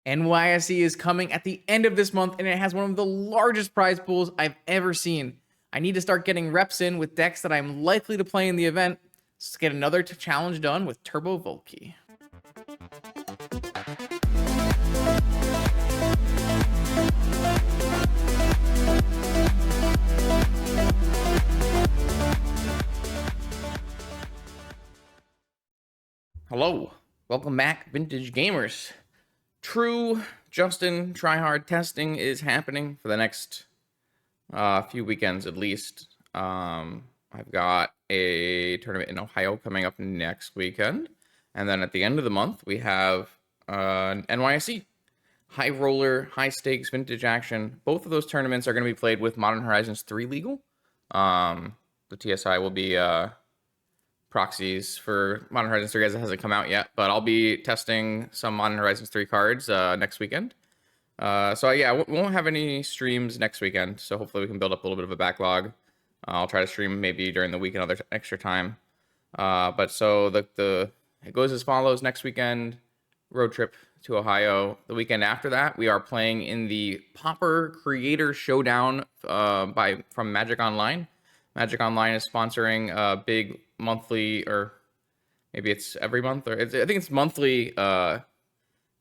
NYSE is coming at the end of this month, and it has one of the largest prize pools I've ever seen. I need to start getting reps in with decks that I'm likely to play in the event. Let's get another challenge done with Turbo Volkey. Hello, welcome back, Vintage Gamers. True Justin tryhard testing is happening for the next few weekends at least. I've got a tournament in Ohio coming up next weekend, and then at the end of the month we have NYSE, high roller, high stakes, vintage action. Both of those tournaments are going to be played with Modern Horizons 3 legal. The TSI will be proxies for Modern Horizons 3 as it hasn't come out yet, but I'll be testing some Modern Horizons 3 cards next weekend. So yeah, we won't have any streams next weekend, so hopefully we can build up a little bit of a backlog. I'll try to stream maybe during the week another extra time. But so it goes as follows: next weekend, road trip to Ohio. The weekend after that, we are playing in the Pauper Creator Showdown from Magic Online. Magic Online is sponsoring a big monthly, or maybe it's every month, or I think it's monthly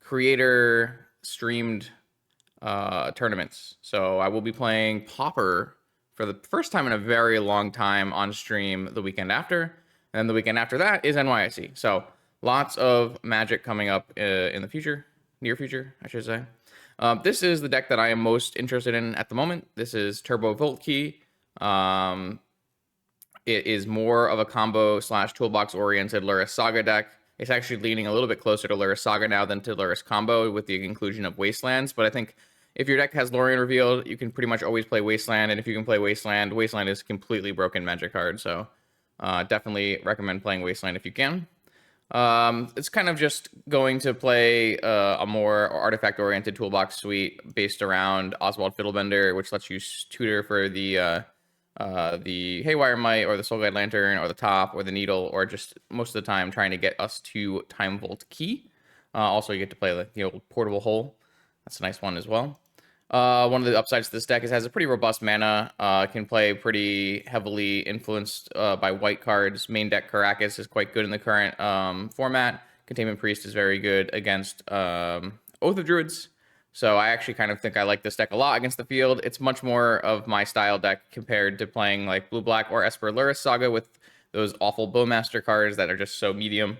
creator streamed tournaments. So I will be playing Pauper for the first time in a very long time on stream the weekend after, and then the weekend after that is NYSE. So lots of Magic coming up in the future, near future, I should say. This is the deck that I am most interested in at the moment. This is Turbo Volkey. It is more of a combo / toolbox oriented Lurrus Saga deck. It's actually leaning a little bit closer to Lurrus Saga now than to Lurrus Combo with the inclusion of Wastelands. But I think if your deck has Lorien revealed, you can pretty much always play Wasteland. And if you can play Wasteland, Wasteland is completely broken Magic card. So definitely recommend playing Wasteland if you can. It's kind of just going to play a more artifact-oriented toolbox suite based around Oswald Fiddlebender, which lets you tutor for the Haywire Mite or the Soul Guide Lantern or the Top or the Needle, or just most of the time trying to get us to Time Vault Key. Also, you get to play the old Portable Hole. That's a nice one as well. One of the upsides to this deck is it has a pretty robust mana. Can play pretty heavily influenced by white cards. Main deck Caracas is quite good in the current format. Containment Priest is very good against Oath of Druids. So I actually kind of think I like this deck a lot against the field. It's much more of my style deck compared to playing like Blue-Black or Esper Lurrus Saga with those awful Bowmaster cards that are just so medium.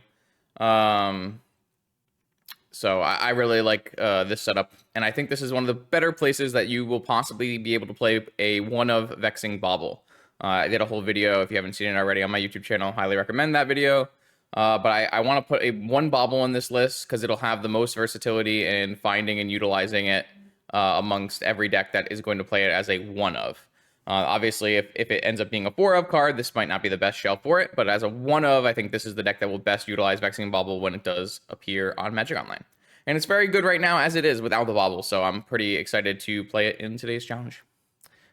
So I really like this setup, and I think this is one of the better places that you will possibly be able to play a one of Vexing Bauble. I did a whole video, if you haven't seen it already, on my YouTube channel. Highly recommend that video. But I want to put a one Bauble on this list because it'll have the most versatility in finding and utilizing it amongst every deck that is going to play it as a one of. Obviously, if it ends up being a 4 of card, this might not be the best shell for it, but as a 1 of, I think this is the deck that will best utilize Vexing Bauble when it does appear on Magic Online. And it's very good right now as it is without the Bauble, so I'm pretty excited to play it in today's challenge.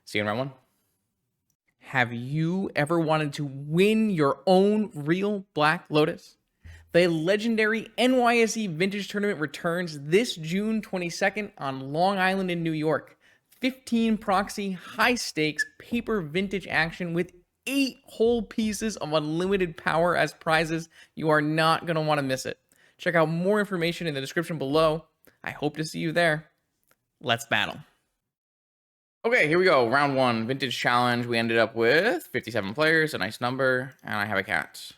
See you in round 1. Have you ever wanted to win your own real Black Lotus? The legendary NYSE Vintage Tournament returns this June 22nd on Long Island in New York. 15 proxy, high stakes, paper vintage action with 8 whole pieces of unlimited power as prizes. You are not going to want to miss it. Check out more information in the description below. I hope to see you there. Let's battle. Okay, here we go. Round 1, Vintage Challenge. We ended up with 57 players, a nice number, and I have a cat.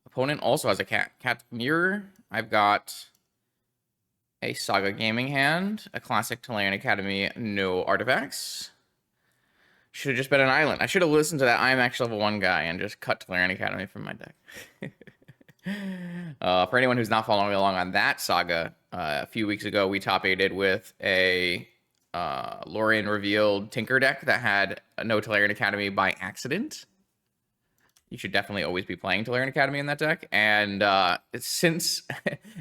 Opponent also has a cat. Cat Mirror. I've got a Saga Gaming hand, a classic Tolarian Academy, no artifacts. Should have just been an island. I should have listened to that I am actually level 1 guy and just cut Tolarian Academy from my deck. For anyone who's not following along on that saga, a few weeks ago we top 8'd with a Lorien revealed Tinker deck that had no Tolarian Academy by accident. You should definitely always be playing Tolarian Academy in that deck. And it since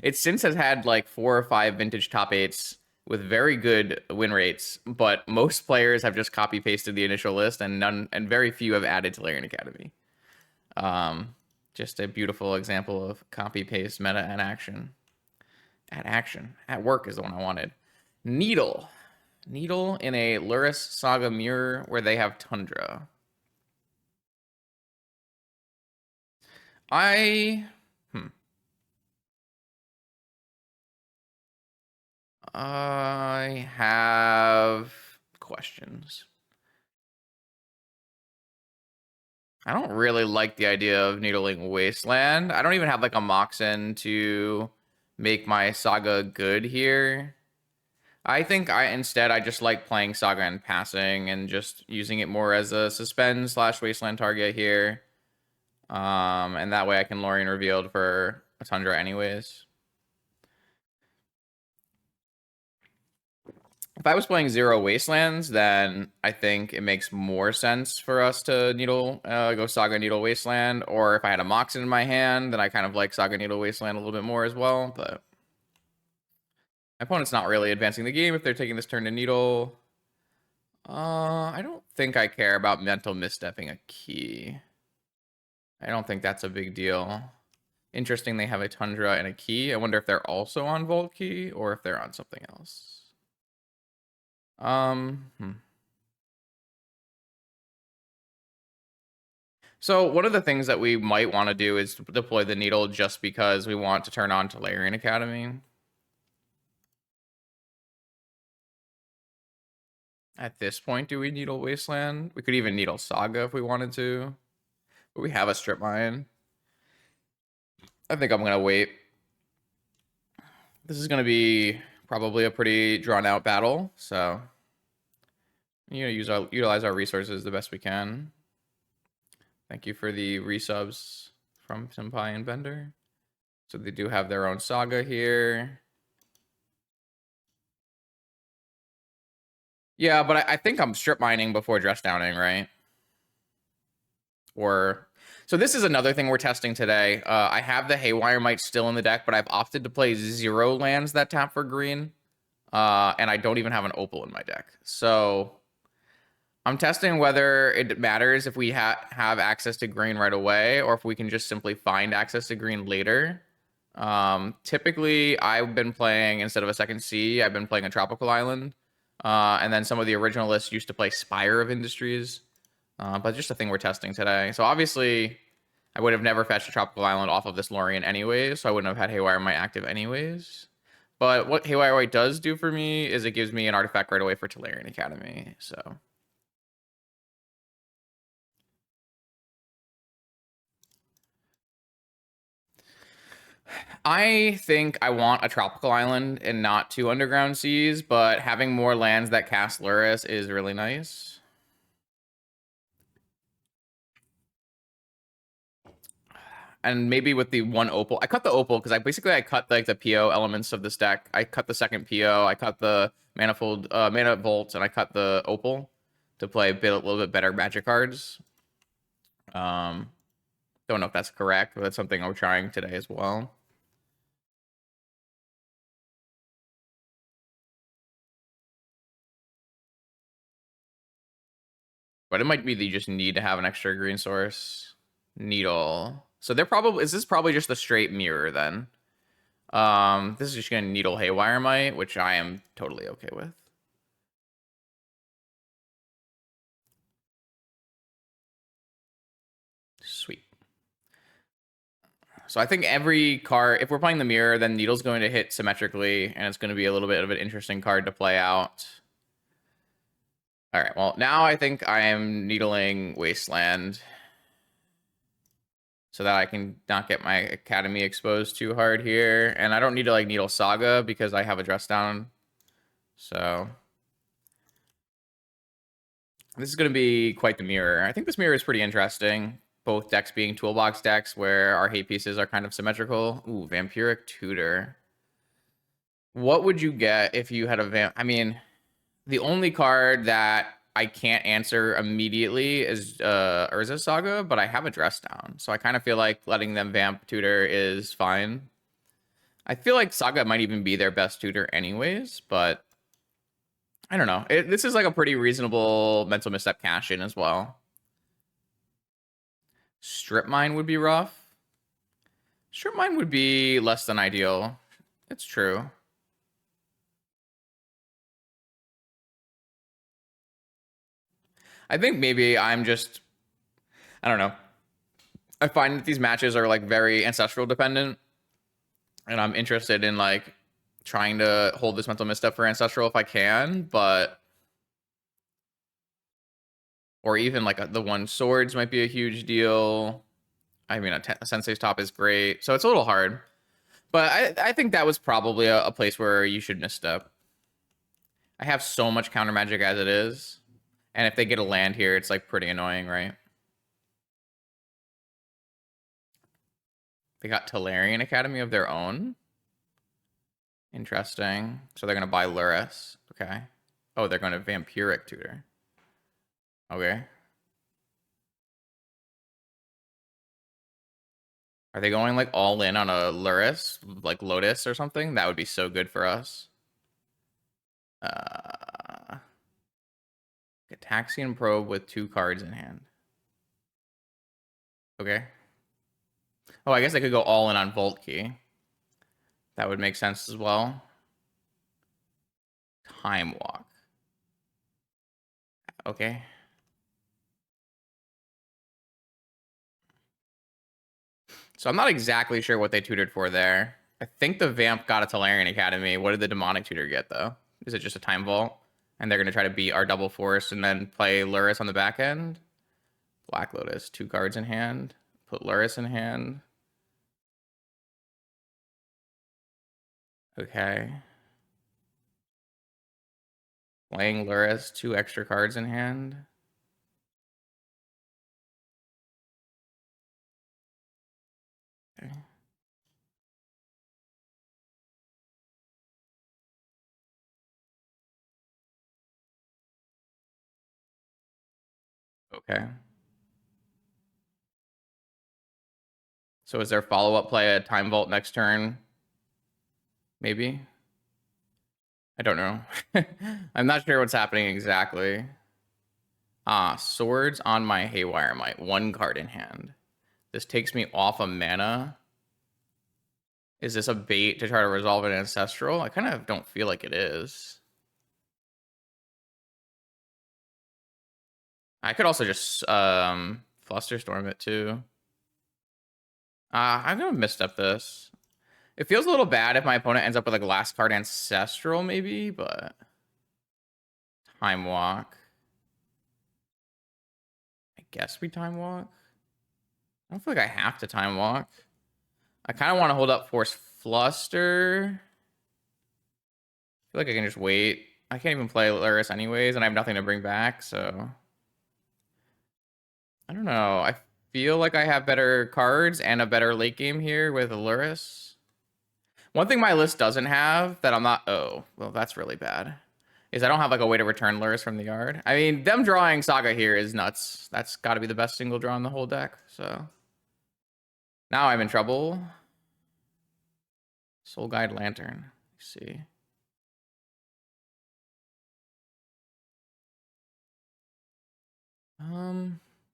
has had like 4 or 5 vintage top 8s with very good win rates, but most players have just copy pasted the initial list, and very few have added Tolarian Academy. Just a beautiful example of copy paste meta in action. At action. At work is the one I wanted. Needle. Needle in a Lurrus Saga mirror where they have Tundra. I have questions. I don't really like the idea of needling Wasteland. I don't even have like a Moxen to make my Saga good here. I think instead I just like playing Saga and passing and just using it more as a suspend / Wasteland target here. And that way I can Lorien Revealed for a Tundra anyways. If I was playing 0 Wastelands, then I think it makes more sense for us to go Saga Needle Wasteland. Or if I had a Moxen in my hand, then I kind of like Saga Needle Wasteland a little bit more as well. But my opponent's not really advancing the game if they're taking this turn to Needle. I don't think I care about mental misstepping a key. I don't think that's a big deal. Interesting, they have a Tundra and a key. I wonder if they're also on Vault Key or if they're on something else. So one of the things that we might want to do is deploy the Needle just because we want to turn on Tolarian Academy. At this point, do we Needle Wasteland? We could even Needle Saga if we wanted to. But we have a Strip Mine. I think I'm going to wait. This is going to be probably a pretty drawn out battle, so utilize our resources the best we can. Thank you for the resubs from Senpai and Bender. So they do have their own Saga here. Yeah, but I think I'm strip mining before dress downing, right? So this is another thing we're testing today. I have the Haywire Mite still in the deck, but I've opted to play 0 lands that tap for green. And I don't even have an Opal in my deck. So I'm testing whether it matters if we have access to green right away or if we can just simply find access to green later. Typically, I've been playing, instead of a second C, I've been playing a Tropical Island. And then some of the originalists used to play Spire of Industries. But just a thing we're testing today. So obviously, I would have never fetched a Tropical Island off of this Lorien anyways, so I wouldn't have had Haywire Mite active anyways. But what Haywire Mite does do for me is it gives me an artifact right away for Tolarian Academy, so... I think I want a Tropical Island and not 2 Underground Seas, but having more lands that cast Lurrus is really nice. And maybe with the 1 Opal. I cut the Opal because I cut like the PO elements of this deck. I cut the second PO, I cut the Manifold, Mana Vault, and I cut the Opal to play a little bit better Magic cards. Don't know if that's correct, but that's something we're trying today as well. But it might be that you just need to have an extra green source. Needle. So they're probably... Is this probably just the straight mirror then? This is just going to Needle Haywire Mite, which I am totally okay with. Sweet. So I think every card... If we're playing the mirror, then Needle's going to hit symmetrically, and it's going to be a little bit of an interesting card to play out. All right, well, now I think I am needling Wasteland so that I can not get my Academy exposed too hard here. And I don't need to like Needle Saga because I have a dress down. So this is going to be quite the mirror. I think this mirror is pretty interesting. Both decks being toolbox decks where our hate pieces are kind of symmetrical. Ooh, Vampiric Tutor. What would you get if you had a I mean, the only card that I can't answer immediately is Urza Saga, but I have a dress down. So I kind of feel like letting them Vamp Tutor is fine. I feel like Saga might even be their best tutor anyways, but I don't know. This is like a pretty reasonable mental misstep cash-in as well. Strip Mine would be rough. Strip Mine would be less than ideal. It's true. I think maybe I'm just, I don't know. I find that these matches are like very ancestral dependent, and I'm interested in like trying to hold this mental misstep for ancestral if I can, but or even like the one swords might be a huge deal. I mean, a sensei's top is great, so it's a little hard. But I think that was probably a place where you should misstep. I have so much counter magic as it is, and if they get a land here, it's like pretty annoying, right? They got Tolarian Academy of their own. Interesting. So they're gonna buy Lurrus. Okay. Oh, they're going to Vampiric Tutor. Okay. Are they going like all in on a Lurrus, like Lotus or something? That would be so good for us. Gataxian Probe with 2 cards in hand. Okay. Oh, I guess I could go all in on Volt Key. That would make sense as well. Time Walk. Okay. So I'm not exactly sure what they tutored for there. I think the Vamp got a Tolarian Academy. What did the Demonic Tutor get, though? Is it just a Time Vault? And they're going to try to beat our Double Force and then play Lurrus on the back end? Black Lotus, 2 cards in hand. Put Lurrus in hand. Okay. Playing Lurrus, 2 extra cards in hand. Okay. Okay. So is there follow-up play a Time Vault next turn? Maybe? I don't know. I'm not sure what's happening exactly. Swords on my Haywire Might. 1 card in hand. This takes me off a mana. Is this a bait to try to resolve an Ancestral? I kind of don't feel like it is. I could also just Flusterstorm it too. I'm gonna misstep this. It feels a little bad if my opponent ends up with like last card Ancestral, maybe, but Time Walk. I guess we Time Walk. I don't feel like I have to Time Walk. I kind of want to hold up Force Fluster. I feel like I can just wait. I can't even play Lurrus anyways, and I have nothing to bring back, so I don't know. I feel like I have better cards and a better late game here with Lurrus. One thing my list doesn't have that I'm not... Oh, well, that's really bad. Is I don't have like a way to return Lurrus from the yard. I mean, them drawing Saga here is nuts. That's got to be the best single draw in the whole deck, so... Now I'm in trouble. Soul Guide Lantern. Let's see.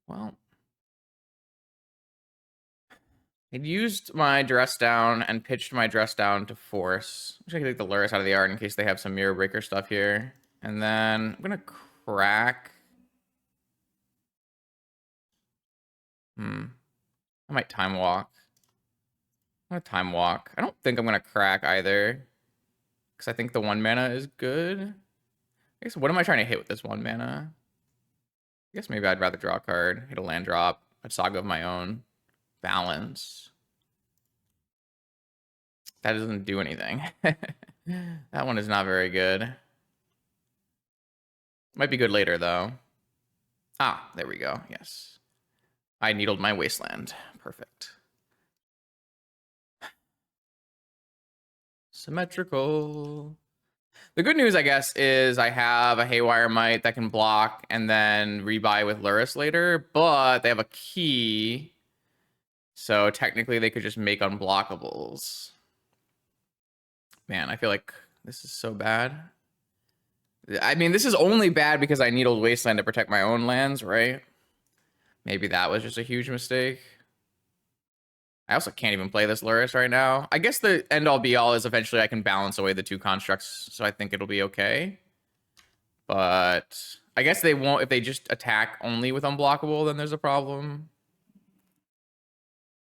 Well... I used my dress down and pitched my dress down to force. I can take the Lurrus out of the yard in case they have some Mirror Breaker stuff here. And then I'm gonna crack. I might Time Walk. I'm gonna Time Walk. I don't think I'm gonna crack either. Because I think the 1 mana is good. I guess what am I trying to hit with this 1 mana? I guess maybe I'd rather draw a card, hit a land drop, a Saga of my own. Balance. That doesn't do anything. That one is not very good. Might be good later, though. Ah, there we go. Yes. I needled my wasteland. Perfect. Symmetrical. The good news, I guess, is I have a Haywire Might that can block and then rebuy with Lurrus later, but they have a key. So technically they could just make unblockables. Man, I feel like this is so bad. I mean, this is only bad because I needled Wasteland to protect my own lands, right? Maybe that was just a huge mistake. I also can't even play this Lurrus right now. I guess the end-all be-all is eventually I can balance away the 2 constructs, so I think it'll be okay. But I guess they won't if they just attack only with unblockable, then there's a problem.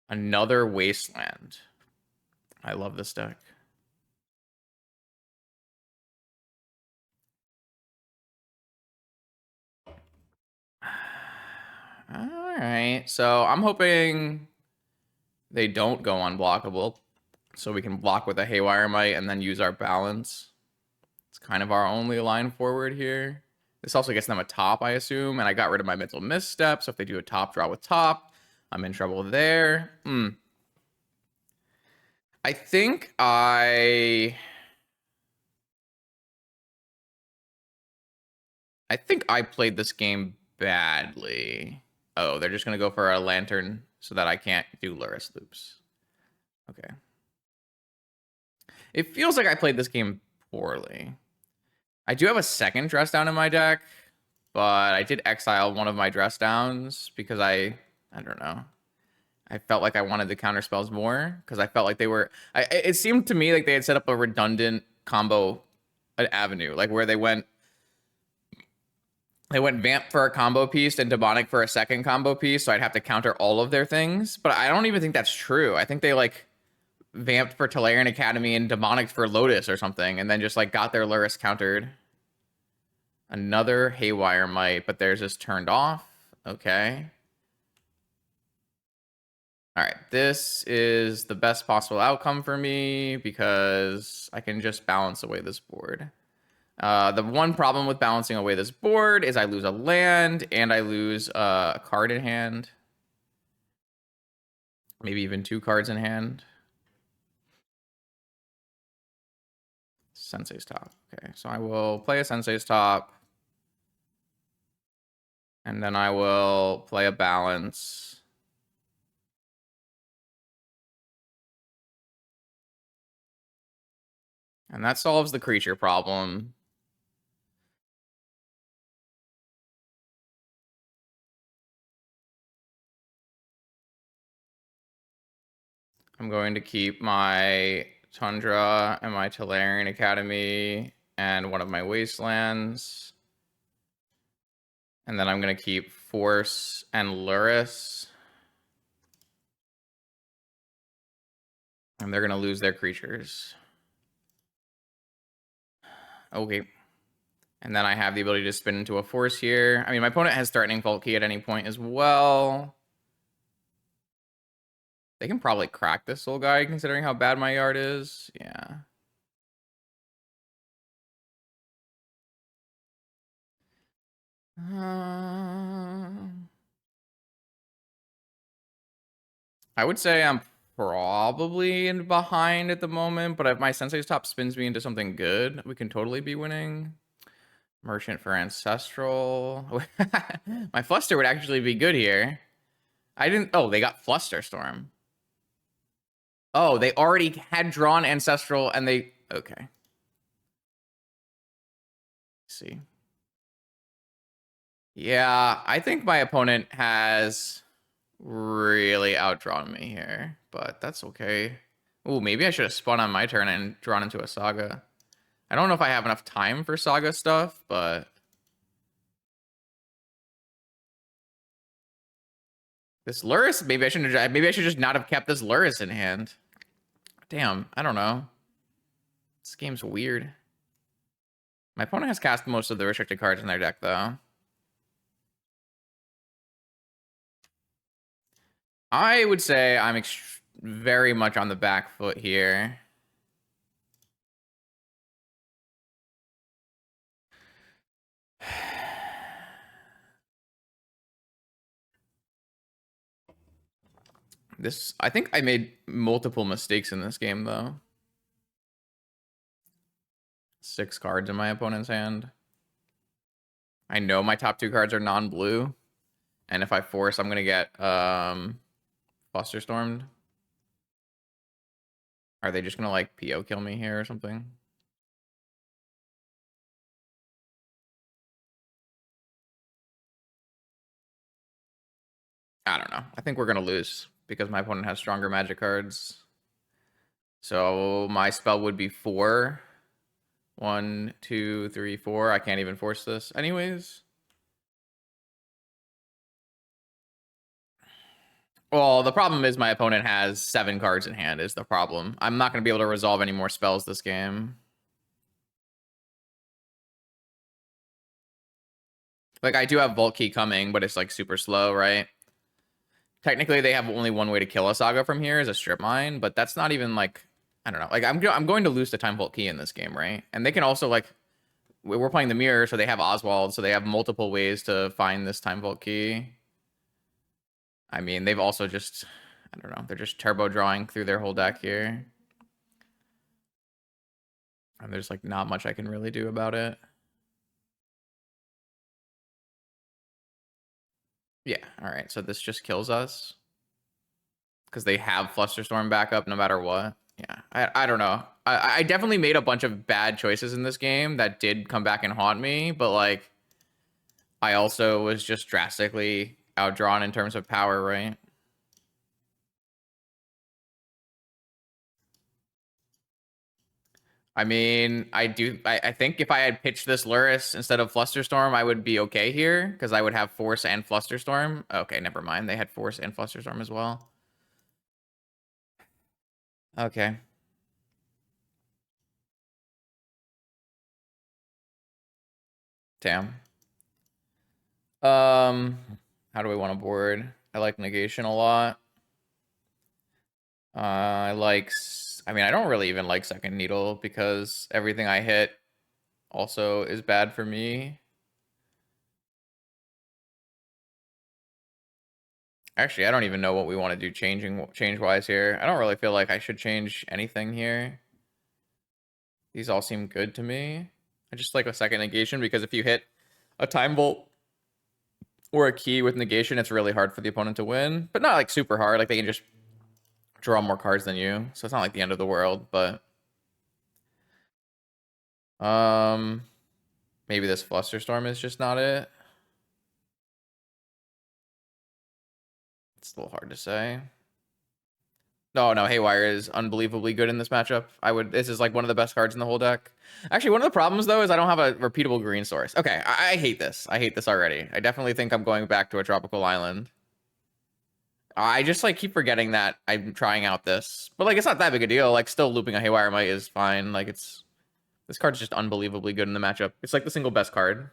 Another Wasteland. I love this deck. All right, so I'm hoping they don't go unblockable, so we can block with a Haywire Might and then use our balance. It's kind of our only line forward here. This also gets them a top, I assume, and I got rid of my mental misstep, so if they do a top draw with top, I'm in trouble there. I think I played this game badly. Oh, they're just going to go for a lantern so that I can't do Lurrus loops. Okay. It feels like I played this game poorly. I do have a second dress down in my deck, but I did exile one of my dress downs because I don't know. I felt like I wanted the counter spells more because I felt like they were. It seemed to me like they had set up a redundant combo avenue, like where they went Vamp for a combo piece and Demonic for a second combo piece, so I'd have to counter all of their things. But I don't even think that's true. I think they like vamped for Tolarian Academy and Demonic for Lotus or something, and then just like got their Lurrus countered. Another Haywire Might, but theirs is turned off. Okay. All right, this is the best possible outcome for me because I can just balance away this board. The one problem with balancing away this board is I lose a land and I lose a card in hand. Maybe even 2 cards in hand. Sensei's Top. Okay, so I will play a Sensei's Top. And then I will play a balance. And that solves the creature problem. I'm going to keep my Tundra and my Tolarian Academy and one of my Wastelands. And then I'm going to keep Force and Lurrus. And they're going to lose their creatures. Okay. And then I have the ability to spin into a Force here. I mean, my opponent has Threatening Vault Key at any point as well. They can probably crack this Soul Guide considering how bad my yard is. Yeah. I would say I'm probably in behind at the moment, but if my Sensei's Top spins me into something good, we can totally be winning. Merchant for Ancestral. My Fluster would actually be good here. I didn't... Oh, they got Flusterstorm. Oh, they already had drawn Ancestral and they... Okay. Let's see. Yeah, I think my opponent has really outdrawn me here, but that's okay. Ooh, maybe I should have spun on my turn and drawn into a Saga. I don't know if I have enough time for Saga stuff, but... This Lurrus, maybe I should just not have kept this Lurrus in hand. Damn, I don't know. This game's weird. My opponent has cast most of the restricted cards in their deck, though. I would say I'm very much on the back foot here. I think I made multiple mistakes in this game, though. 6 cards in my opponent's hand. I know my top 2 cards are non-blue. And if I force, I'm going to get Flusterstormed. Are they just going to, like, PO kill me here or something? I don't know. I think we're going to lose. because my opponent has stronger magic cards. So my spell would be 4. 1, 2, 3, 4. I can't even force this anyways. Well, the problem is my opponent has 7 cards in hand is the problem. I'm not going to be able to resolve any more spells this game. Like, I do have Vault Key coming, but it's, like, super slow, right? Technically, they have only one way to kill a Saga from here is a Strip Mine, but that's not even, like... I don't know. Like, I'm going to lose the Time Vault Key in this game, right? And they can also, like... We're playing the Mirror, so they have Oswald, so they have multiple ways to find this Time Vault Key. I mean, they've also just... I don't know. They're just turbo drawing through their whole deck here. And there's, like, not much I can really do about it. Yeah, alright. So this just kills us. Because they have Flusterstorm backup no matter what. Yeah, I don't know. I definitely made a bunch of bad choices in this game that did come back and haunt me, but, like, I also was just drastically outdrawn in terms of power, right? I mean, I think if I had pitched this Lurrus instead of Flusterstorm, I would be okay here, because I would have Force and Flusterstorm. Okay, never mind. They had Force and Flusterstorm as well. Okay. Damn. How do we want to board? I like Negation a lot. I mean, I don't really even like Second Needle because everything I hit also is bad for me. Actually, I don't even know what we want to do change-wise here. I don't really feel like I should change anything here. These all seem good to me. I just like a second negation because if you hit a Time Bolt or a key with negation, it's really hard for the opponent to win. But not like super hard. Like they can just draw more cards than you. So it's not like the end of the world, but maybe this Flusterstorm is just not it. It's a little hard to say. No, Haywire is unbelievably good in this matchup. This is like one of the best cards in the whole deck. Actually, one of the problems though is I don't have a repeatable green source. Okay, I hate this. I hate this already. I definitely think I'm going back to a tropical island. I just like keep forgetting that I'm trying out this. But like it's not that big a deal. Like still looping a Haywire Might is fine. Like this card's just unbelievably good in the matchup. It's like the single best card.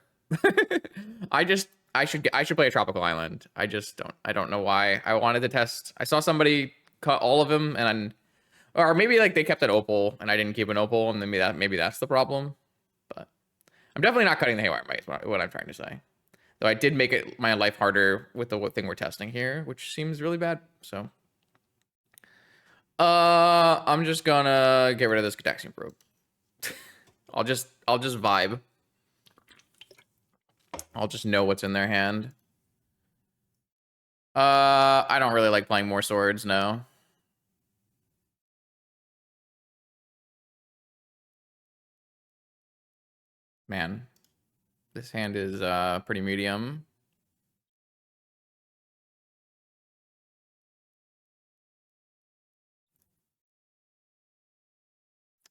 I should play a tropical island. I don't know why. I wanted to test. I saw somebody cut all of them or maybe like they kept an opal and I didn't keep an opal and maybe that's the problem. But I'm definitely not cutting the Haywire Might is what I'm trying to say. Though I did make it my life harder with the thing we're testing here, which seems really bad. So I'm just gonna get rid of this Gataxian Probe. I'll just vibe. I'll just know what's in their hand. I don't really like playing more swords, no. Man, this hand is pretty medium.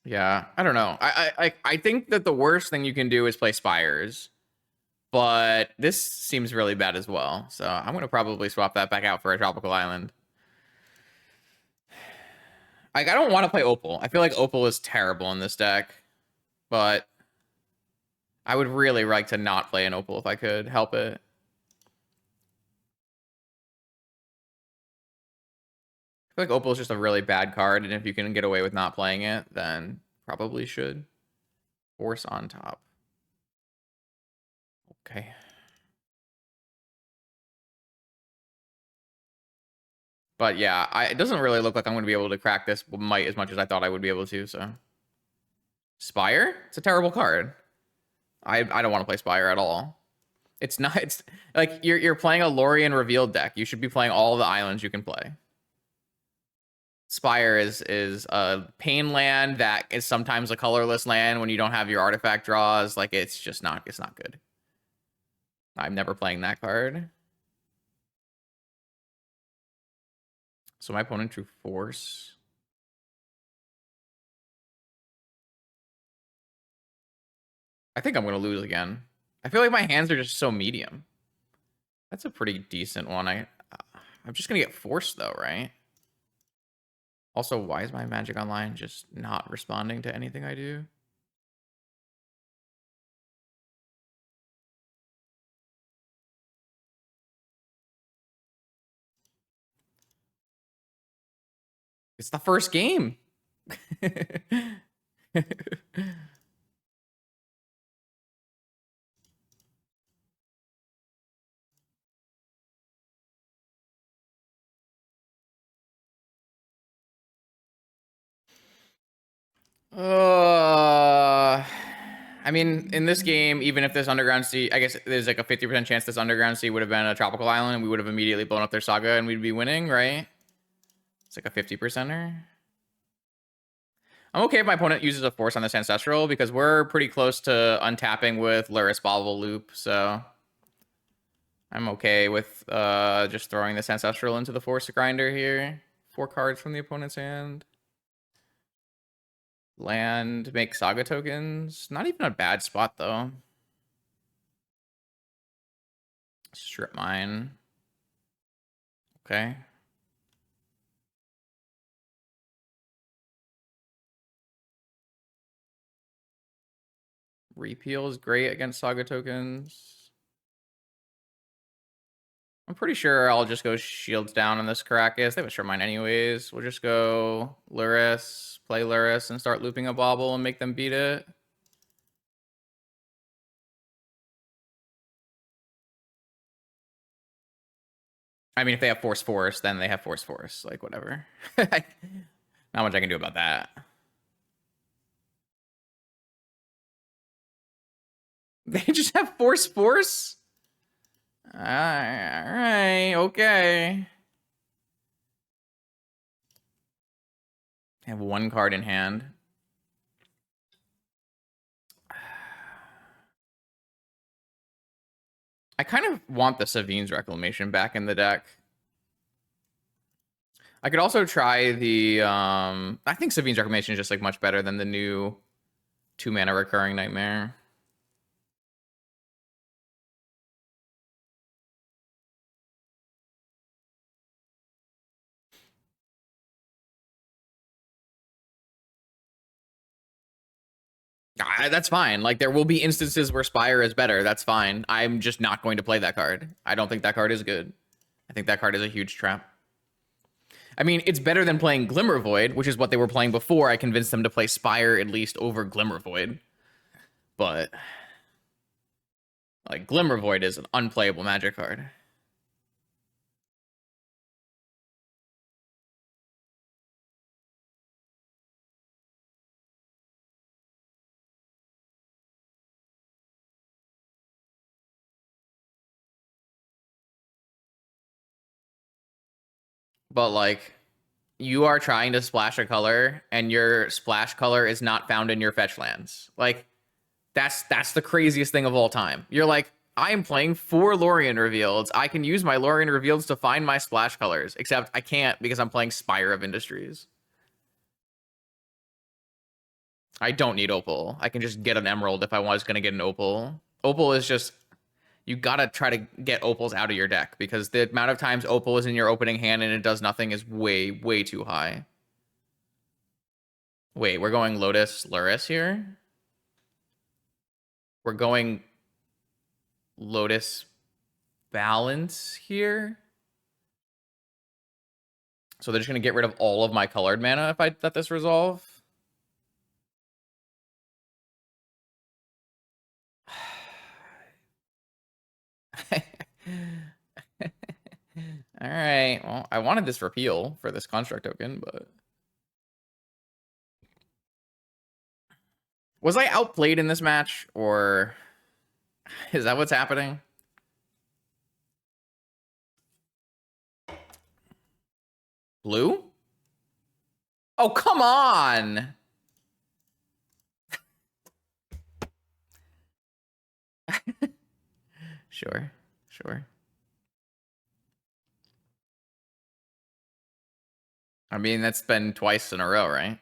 Yeah, I don't know. I think that the worst thing you can do is play Spires, but this seems really bad as well. So I'm gonna probably swap that back out for a tropical island. Like I don't want to play Opal. I feel like Opal is terrible in this deck, but I would really like to not play an Opal if I could help it. I feel like Opal is just a really bad card, and if you can get away with not playing it, then probably should. Force on top. Okay. But yeah, it doesn't really look like I'm going to be able to crack this Might as much as I thought I would be able to, so. Spire? It's a terrible card. I don't want to play Spire at all. It's not, it's like you're playing a Lorien revealed deck. You should be playing all the islands you can play. Spire is a pain land that is sometimes a colorless land when you don't have your artifact draws. Like it's not good. I'm never playing that card. So my opponent drew force. I think I'm going to lose again. I feel like my hands are just so medium. That's a pretty decent one. I'm just going to get forced though, right? Also, why is my Magic Online just not responding to anything I do? It's the first game. I mean, in this game, even if this underground sea, I guess there's like a 50% chance this underground sea would have been a tropical island, and we would have immediately blown up their saga, and we'd be winning, right? It's like a 50%er. I'm okay if my opponent uses a force on this ancestral because we're pretty close to untapping with Lurrus Bauble loop, so I'm okay with just throwing this ancestral into the force grinder here. 4 cards from the opponent's hand. Land, make saga tokens. Not even a bad spot though. Strip mine. Okay. Repeal is great against saga tokens. I'm pretty sure I'll just go shields down on this Caracas. They have a strip mine anyways. We'll just go Lurrus, play Lurrus, and start looping a Bauble and make them beat it. I mean, if they have force, then they have force. Like, whatever. Not much I can do about that. They just have force? Alright, okay. I have 1 card in hand. I kind of want the Savine's Reclamation back in the deck. I could also try the I think Savine's Reclamation is just like much better than the new 2-mana Recurring Nightmare. That's fine. Like, there will be instances where Spire is better. That's fine. I'm just not going to play that card. I don't think that card is good. I think that card is a huge trap. I mean, it's better than playing Glimmer Void, which is what they were playing before I convinced them to play Spire at least over Glimmer Void. But, like, Glimmer Void is an unplayable Magic card. But, like, you are trying to splash a color, and your splash color is not found in your fetch lands. Like, that's the craziest thing of all time. You're like, I am playing 4 Lorien Revealeds. I can use my Lorien Revealeds to find my splash colors, except I can't because I'm playing Spire of Industries. I don't need Opal. I can just get an Emerald if I was going to get an Opal. Opal is just, you gotta try to get Opals out of your deck because the amount of times Opal is in your opening hand and it does nothing is way too high. Wait, we're going Lotus Lurrus here? We're going Lotus Balance here? So they're just going to get rid of all of my colored mana if I let this resolve? Alright, well, I wanted this repeal for this construct token, but... Was I outplayed in this match, or... Is that what's happening? Blue? Oh, come on! Sure. I mean, that's been twice in a row, right?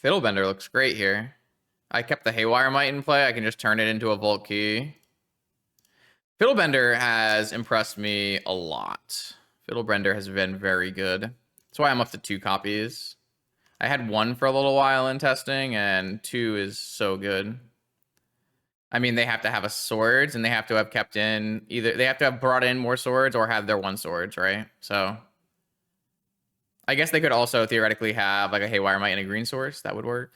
Fiddlebender looks great here. I kept the Haywire Might in play. I can just turn it into a Volt Key. Fiddlebender has impressed me a lot. Fiddlebender has been very good. That's why I'm up to 2 copies. I had 1 for a little while in testing, and 2 is so good. I mean, they have to have a swords, and they have to have kept in either they have to have brought in more swords or have their 1 swords, right? So I guess they could also theoretically have like a Haywire Might and a green source. That would work.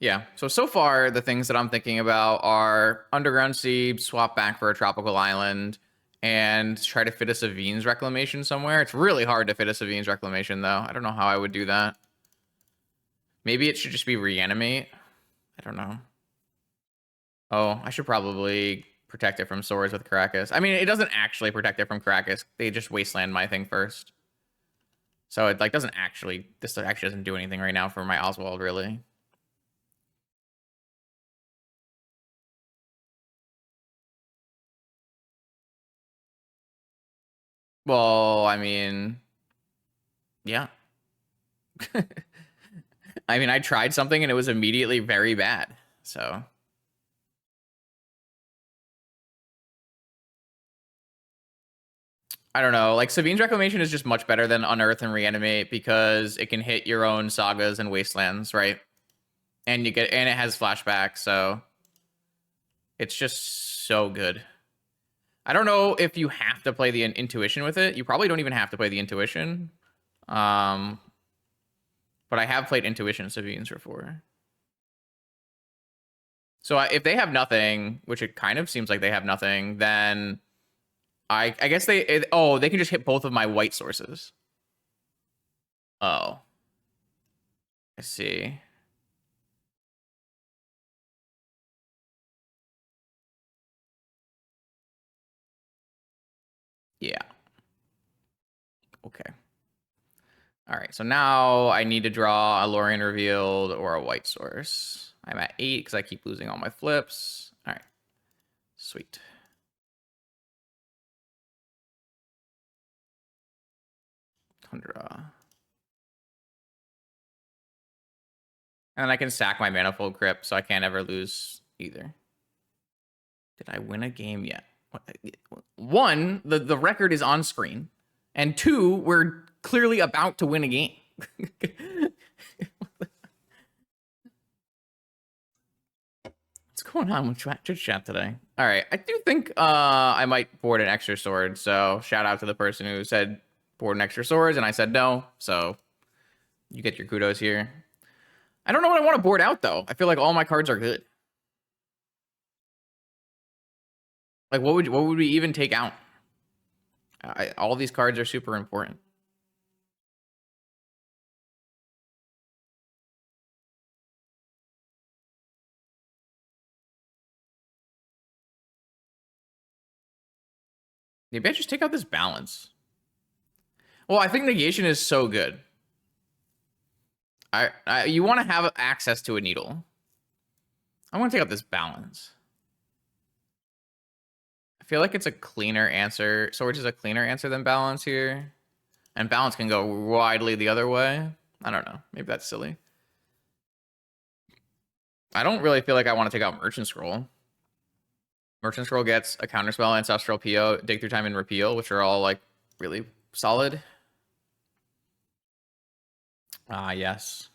Yeah. So far, the things that I'm thinking about are Underground Sea, swap back for a tropical island, and try to fit a Savine's Reclamation somewhere. It's really hard to fit a Savine's Reclamation, though. I don't know how I would do that. Maybe it should just be Reanimate. I don't know. Oh, I should probably protect it from swords with Caracas. I mean, it doesn't actually protect it from Caracas. They just wasteland my thing first. So it like doesn't actually, this actually doesn't do anything right now for my Oswald, really. Well, I mean, yeah. I mean, I tried something and it was immediately very bad. So I don't know. Like Sabine's Reclamation is just much better than Unearth and Reanimate because it can hit your own sagas and wastelands, right? And it has flashback, so it's just so good. I don't know if you have to play the intuition with it. You probably don't even have to play the intuition. But I have played intuition Sabine's before. So if they have nothing, which it kind of seems like they have nothing, then I guess they can just hit both of my white sources. Oh, I see. Yeah. Okay. All right. So now I need to draw a Lorien Revealed or a white source. I'm at 8 because I keep losing all my flips. All right. Sweet. Tundra. And then I can sack my Manifold Crypt, so I can't ever lose either. Did I win a game yet? One, the record is on screen. And 2, we're clearly about to win a game. What's going on with Twitch chat today? All right, I do think I might board an extra sword. So shout out to the person who said board an extra swords, and I said no. So you get your kudos here. I don't know what I want to board out though. I feel like all my cards are good. Like what would we even take out? All these cards are super important. Maybe I just take out this balance. Well, I think negation is so good. You want to have access to a needle. I want to take out this balance. I feel like it's a cleaner answer. Swords is a cleaner answer than balance here. And balance can go widely the other way. I don't know. Maybe that's silly. I don't really feel like I want to take out Merchant Scroll. Merchant Scroll gets a Counterspell, Ancestral PO, Dig Through Time, and Repeal, which are all like really solid. Ah, yes.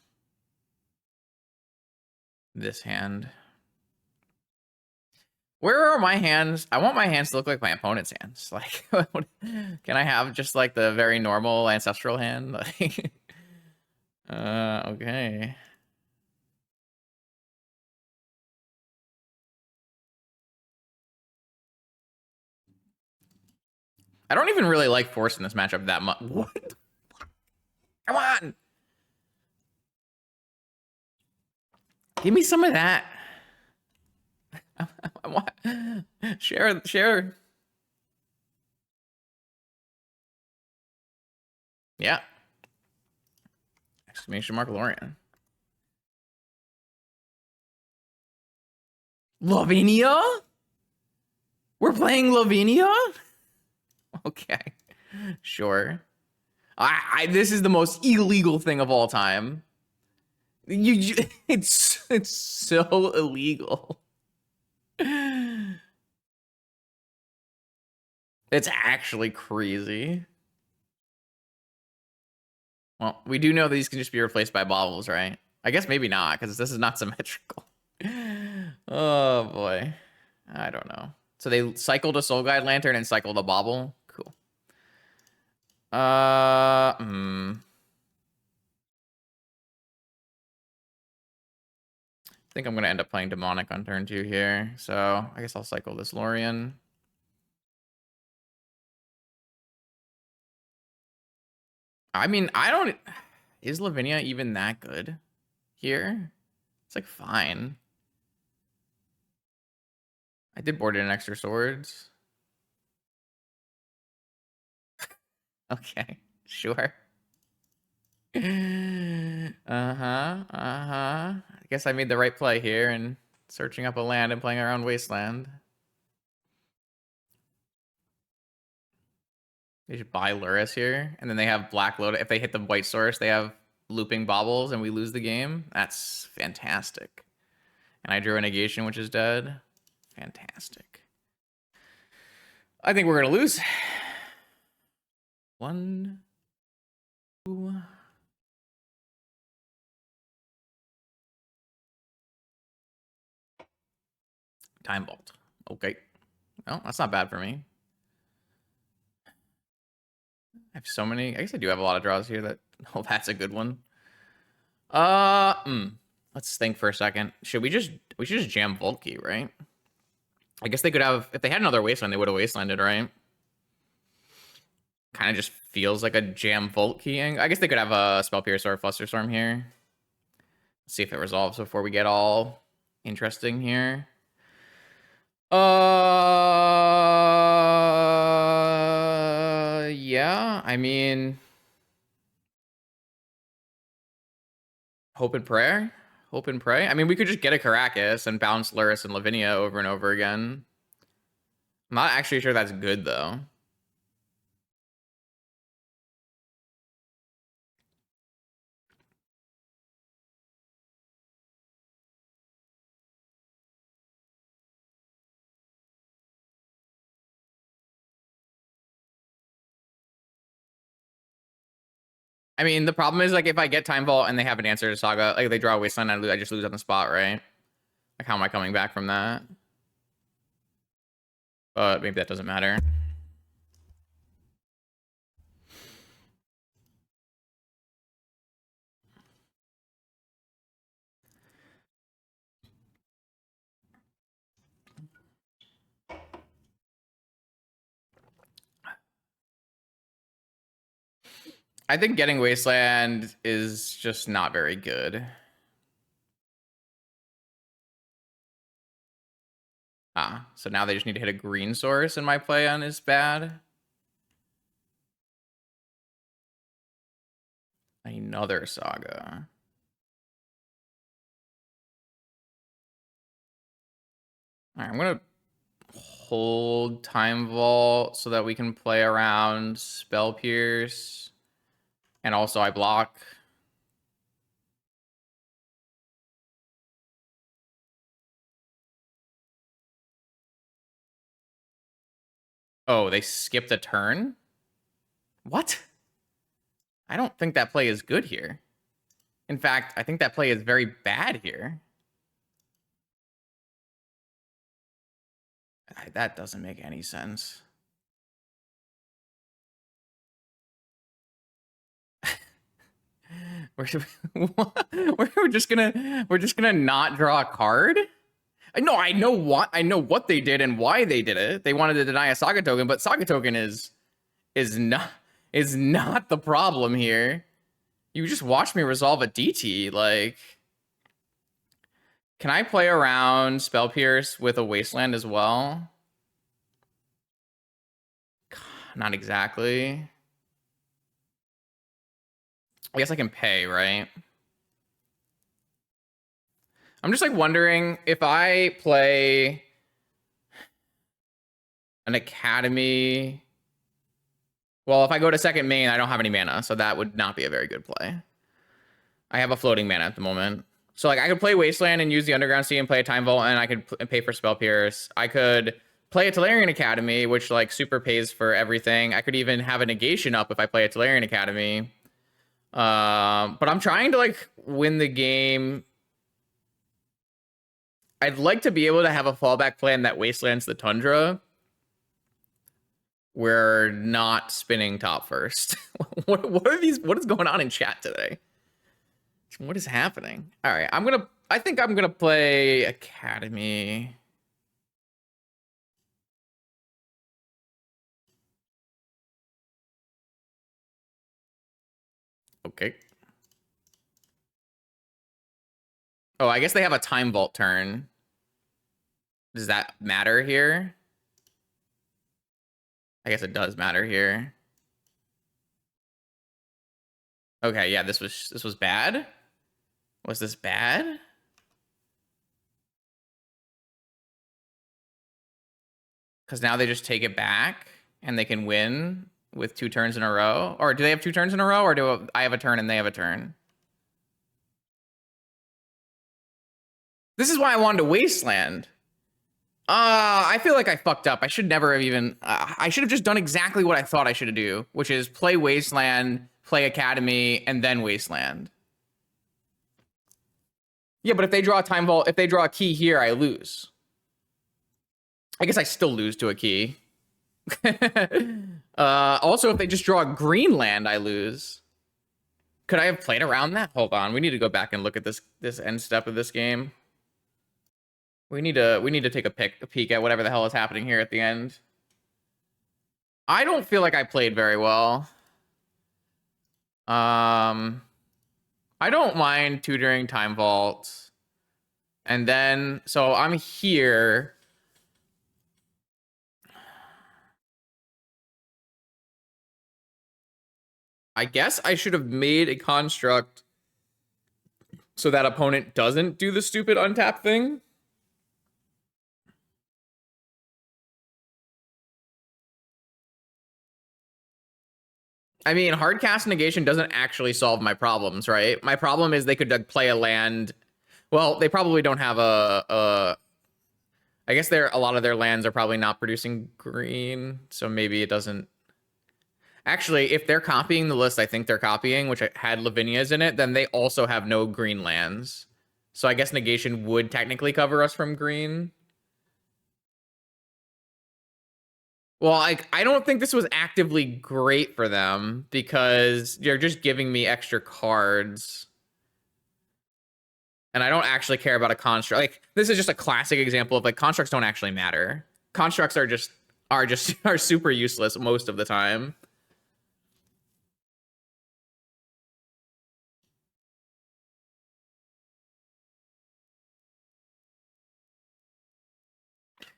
This hand. Where are my hands? I want my hands to look like my opponent's hands. Like, can I have just like the very normal ancestral hand? Like, okay. I don't even really like Force in this matchup that much. What? Come on. Give me some of that. I want share. Yeah. Exclamation mark Lorian. Lavinia? We're playing Lavinia? Okay. Sure. This is the most illegal thing of all time. It's so illegal. It's actually crazy. Well, we do know these can just be replaced by baubles, right? I guess maybe not, because this is not symmetrical. Oh boy. I don't know. So they cycled a Soul Guide Lantern and cycled a bauble. Cool. I think I'm gonna end up playing Demonic on turn 2 here. So I guess I'll cycle this Lorian. I mean, is Lavinia even that good here? It's like fine. I did board in extra swords. Okay, sure. I guess I made the right play here and searching up a land and playing around Wasteland. They should buy Lurrus here, and then they have Black Lotus. If they hit the white source, they have looping baubles, and we lose the game. That's fantastic. And I drew a negation, which is dead. Fantastic. I think we're gonna lose. 1, 2. Time Vault. Okay. Well, that's not bad for me. I have so many. I guess I do have a lot of draws here that. Oh, that's a good one. Let's think for a second. We should just jam Volky, right? I guess they could have, if they had another Wasteland, they would have Wastelanded, right? Kind of just feels like a jam Volky. I guess they could have a Spell Piercer or Flusterstorm here. Let's see if it resolves before we get all interesting here. Yeah, I mean, hope and pray. Hope and pray. I mean, we could just get a Caracas and bounce Lurrus and Lavinia over and over again. I'm not actually sure that's good, though. I mean, the problem is, like, if I get Time Vault and they have an answer to Saga, like, they draw a Wasteland, I just lose on the spot, right? Like, how am I coming back from that? But maybe that doesn't matter. I think getting Wasteland is just not very good. So now they just need to hit a green source, and my play on is bad. Another Saga. All right, I'm gonna hold Time Vault so that we can play around Spell Pierce, and also I block. Oh, they skipped a turn? What? I don't think that play is good here. In fact, I think that play is very bad here. That doesn't make any sense. We're just gonna not draw a card? No, I know what they did and why they did it. They wanted to deny a Saga token, but Saga token is not the problem here. You just watched me resolve a DT. Like, can I play around Spell Pierce with a Wasteland as well? Not exactly. I guess I can pay, right? I'm just like wondering if I play an Academy. Well, if I go to second main, I don't have any mana, so that would not be a very good play. I have a floating mana at the moment. So like I could play Wasteland and use the Underground Sea and play a Time Vault, and I could pay for Spell Pierce. I could play a Tolarian Academy, which like super pays for everything. I could even have a negation up if I play a Tolarian Academy. But I'm trying to like win the game. I'd like to be able to have a fallback plan that Wastelands the Tundra. We're not spinning top first. What are these? What is going on in chat today? What is happening? All right, I think I'm gonna play Academy. Okay. Oh, I guess they have a Time Vault turn. Does that matter here? I guess it does matter here. Okay, yeah, this was bad. Was this bad? Because now they just take it back and they can win with 2 turns in a row. Or do they have 2 turns in a row, or do I have a turn and they have a turn? This is why I wanted to Wasteland. I feel like I fucked up. I should never have even... I should have just done exactly what I thought I should do, which is play Wasteland, play Academy, and then Wasteland. Yeah, but if they draw a Time Vault, if they draw a key here, I lose. I guess I still lose to a key. Also, if they just draw a green land, I lose. Could I have played around that? Hold on. We need to go back and look at this end step of this game. We need to take a peek at whatever the hell is happening here at the end. I don't feel like I played very well. I don't mind tutoring Time Vault. And then, so I'm here. I guess I should have made a construct so that opponent doesn't do the stupid untap thing. I mean, hard cast negation doesn't actually solve my problems, right? My problem is they could play a land. Well, they probably don't have I guess a lot of their lands are probably not producing green, so maybe it doesn't. Actually, if they're copying the list I think they're copying, which had Lavinia's in it, then they also have no green lands. So I guess negation would technically cover us from green. Well, I don't think this was actively great for them because you're just giving me extra cards. And I don't actually care about a construct. Like, this is just a classic example of like constructs don't actually matter. Constructs are super useless most of the time.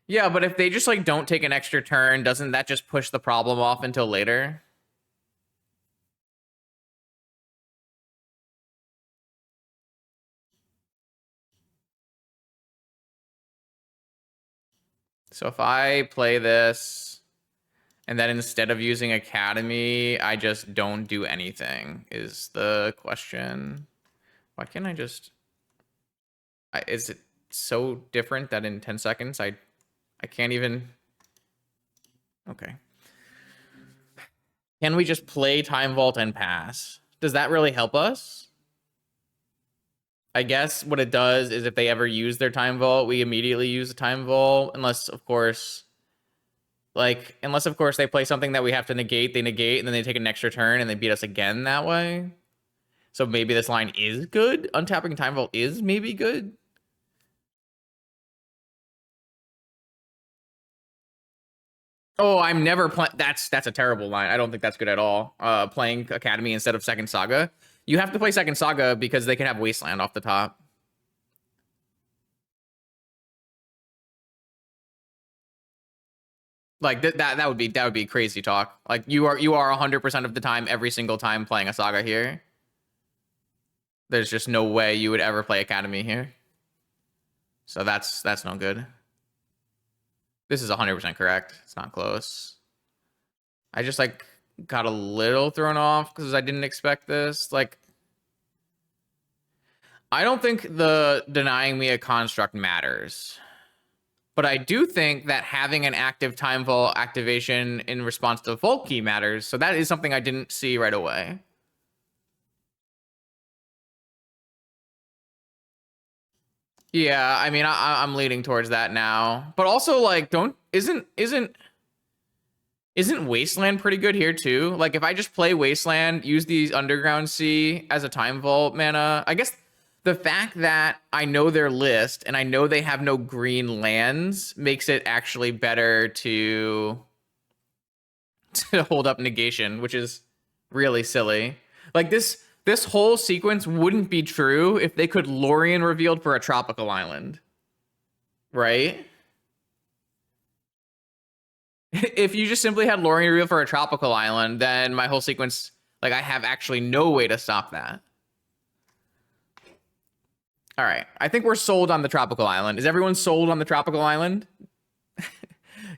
Yeah, but if they just like don't take an extra turn, doesn't that just push the problem off until later? So if I play this and then instead of using Academy, I just don't do anything is the question. Why can't I just... is it so different that in 10 seconds I can't even... Okay. Can we just play Time Vault and pass? Does that really help us? I guess what it does is if they ever use their Time Vault, we immediately use the Time Vault, unless of course they play something that we have to negate, they negate, and then they take an extra turn and they beat us again that way. So maybe this line is good. Untapping Time Vault is maybe good. Oh, I'm never playing. That's a terrible line. I don't think that's good at all. Playing Academy instead of Second Saga. You have to play second Saga because they can have Wasteland off the top. Like that would be crazy talk. Like you are 100% of the time every single time playing a Saga here. There's just no way you would ever play Academy here. So that's no good. This is 100% correct. It's not close. I just like got a little thrown off because I didn't expect this. Like, I don't think the denying me a construct matters. But I do think that having an active time vault activation in response to vault key matters. So that is something I didn't see right away. Yeah, I mean, I'm leaning towards that now. But also, like, isn't Wasteland pretty good here too? Like, if I just play Wasteland, use these Underground Sea as a time vault mana, I guess the fact that I know their list and I know they have no green lands makes it actually better to hold up negation, which is really silly. Like this whole sequence wouldn't be true if they could Lorien revealed for a tropical island. Right? If you just simply had Lorien revealed for a tropical island, then my whole sequence, like, I have actually no way to stop that. All right. I think we're sold on the tropical island. Is everyone sold on the tropical island?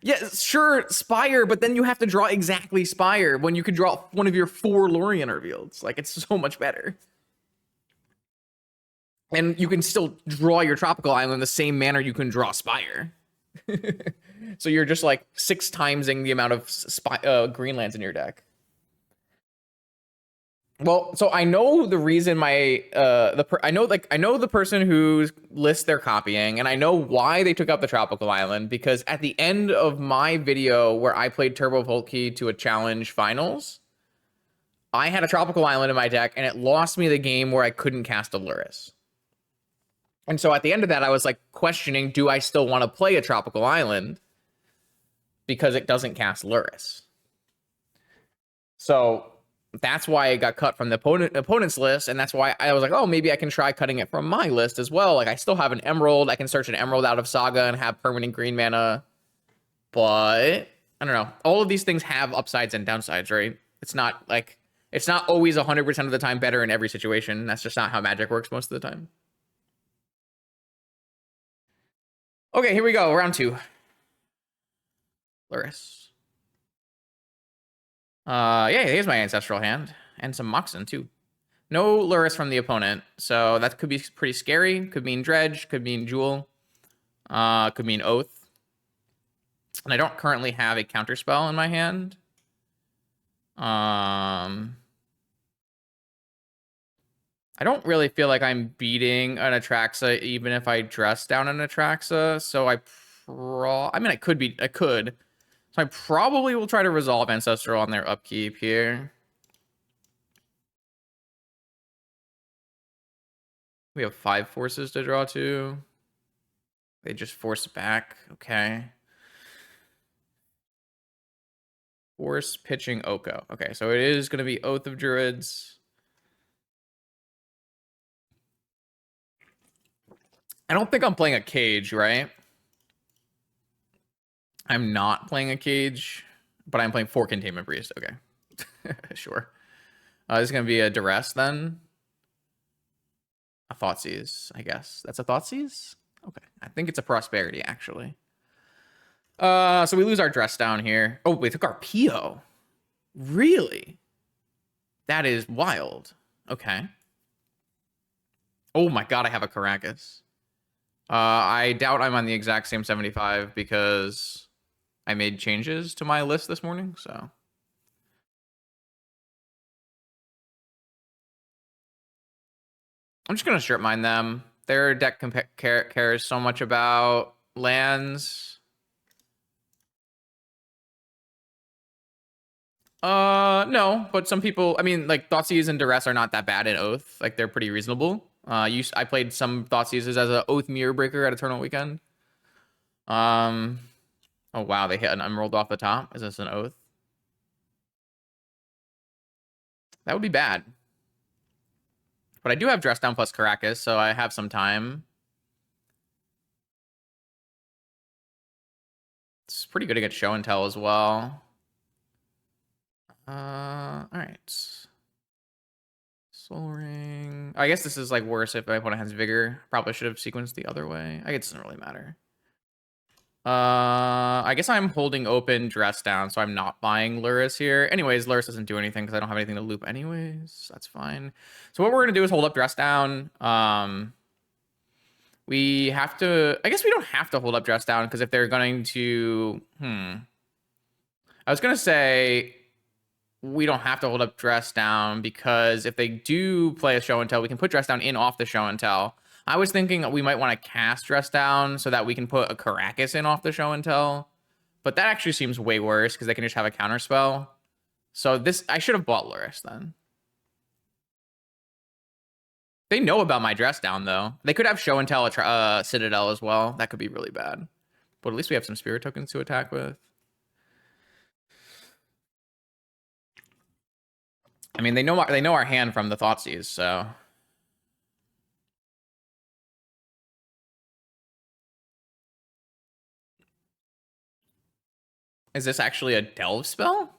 Yeah, sure, Spire, but then you have to draw exactly Spire when you could draw one of your 4 Lorien reveals. Like, it's so much better. And you can still draw your tropical island the same manner you can draw Spire. So you're just like 6 timesing the amount of green lands in your deck. Well, so I know the reason I know the person who lists they're copying, and I know why they took out the tropical island, because at the end of my video where I played Turbo Volkey to a challenge finals, I had a tropical island in my deck and it lost me the game where I couldn't cast a Lurrus. And so at the end of that, I was like questioning, do I still want to play a tropical island because it doesn't cast Lurrus? So that's why it got cut from the opponent's list, and that's why I was like, oh, maybe I can try cutting it from my list as well. Like, I still have an Emerald. I can search an Emerald out of Saga and have permanent green mana. But I don't know. All of these things have upsides and downsides, right? It's not always 100% of the time better in every situation. That's just not how Magic works most of the time. Okay, here we go. Round 2. Lurrus. Yeah, here's my Ancestral Hand. And some Moxen, too. No Lurrus from the opponent, so that could be pretty scary. Could mean Dredge, could mean Jewel, could mean Oath. And I don't currently have a counterspell in my hand. I don't really feel like I'm beating an Atraxa even if I dress down an Atraxa, so I mean, I could. So I probably will try to resolve Ancestral on their upkeep here. We have 5 forces to draw to. They just force back. Okay. Force pitching Oko. Okay, so it is going to be Oath of Druids. I don't think I'm playing a Cage, right? I'm not playing a Cage, but I'm playing 4 Containment Priest. Okay. Sure. This is going to be a Duress then. A Thoughtseize, I guess. That's a Thoughtseize? Okay. I think it's a Prosperity, actually. So we lose our dress down here. Oh, we took our Pio. Really? That is wild. Okay. Oh my god, I have a Caracas. I doubt I'm on the exact same 75 because I made changes to my list this morning, so. I'm just going to strip mine them. Their deck cares so much about lands. No, but some people, I mean, like, Thoughtseize and Duress are not that bad in Oath. Like, they're pretty reasonable. I played some Thoughtseizes as an Oath Mirror Breaker at Eternal Weekend. Oh, wow, they hit an Emerald off the top. Is this an Oath? That would be bad. But I do have Dress Down plus Caracas, so I have some time. It's pretty good against Show and Tell as well. All right. Soul Ring. I guess this is like worse if my opponent has Vigor. Probably should have sequenced the other way. I guess it doesn't really matter. I guess I'm holding open Dress Down, so I'm not buying Lurrus here. Anyways, Lurrus doesn't do anything because I don't have anything to loop anyways. That's fine. So what we're gonna do is hold up Dress Down. We have to. I guess we don't have to hold up Dress Down because if they're going to, I was gonna say we don't have to hold up Dress Down because if they do play a Show and Tell, we can put Dress Down in off the Show and Tell. I was thinking we might want to cast Dress Down so that we can put a Caracas in off the Show and Tell. But that actually seems way worse because they can just have a counter spell. So this, I should have bought Lurrus then. They know about my Dress Down though. They could have Show and Tell Citadel as well. That could be really bad. But at least we have some Spirit tokens to attack with. I mean, they know our hand from the Thoughtseize, so. Is this actually a Delve spell?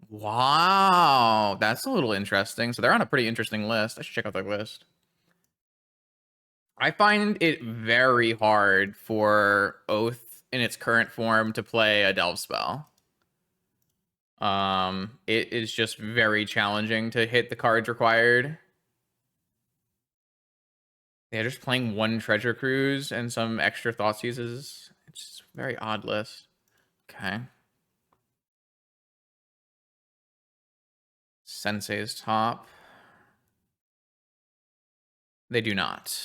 Wow, that's a little interesting. So they're on a pretty interesting list. I should check out their list. I find it very hard for Oath in its current form to play a Delve spell. It is just very challenging to hit the cards required. They're just playing one Treasure Cruise and some extra Thoughtseizes. It's a very odd list. Okay. Sensei's top. They do not.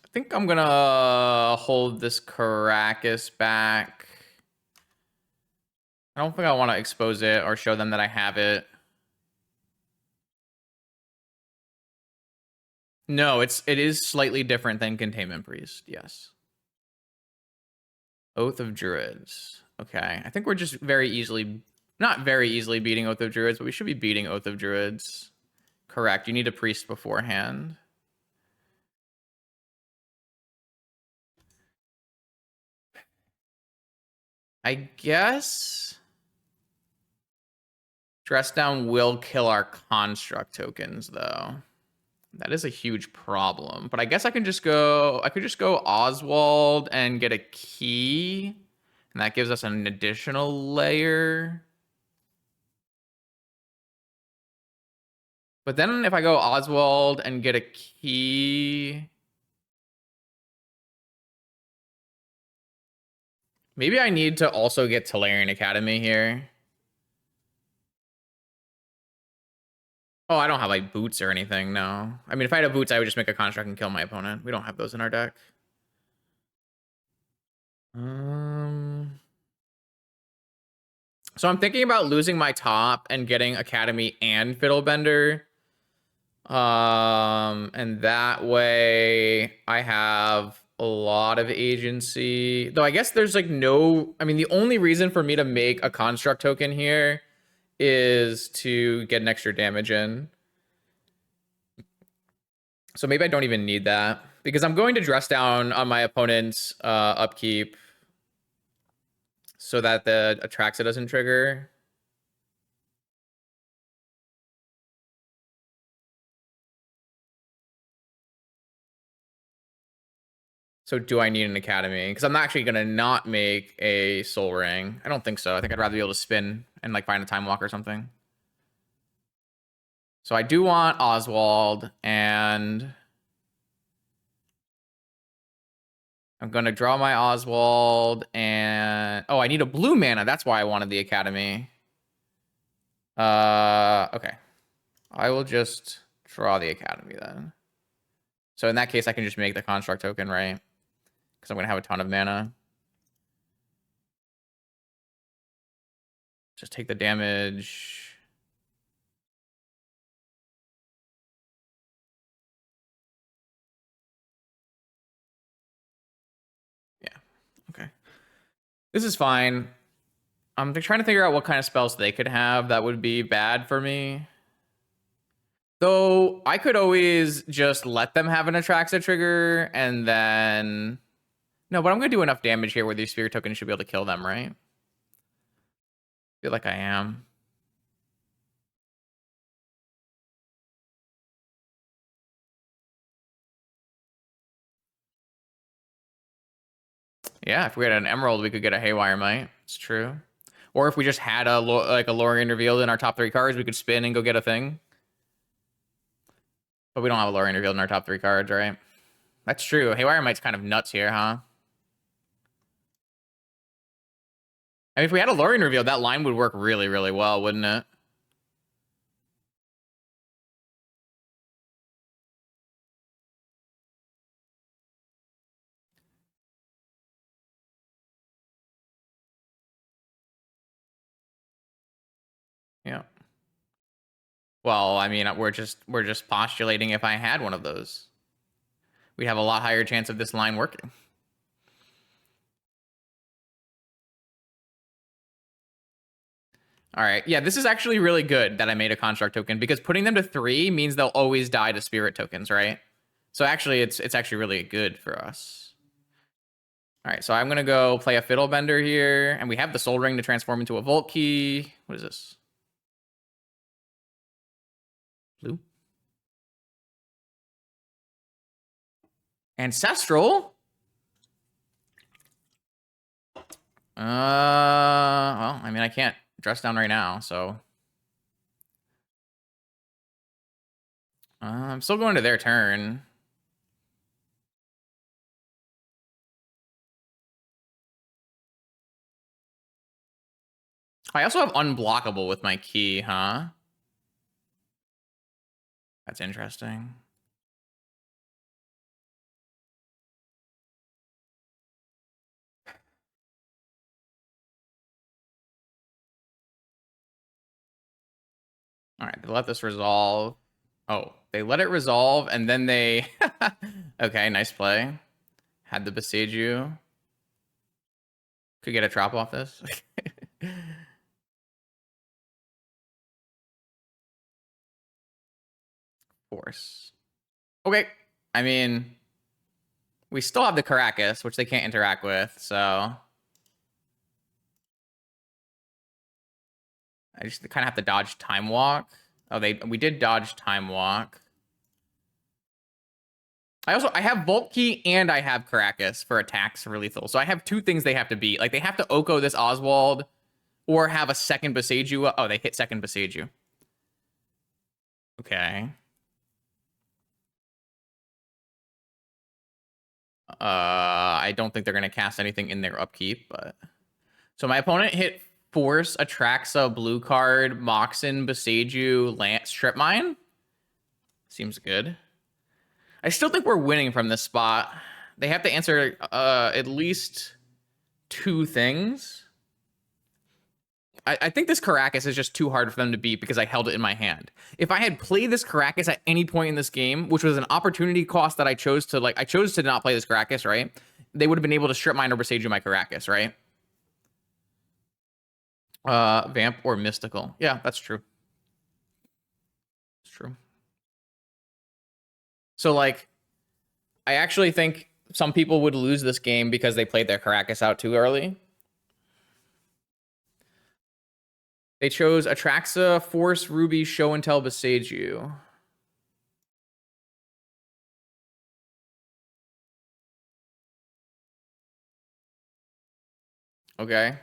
I think I'm gonna hold this Caracas back. I don't think I want to expose it or show them that I have it. No, it is slightly different than Containment Priest, yes. Oath of Druids. Okay, I think we're just not very easily beating Oath of Druids, but we should be beating Oath of Druids. Correct, you need a priest beforehand. I guess Dress Down will kill our construct tokens, though. That is a huge problem. But I guess I could just go Oswald and get a key. And that gives us an additional layer. But then if I go Oswald and get a key, maybe I need to also get Tolarian Academy here. Oh, I don't have like boots or anything, no. I mean, if I had boots, I would just make a construct and kill my opponent. We don't have those in our deck. So I'm thinking about losing my top and getting Academy and Fiddlebender. And that way I have a lot of agency. Though I guess there's like no, I mean, the only reason for me to make a construct token here is to get an extra damage in. So maybe I don't even need that because I'm going to Dress Down on my opponent's upkeep so that the Atraxa doesn't trigger. So do I need an Academy? Because I'm actually going to not make a Soul Ring. I don't think so. I think I'd rather be able to spin and like find a Time Walk or something. So I do want Oswald, and I'm going to draw my Oswald, and oh, I need a blue mana. That's why I wanted the Academy. Okay. I will just draw the Academy then. So in that case, I can just make the construct token, right? Because I'm going to have a ton of mana. Just take the damage. Yeah, okay. This is fine. I'm trying to figure out what kind of spells they could have that would be bad for me. Though I could always just let them have an Atraxa trigger and then... No, but I'm going to do enough damage here where these Spirit tokens should be able to kill them, right? Feel like I am. Yeah, if we had an Emerald, we could get a Haywire Might. It's true. Or if we just had a Lorien revealed in our top 3 cards, we could spin and go get a thing. But we don't have a Lorien revealed in our top 3 cards, right? That's true. Haywire Might's kind of nuts here, huh? I mean, if we had a Lorien revealed, that line would work really, really well, wouldn't it? Yeah. Well, I mean, we're just postulating if I had one of those. We'd have a lot higher chance of this line working. All right. Yeah, this is actually really good that I made a construct token because putting them to 3 means they'll always die to spirit tokens, right? So actually, it's actually really good for us. All right, so I'm gonna go play a Fiddle Bender here, and we have the Soul Ring to transform into a Volt Key. What is this? Blue. Ancestral. Well, I mean, I can't dress down right now, so I'm still going to their turn. I also have unblockable with my key, huh? That's interesting. All right, they let this resolve. Oh, they let it resolve, and then they... Okay, nice play. Had the Besiege you. Could get a drop off this. Force. Okay. I mean, we still have the Caracas, which they can't interact with, so... I just kind of have to dodge Time Walk. Oh, we did dodge Time Walk. I have Volt Key and I have Caracas for attacks for lethal. So I have 2 things they have to beat. Like, they have to Oko this Oswald or have a second Beseiju. Oh, they hit second Beseiju. Okay. I don't think they're going to cast anything in their upkeep, but... So my opponent hit Force, Atraxa, blue card, Moxen, Beseiju, Lance, Strip Mine. Seems good. I still think we're winning from this spot. They have to answer at least 2 things. I think this Caracas is just too hard for them to beat because I held it in my hand. If I had played this Caracas at any point in this game, which was an opportunity cost that I chose to not play this Caracas, right? They would have been able to Strip Mine or Beseiju my Caracas, right? Vamp or Mystical. Yeah, that's true. It's true. So, like, I actually think some people would lose this game because they played their Caracas out too early. They chose Atraxa, Force, Ruby, Show and Tell, Beseiju. Okay.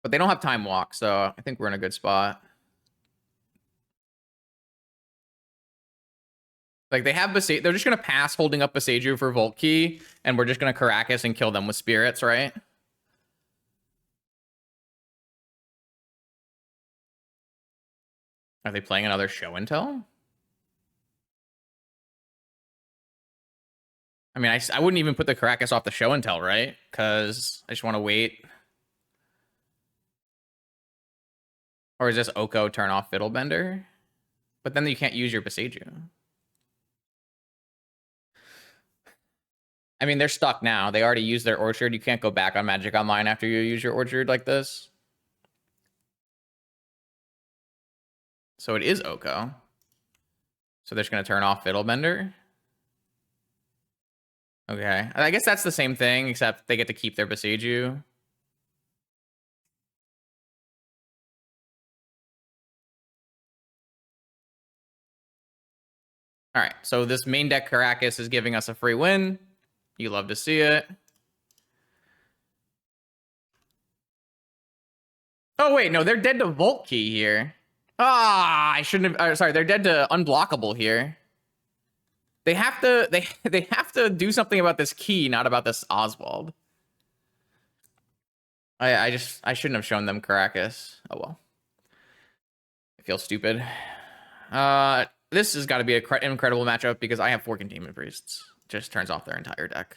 But they don't have Time Walk, so I think we're in a good spot. Like, they have Beseiju. They're just going to pass holding up Beseiju for Volt Key, and we're just going to Caracas and kill them with Spirits, right? Are they playing another Show and Tell? I mean, I wouldn't even put the Caracas off the Show and Tell, right? Because I just want to wait. Or is this Oko turn off Fiddlebender? But then you can't use your Beseiju. I mean, they're stuck now. They already used their Orchard. You can't go back on Magic Online after you use your Orchard like this. So it is Oko. So they're just going to turn off Fiddlebender. Okay. I guess that's the same thing, except they get to keep their Beseiju. All right. So this main deck Caracas is giving us a free win. You love to see it. Oh, wait. No, they're dead to Volt Key here. Ah, I shouldn't have. Sorry, they're dead to Unblockable here. They have to they have to do something about this key, not about this Oswald. I shouldn't have shown them Caracas. Oh well. I feel stupid. This has got to be an incredible matchup because I have 4 Containment Priests. Just turns off their entire deck.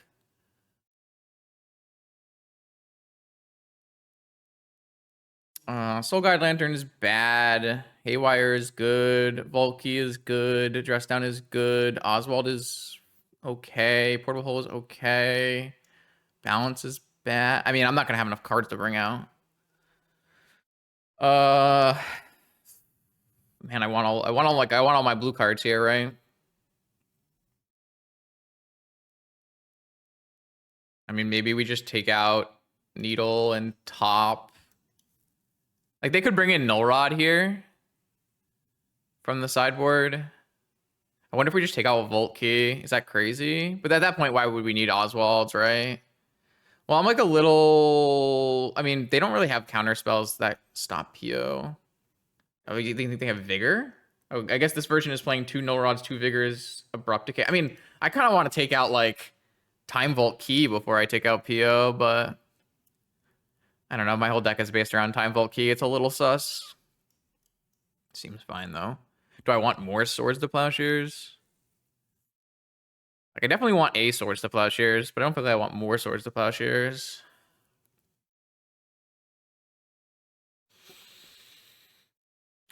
Soul Guide Lantern is bad. Haywire is good. Volkey is good. Dress Down is good. Oswald is okay. Portable Hole is okay. Balance is bad. I mean, I'm not gonna have enough cards to bring out. Man, I want all my blue cards here, right? I mean, maybe we just take out Needle and Top. Like, they could bring in Null Rod here from the sideboard. I wonder if we just take out a Volt Key. Is that crazy? But at that point, why would we need Oswald's, right? Well, I'm like a little... I mean, they don't really have counter spells that stop PO. Oh, you think they have Vigor? Oh, I guess this version is playing 2 Null Rods, 2 Vigors, Abrupt Decay. I mean, I kind of want to take out, like, Time Vault Key before I take out PO, but... I don't know, my whole deck is based around Time Vault Key. It's a little sus. Seems fine, though. Do I want more Swords to Plowshares? Like, I definitely want a Swords to Plowshares, but I don't feel like I want more Swords to Plowshares.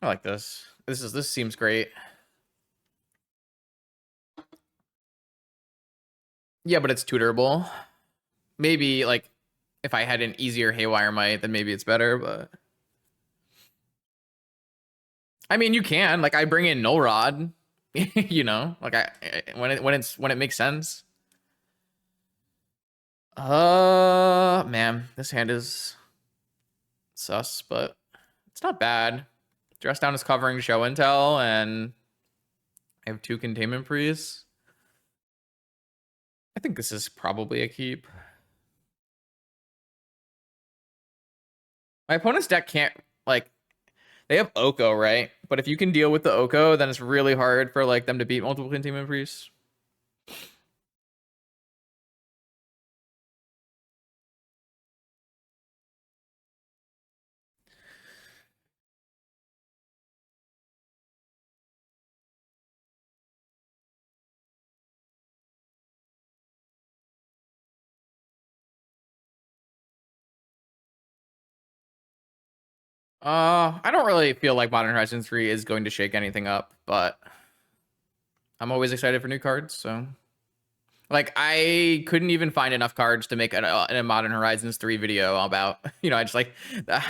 I like this. This seems great. Yeah, but it's tutorable. Maybe, like, if I had an easier Haywire Might, then maybe it's better, but... I mean, you can. Like, I bring in Null Rod, you know? Like, when it makes sense. Man, this hand is sus, but it's not bad. Dress Down is covering Show and Tell, and I have 2 Containment Priests. I think this is probably a keep. My opponent's deck can't, like, they have Oko, right? But if you can deal with the Oko, then it's really hard for, like, them to beat multiple Containment Priests. I don't really feel like Modern Horizons 3 is going to shake anything up, but I'm always excited for new cards, so... Like, I couldn't even find enough cards to make a Modern Horizons 3 video about, you know, I just, like,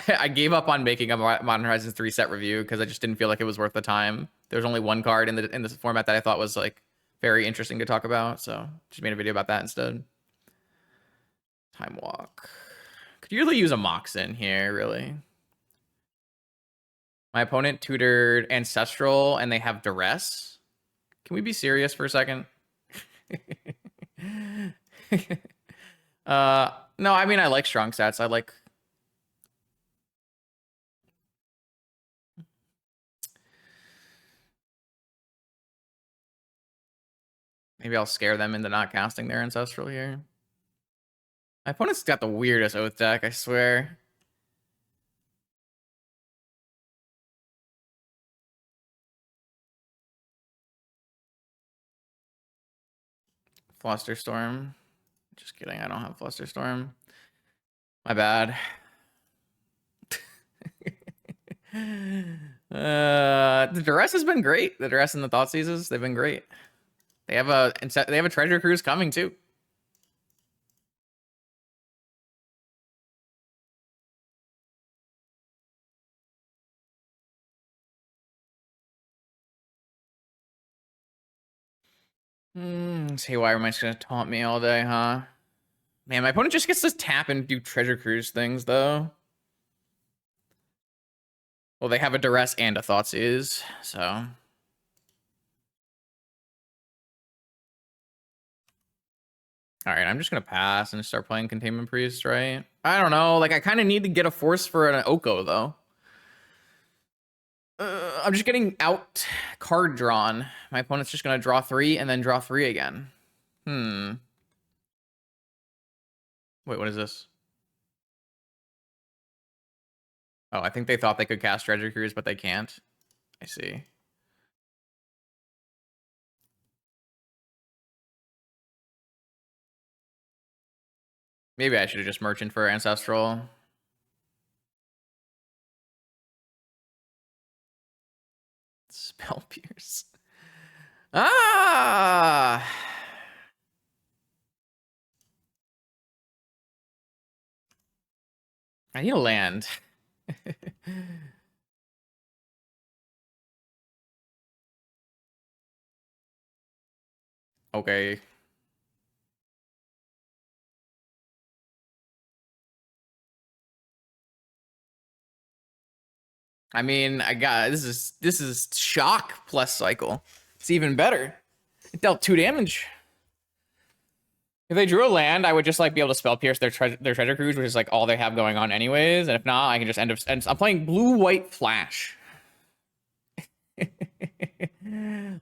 I gave up on making a Modern Horizons 3 set review because I just didn't feel like it was worth the time. There was only one card in this format that I thought was, like, very interesting to talk about, so just made a video about that instead. Time Walk. Could you really use a Moxen here, really? My opponent tutored Ancestral, and they have Duress. Can we be serious for a second? No, I mean, I like strong stats. I like... Maybe I'll scare them into not casting their Ancestral here. My opponent's got the weirdest Oath deck, I swear. Flusterstorm. Just kidding, I don't have Flusterstorm. My bad. The duress has been great. The duress and the thought seizes, they've been great. They have a treasure cruise coming too. See why am I just gonna taunt me all day, huh? Man, my opponent just gets to tap and do treasure cruise things though. Well, they have a duress and a thoughtseize, so. All right, I'm just gonna pass and start playing Containment Priest, right? I don't know, like I kind of need to get a force for an Oko though. I'm just getting out card drawn. My opponent's just gonna draw 3 and then draw 3 again. Wait, what is this? Oh, I think they thought they could cast Treasure Cruise, but they can't. I see. Maybe I should have just merchant for Ancestral. Spell Pierce. Ah! I need a land. Okay. I mean, I got this is shock plus cycle. It's even better. It dealt 2 damage. If they drew a land, I would just like be able to spell pierce their treasure cruise, which is like all they have going on anyways. And if not, I can just end up. I'm playing blue white flash.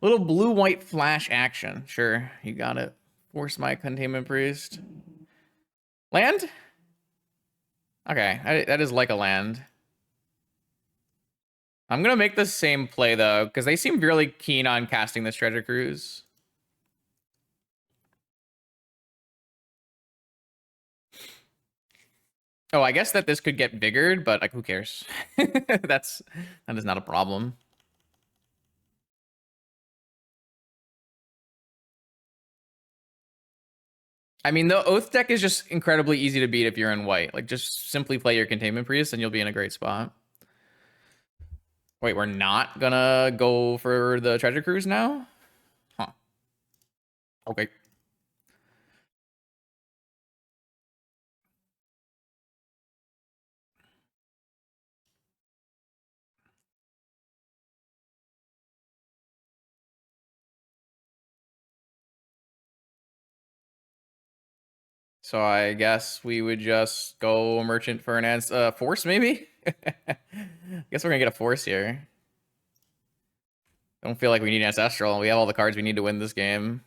Little blue white flash action. Sure, you got it. Force my Containment Priest. Land? Okay, that is like a land. I'm gonna make the same play though, because they seem really keen on casting this treasure cruise. Oh, I guess that this could get biggered, but like, who cares? That is not a problem. I mean, the Oath deck is just incredibly easy to beat if you're in white. Like, just simply play your Containment Priest and you'll be in a great spot. Wait, we're not gonna go for the Treasure Cruise now? Huh. Okay. So I guess we would just go merchant for an force, maybe? Guess we're gonna get a force here. Don't feel like we need Ancestral. We have all the cards we need to win this game.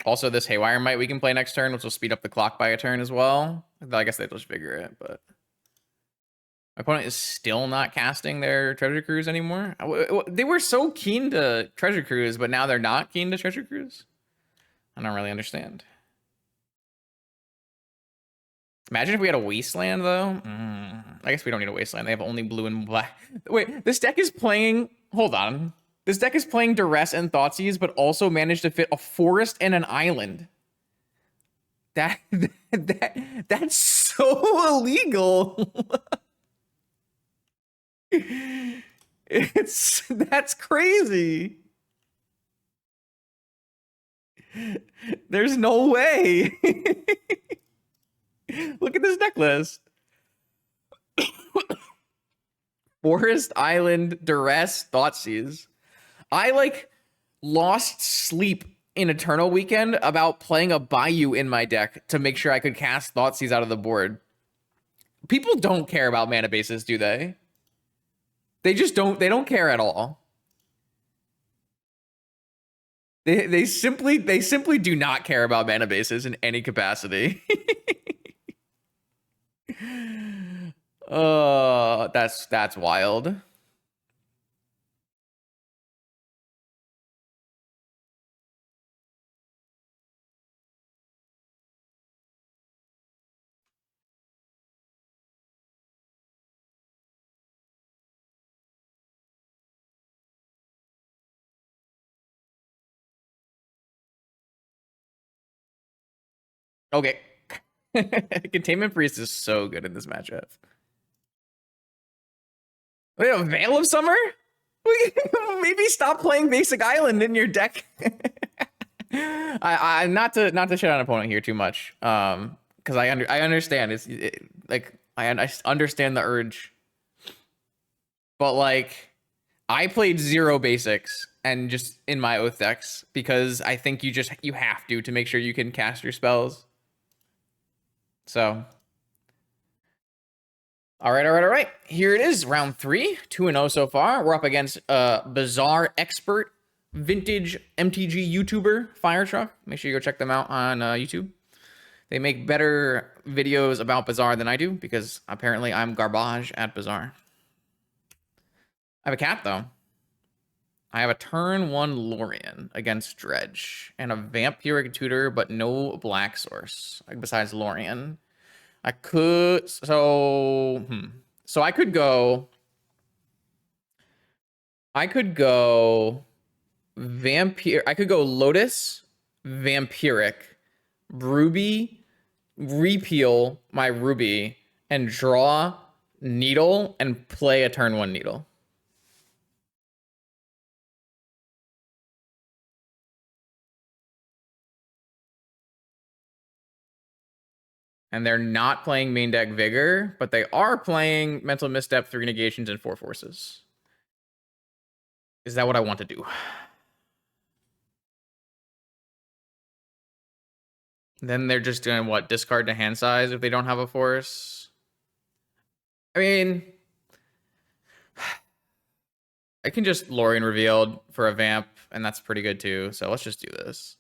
Also, this Haywire Might we can play next turn, which will speed up the clock by a turn as well. I guess they just figure it, but... My opponent is still not casting their Treasure Cruise anymore. They were so keen to Treasure Cruise, but now they're not keen to Treasure Cruise? I don't really understand. Imagine if we had a Wasteland, though. I guess we don't need a Wasteland. They have only blue and black. Wait, this deck is playing... Hold on. This deck is playing Duress and Thoughtseize, but also managed to fit a forest and an island. That's so illegal. That's crazy. There's no way. Look at this deck list. Forest, Island, Duress, Thoughtseize. I like lost sleep in Eternal Weekend about playing a Bayou in my deck to make sure I could cast Thoughtseize out of the board. People don't care about mana bases, do they? They just don't. They don't care at all. They simply do not care about mana bases in any capacity. That's wild. Okay. Containment Priest is so good in this matchup. Wait, a Veil of Summer? Maybe stop playing Basic Island in your deck. I not to shit on an opponent here too much. Because I understand like I understand the urge, but like I played zero basics and just in my oath decks because I think you have to make sure you can cast your spells. So all right. Here it is, round 3, 2-0 so far. We're up against Bizarre Expert vintage MTG YouTuber Fire Truck. Make sure you go check them out on YouTube. They make better videos about Bizarre than I do because apparently I'm garbage at Bizarre. I have a cat though. I have a turn 1 Lorien against Dredge and a Vampiric Tutor, but no black source besides Lorien. I could so I could go Vampire. I could go Lotus, Vampiric, Ruby, repeal my Ruby, and draw Needle and play a turn 1 Needle. And they're not playing main deck Vigor, but they are playing Mental Misstep, 3 Negations, and 4 Forces. Is that what I want to do? Then they're just doing what? Discard to hand size if they don't have a force? I mean, I can just Lorien Revealed for a Vamp, and that's pretty good too. So let's just do this.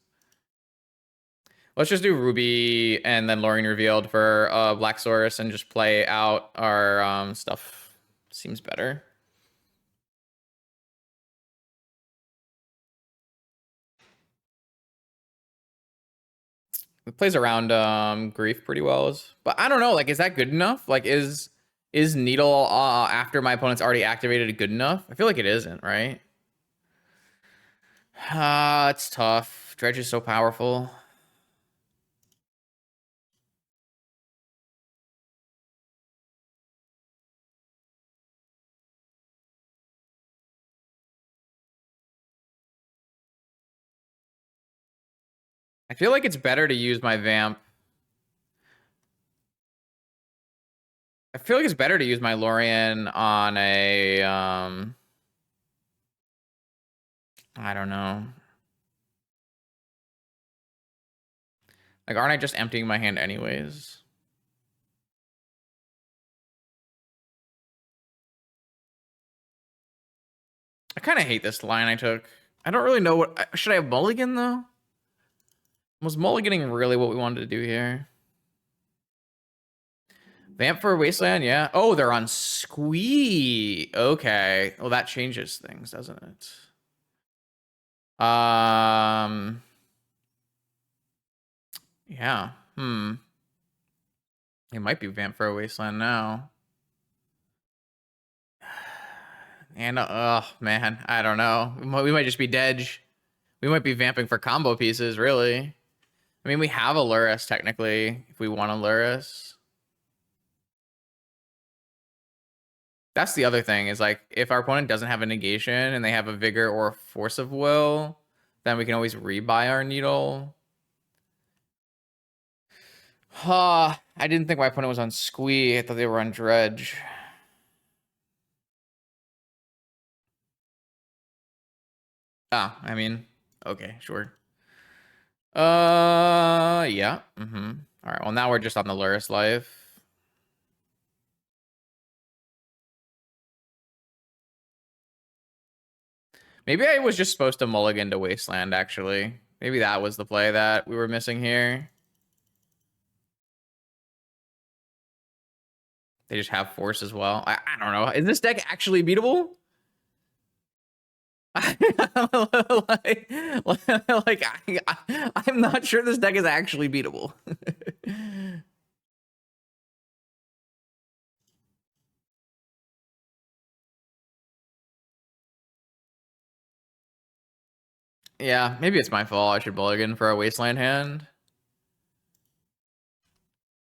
Let's just do Ruby and then Lorien Revealed for Black Source and just play out our stuff. Seems better. It plays around Grief pretty well, but I don't know. Like, is that good enough? Like, is Needle after my opponent's already activated good enough? I feel like it isn't, right? It's tough. Dredge is so powerful. I feel like it's better to use my Vamp. I feel like it's better to use my Lorien on a I don't know. Like, aren't I just emptying my hand anyways? I kind of hate this line I took. I don't really know what... Should I have mulligan, though? Was mulliganing really what we wanted to do here? Vamp for Wasteland, yeah. Oh, they're on Squee. Okay. Well, that changes things, doesn't it? Yeah. It might be Vamp for a Wasteland now. And, oh, man, I don't know. We might just be Dedge. We might be vamping for combo pieces, really. I mean, we have a Lurrus, technically, if we want a Lurrus. That's the other thing, is like, if our opponent doesn't have a negation and they have a Vigor or a Force of Will, then we can always rebuy our Needle. I didn't think my opponent was on Squee. I thought they were on Dredge. I mean, okay, sure. Yeah. All right, well, now we're just on the Lurrus life. Maybe I was just supposed to mulligan to Wasteland, actually. Maybe that was the play that we were missing here. They just have Force as well. I don't know. Is this deck actually beatable? I'm not sure this deck is actually beatable. Yeah, maybe it's my fault. I should mulligan for a Wasteland hand.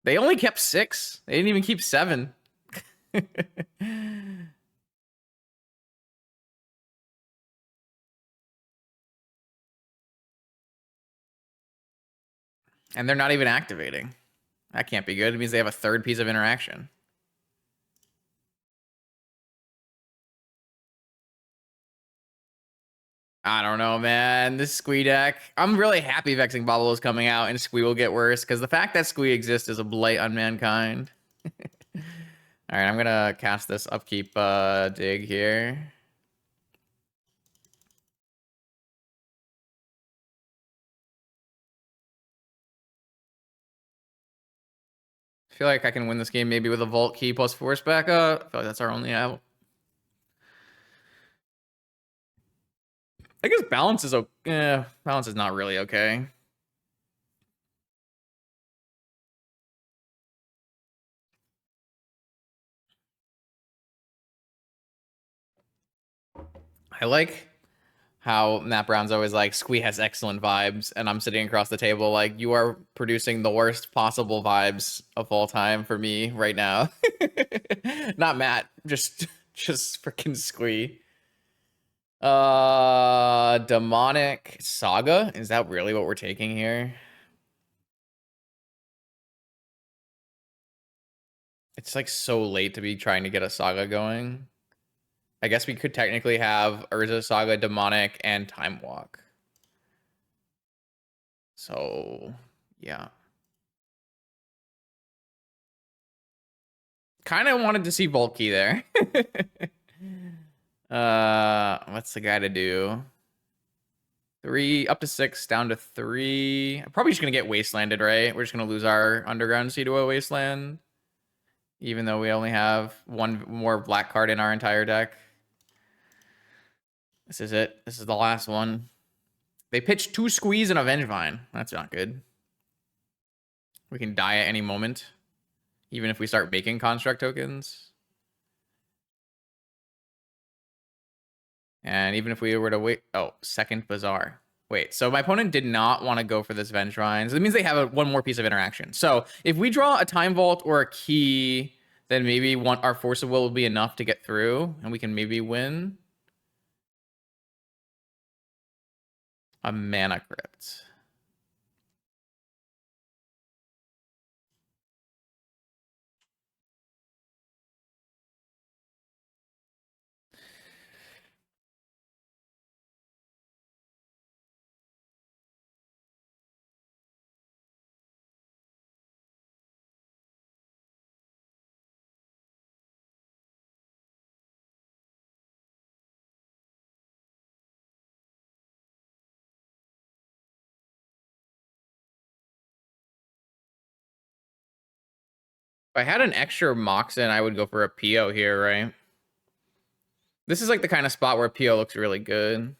They only kept 6. They didn't even keep 7. And they're not even activating. That can't be good. It means they have a third piece of interaction. I don't know, man. This Squee deck. I'm really happy Vexing Bauble is coming out and Squee will get worse, because the fact that Squee exists is a blight on mankind. All right, I'm gonna cast this upkeep dig here. I feel like I can win this game maybe with a Vault Key plus Force backup. I feel like that's our only out. I guess balance is okay. Balance is not really okay. I like how Matt Brown's always like, Squee has excellent vibes, and I'm sitting across the table like, you are producing the worst possible vibes of all time for me right now. Not Matt, just freaking Squee. Demonic Saga? Is that really what we're taking here? It's like so late to be trying to get a Saga going. I guess we could technically have Urza Saga, Demonic, and Time Walk. So, yeah. Kind of wanted to see Volkey there. What's the guy to do? 3 up to 6 down to 3. I'm probably just gonna get wastelanded, right? We're just gonna lose our underground sea to a wasteland, even though we only have 1 more black card in our entire deck. This is it. This is the last one. They pitched 2 Squeeze and a Vengevine. That's not good. We can die at any moment, even if we start making construct tokens. And even if we were to wait... Oh, second Bazaar. Wait, so my opponent did not want to go for this Vengevine. So that means they have one more piece of interaction. So if we draw a Time Vault or a Key, then maybe our Force of Will be enough to get through, and we can maybe win. A Mana Crypt. If I had an extra Moxen, I would go for a Pio here, right? This is like the kind of spot where Pio looks really good.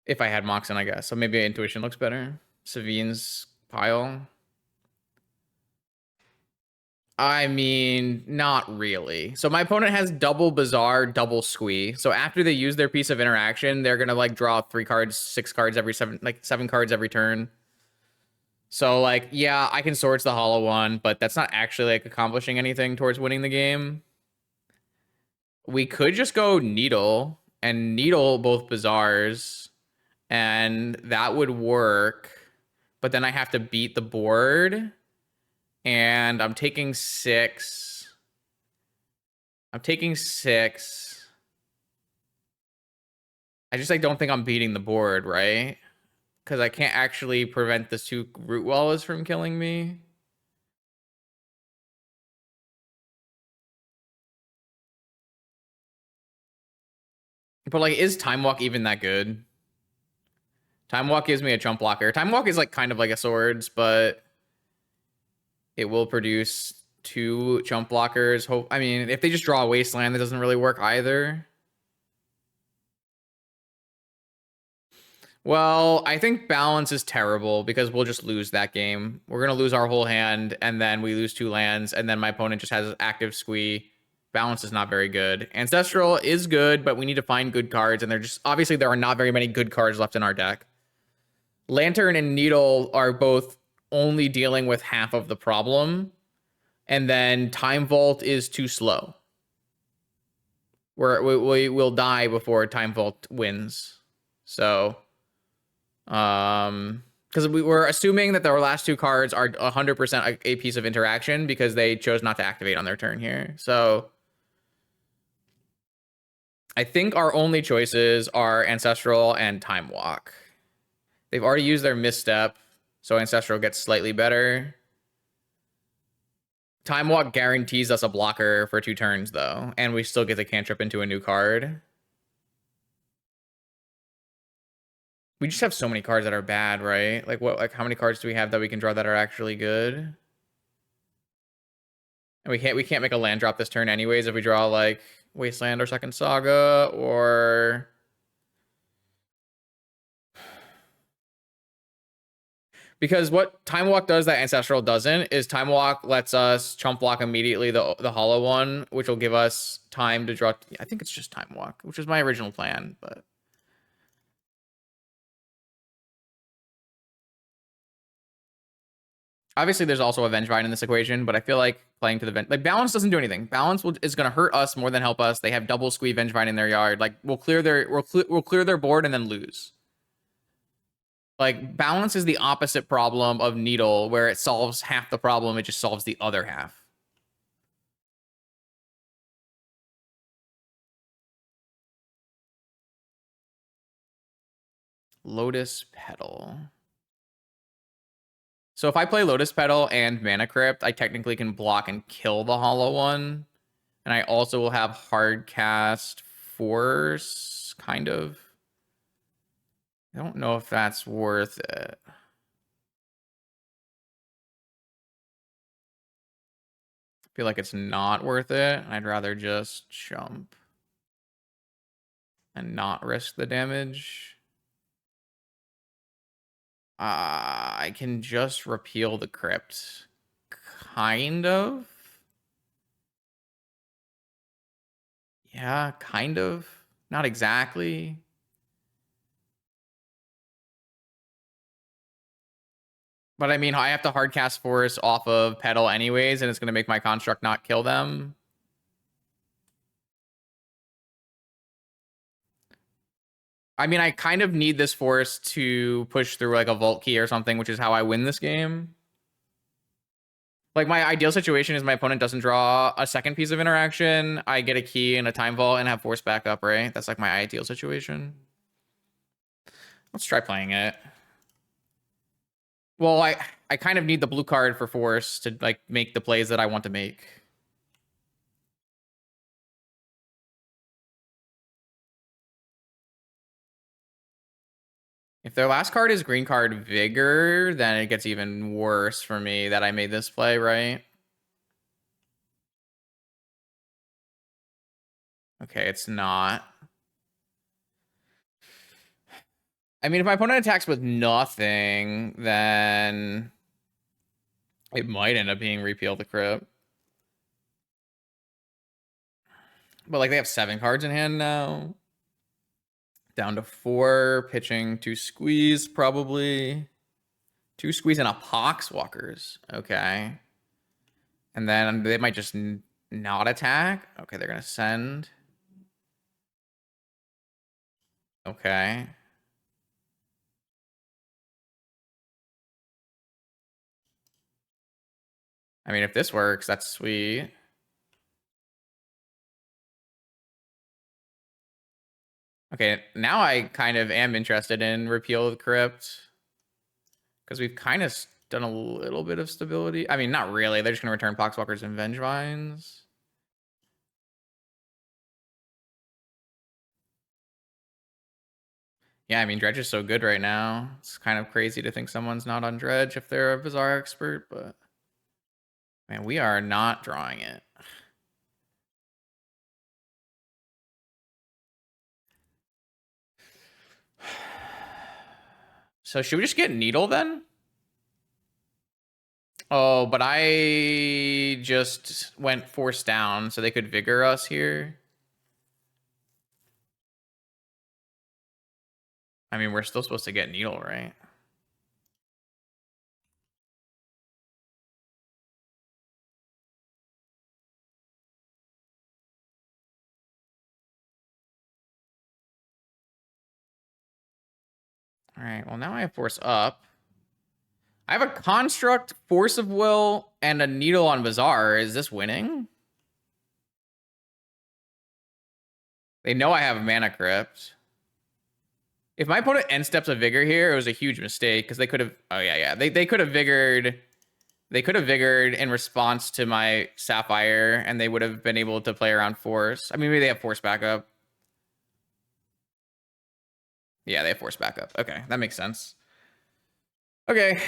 If I had Moxen, I guess. So maybe Intuition looks better. Savine's pile. I mean, not really. So my opponent has double Bazaar, double Squee. So after they use their piece of interaction, they're gonna like draw 3 cards, 6 cards every 7 cards every turn. So like, yeah, I can Swords the Hollow one, but that's not actually like accomplishing anything towards winning the game. We could just go Needle and Needle both Bazaars, and that would work. But then I have to beat the board, and I'm taking 6. I'm taking 6. I just like don't think I'm beating the board, right? Because I can't actually prevent the 2 Root Walls from killing me. But like, is Time Walk even that good? Time Walk gives me a chump blocker. Time Walk is like kind of like a Swords, but it will produce 2 chump blockers. I mean, if they just draw a Wasteland, that doesn't really work either. Well, I think balance is terrible because we'll just lose that game. We're going to lose our whole hand, and then we lose 2 lands, and then my opponent just has active Squee. Balance is not very good. Ancestral is good, but we need to find good cards, and obviously there are not very many good cards left in our deck. Lantern and Needle are both only dealing with half of the problem. And then Time Vault is too slow. We will die before Time Vault wins. So, because we're assuming that our last two cards are 100% a piece of interaction because they chose not to activate on their turn here. So I think our only choices are Ancestral and Time Walk. They've already used their Misstep, so Ancestral gets slightly better. Time Walk guarantees us a blocker for 2 turns, though, and we still get the cantrip into a new card. We just have so many cards that are bad, right? Like what? Like how many cards do we have that we can draw that are actually good? And we can't make a land drop this turn anyways if we draw like Wasteland or Second Saga or because what Time Walk does that Ancestral doesn't is Time Walk lets us chump block immediately the hollow one, which will give us time to draw. I think it's just Time Walk, which was my original plan, but obviously there's also a Vengevine in this equation, but I feel like playing to the like Balance doesn't do anything. Balance is going to hurt us more than help us. They have double squeeze Vengevine in their yard. Like we'll clear their board and then lose. Like Balance is the opposite problem of Needle, where it solves half the problem, it just solves the other half. Lotus Petal. So if I play Lotus Petal and Mana Crypt, I technically can block and kill the hollow one. And I also will have hard cast Force, kind of. I don't know if that's worth it. I feel like it's not worth it. I'd rather just jump and not risk the damage. I can just repeal the crypt. Kind of. Yeah, kind of. Not exactly. But I mean, I have to hardcast Force off of Petal anyways, and it's going to make my construct not kill them. I mean, I kind of need this Force to push through like a Vault Key or something, which is how I win this game. Like my ideal situation is my opponent doesn't draw a second piece of interaction. I get a key and a Time Vault and have Force back up, right? That's like my ideal situation. Let's try playing it. Well, I kind of need the blue card for Force to like make the plays that I want to make. If their last card is green card Vigor, then it gets even worse for me that I made this play, right? Okay, it's not. I mean, if my opponent attacks with nothing, then it might end up being Repeal the Crypt. But like they have 7 cards in hand now. Down to 4, pitching 2 squeeze, probably. 2 squeeze and a Poxwalkers. Okay. And then they might just not attack. Okay, they're going to send. Okay. I mean, if this works, that's sweet. Okay, now I kind of am interested in Repeal the Crypt. Because we've kind of done a little bit of stability. I mean, not really. They're just going to return Poxwalkers and Vengevines. Yeah, I mean, Dredge is so good right now. It's kind of crazy to think someone's not on Dredge if they're a Bizarre expert, but... Man, we are not drawing it. So should we just get Needle then? Oh, but I just went Force down, so they could Vigor us here. I mean, we're still supposed to get Needle, right? All right, well, now I have Force Up. I have a Construct, Force of Will, and a Needle on Bazaar. Is this winning? They know I have a Mana Crypt. If my opponent end steps a Vigor here, it was a huge mistake because they could have. Oh yeah. They could have Vigored. They could have Vigored in response to my Sapphire, and they would have been able to play around Force. I mean, maybe they have Force backup. Yeah, they have Force backup. Okay, that makes sense. Okay.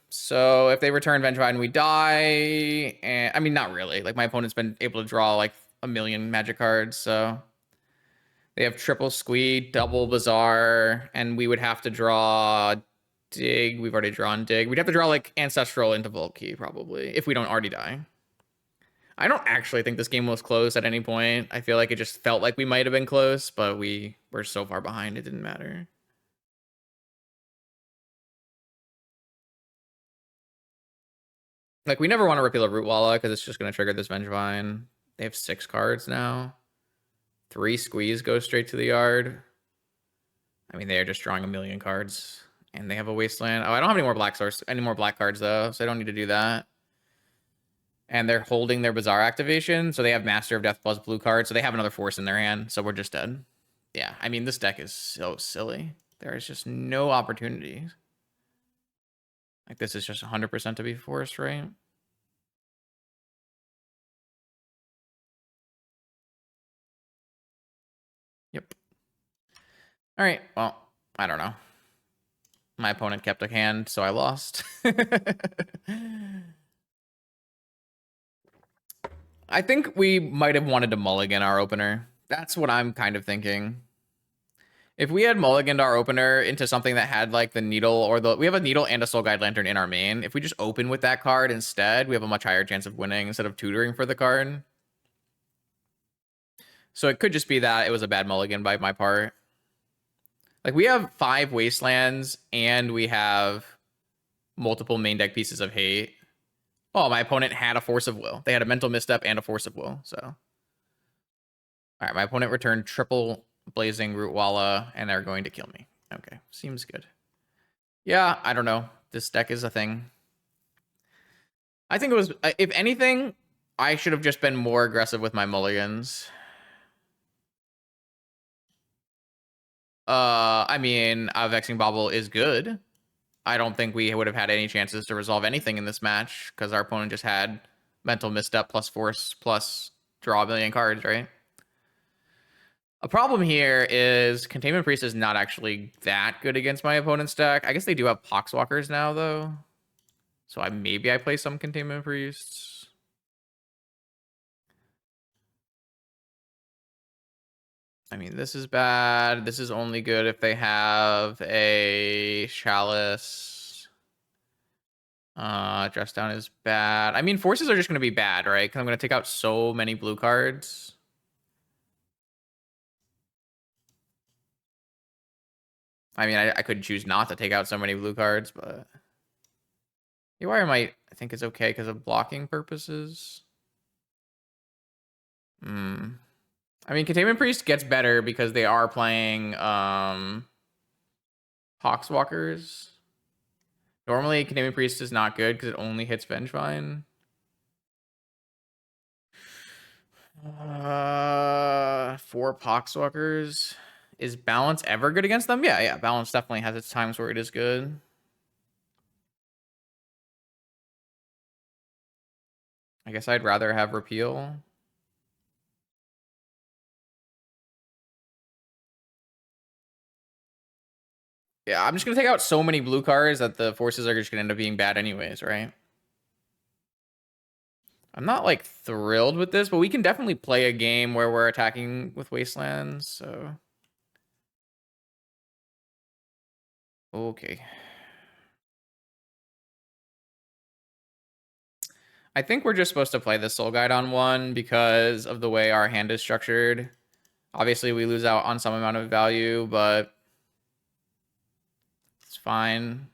So if they return Vengevine, we die. And I mean, not really. Like my opponent's been able to draw like a million Magic cards, so they have triple Squee, double Bazaar, and we would have to draw Dig. We've already drawn Dig. We'd have to draw like Ancestral into Vault Key probably if we don't already die. I don't actually think this game was close at any point. I feel like it just felt like we might have been close, but we were so far behind it didn't matter. Like, we never want to repeal a Root Walla because it's just going to trigger this Vengevine. They have 6 cards now. 3 Squeeze go straight to the yard. I mean, they are just drawing a million cards. And they have a Wasteland. Oh, I don't have any more black cards, though, so I don't need to do that. And they're holding their Bazaar activation, so they have Master of Death plus blue cards, so they have another Force in their hand, so we're just dead. Yeah, I mean, this deck is so silly. There is just no opportunity. Like, this is just 100% to be forced, right? Yep. All right, well, I don't know. My opponent kept a hand, so I lost. I think we might have wanted to mulligan our opener. That's what I'm kind of thinking. If we had mulliganed our opener into something that had like the needle or we have a needle and a Soul Guide Lantern in our main. If we just open with that card instead, we have a much higher chance of winning instead of tutoring for the card. So it could just be that it was a bad mulligan by my part. Like, we have 5 Wastelands and we have multiple main deck pieces of hate. Oh, my opponent had a Force of Will. They had a Mental Misstep and a Force of Will, so. All right, my opponent returned triple Blazing Root Walla, and they're going to kill me. Okay, seems good. Yeah, I don't know. This deck is a thing. I think it was, if anything, I should have just been more aggressive with my mulligans. I mean, Vexing Bauble is good. I don't think we would have had any chances to resolve anything in this match because our opponent just had Mental Misstep plus Force plus draw a million cards, right? A problem here is Containment Priest is not actually that good against my opponent's deck. I guess they do have Poxwalkers now, though. So maybe I play some Containment Priests. I mean, this is bad. This is only good if they have a Chalice. Dress down is bad. I mean, forces are just going to be bad, right? Because I'm going to take out so many blue cards. I mean, I could choose not to take out so many blue cards, but Haywire might, I think, is okay because of blocking purposes. I mean, Containment Priest gets better because they are playing Hawkswalkers. Normally, Containment Priest is not good because it only hits Vengevine. 4 Poxwalkers. Is Balance ever good against them? Yeah. Balance definitely has its times where it is good. I guess I'd rather have Repeal. Yeah, I'm just going to take out so many blue cards that the forces are just going to end up being bad anyways, right? I'm not, like, thrilled with this, but we can definitely play a game where we're attacking with Wastelands, so... Okay. I think we're just supposed to play the Soul Guide on 1 because of the way our hand is structured. Obviously, we lose out on some amount of value, but... it's fine.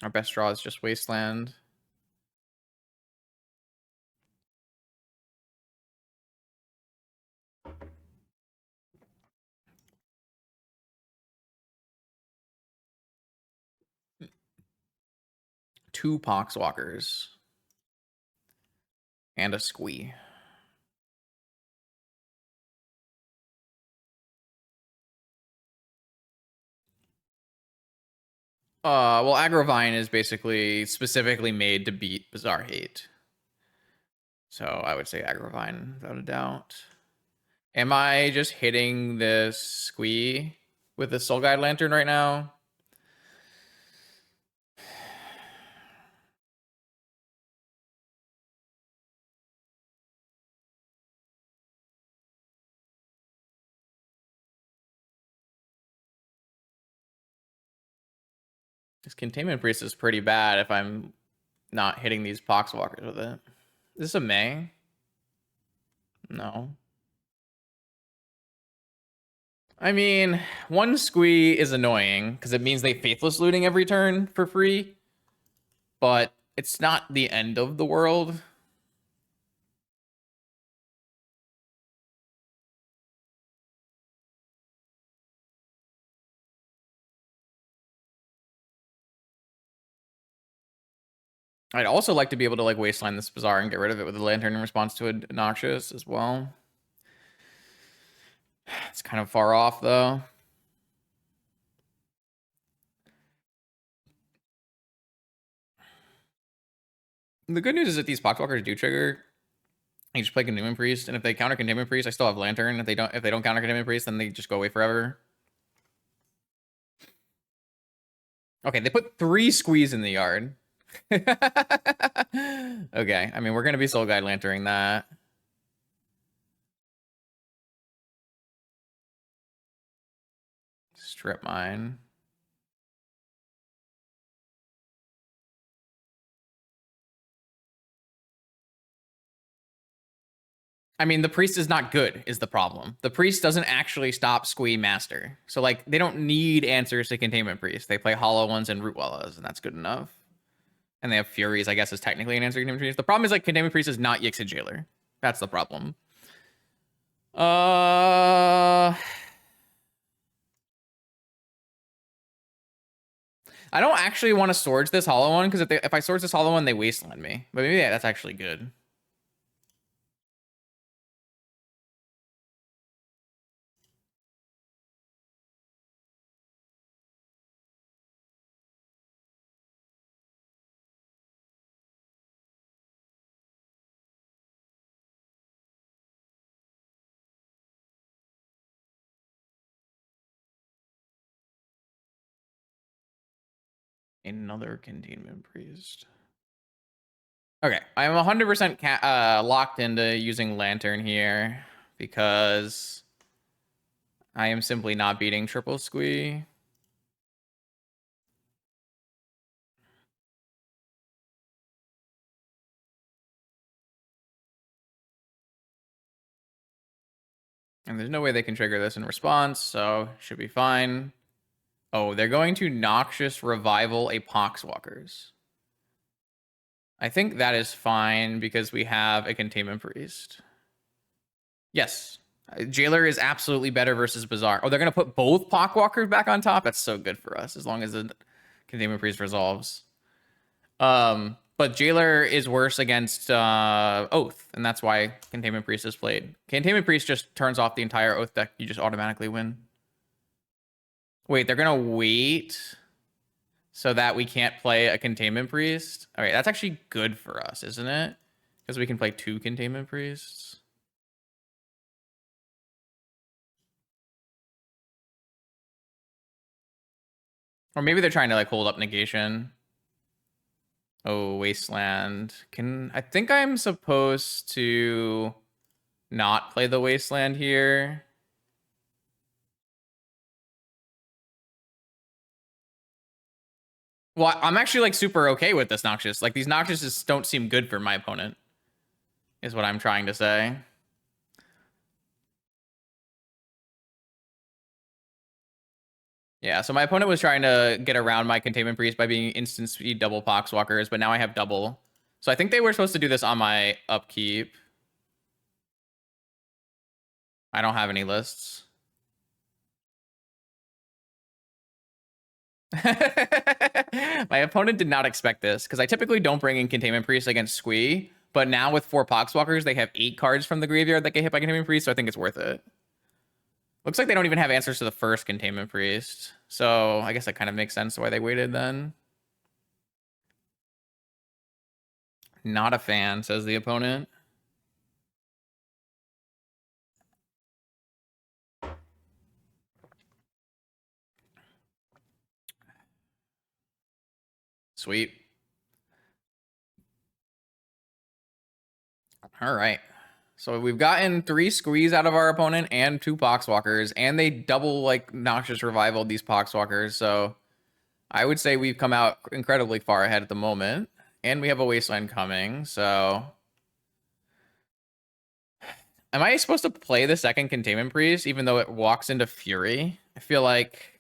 Our best draw is just Wasteland. Two Poxwalkers. And a Squee. Well, CounterVine is basically specifically made to beat Bizarre Hate. So I would say CounterVine without a doubt. Am I just hitting this Squee with the Soul Guide Lantern right now? This Containment Priest is pretty bad if I'm not hitting these Poxwalkers with it. Is this a May? No. I mean, one Squee is annoying because it means they Faithless looting every turn for free, but it's not the end of the world. I'd also like to be able to like Wasteland this Bazaar and get rid of it with a Lantern in response to a Noxious as well. It's kind of far off though. The good news is that these Poxwalkers do trigger. You just play Containment Priest, and if they counter Containment Priest, I still have Lantern. If they don't counter Containment Priest, then they just go away forever. Okay, they put 3 Squees in the yard. Okay, I mean, we're gonna be Soul Guide Lanterning that. Strip Mine. I mean, the priest is not good, is the problem. The priest doesn't actually stop Squee Master. So, like, they don't need answers to Containment Priest. They play Hollow Ones and Root Wellas, and that's good enough. And they have Furies, I guess, is technically an answer to Containment Priest. The problem is, like, Containment Priest is not Yixid Jailer. That's the problem. I don't actually want to Swords this Hollow One, because if I Swords this Hollow One, they Wasteland me. But maybe that's actually good. Another Containment Priest. Okay, I'm 100% locked into using Lantern here because I am simply not beating Triple Squee. And there's no way they can trigger this in response, so should be fine. Oh, they're going to Noxious Revival a Poxwalkers. I think that is fine because we have a Containment Priest. Yes. Jailer is absolutely better versus Bazaar. Oh, they're going to put both Poxwalkers back on top? That's so good for us, as long as the Containment Priest resolves. But Jailer is worse against Oath, and that's why Containment Priest is played. Containment Priest just turns off the entire Oath deck. You just automatically win. Wait, they're going to wait so that we can't play a Containment Priest? All right, that's actually good for us, isn't it? Because we can play 2 Containment Priests. Or maybe they're trying to like hold up negation. Oh, Wasteland. I think I'm supposed to not play the Wasteland here. Well, I'm actually like super okay with this Noxious. Like these Noxiouses don't seem good for my opponent, is what I'm trying to say. Yeah, so my opponent was trying to get around my Containment Priest by being instant speed double Poxwalkers, but now I have double. So I think they were supposed to do this on my upkeep. I don't have any lists. My opponent did not expect this, because I typically don't bring in Containment Priest against Squee, but now with 4 Poxwalkers, they have 8 cards from the graveyard that get hit by Containment Priest, so I think it's worth it. Looks like they don't even have answers to the first Containment Priest, so I guess that kind of makes sense why they waited then. Not a fan, says the opponent. Sweet. All right. So we've gotten 3 Squeeze out of our opponent and 2 Poxwalkers, and they double, like, Noxious Revival these Poxwalkers, so I would say we've come out incredibly far ahead at the moment, and we have a Wasteland coming, so... Am I supposed to play the second Containment Priest, even though it walks into Fury? I feel like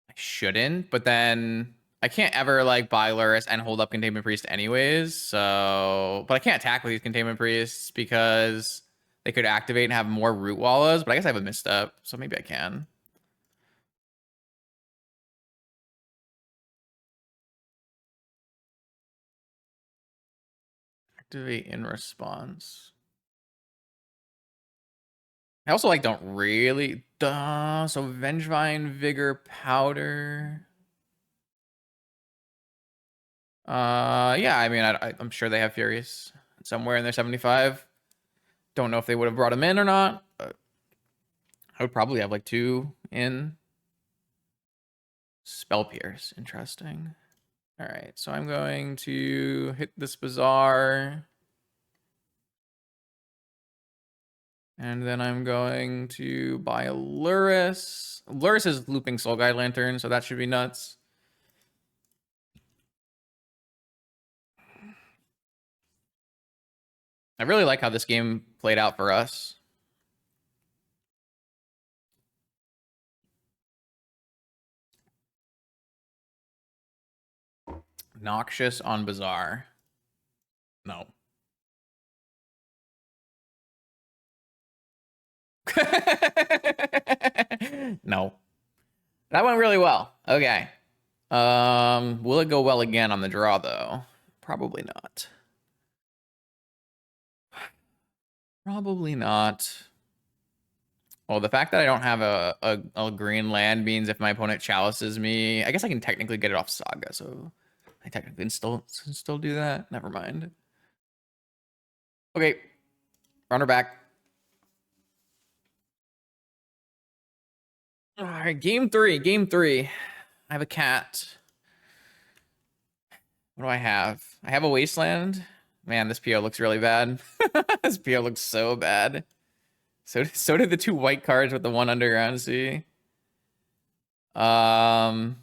I shouldn't, but then I can't ever, like, buy Lurrus and hold up Containment Priest anyways, so... But I can't attack with these Containment Priests because they could activate and have more Root Wallas, but I guess I have a misstep, so maybe I can. Activate in response. I also, like, don't really... Duh, so Vengevine, Vigor, Powder... Yeah, I mean, I'm sure they have Furious somewhere in their 75. Don't know if they would have brought him in or not. But I would probably have, like, 2 in. Spell Pierce, interesting. All right, so I'm going to hit this Bazaar. And then I'm going to buy a Lurrus. Lurrus is looping Soul Guide Lantern, so that should be nuts. I really like how this game played out for us. Noxious on Bazaar. No. No. That went really well. Okay. Will it go well again on the draw, though? Probably not. Probably not. Well, the fact that I don't have a green land means if my opponent chalices me, I guess I can technically get it off Saga, so I technically can still do that. Never mind. Okay. Runner back. All right, game 3. Game 3. I have a cat. What do I have? I have a Wasteland. Man, this PO looks really bad. This PO looks so bad. So did the 2 white cards with the 1 Underground Sea. I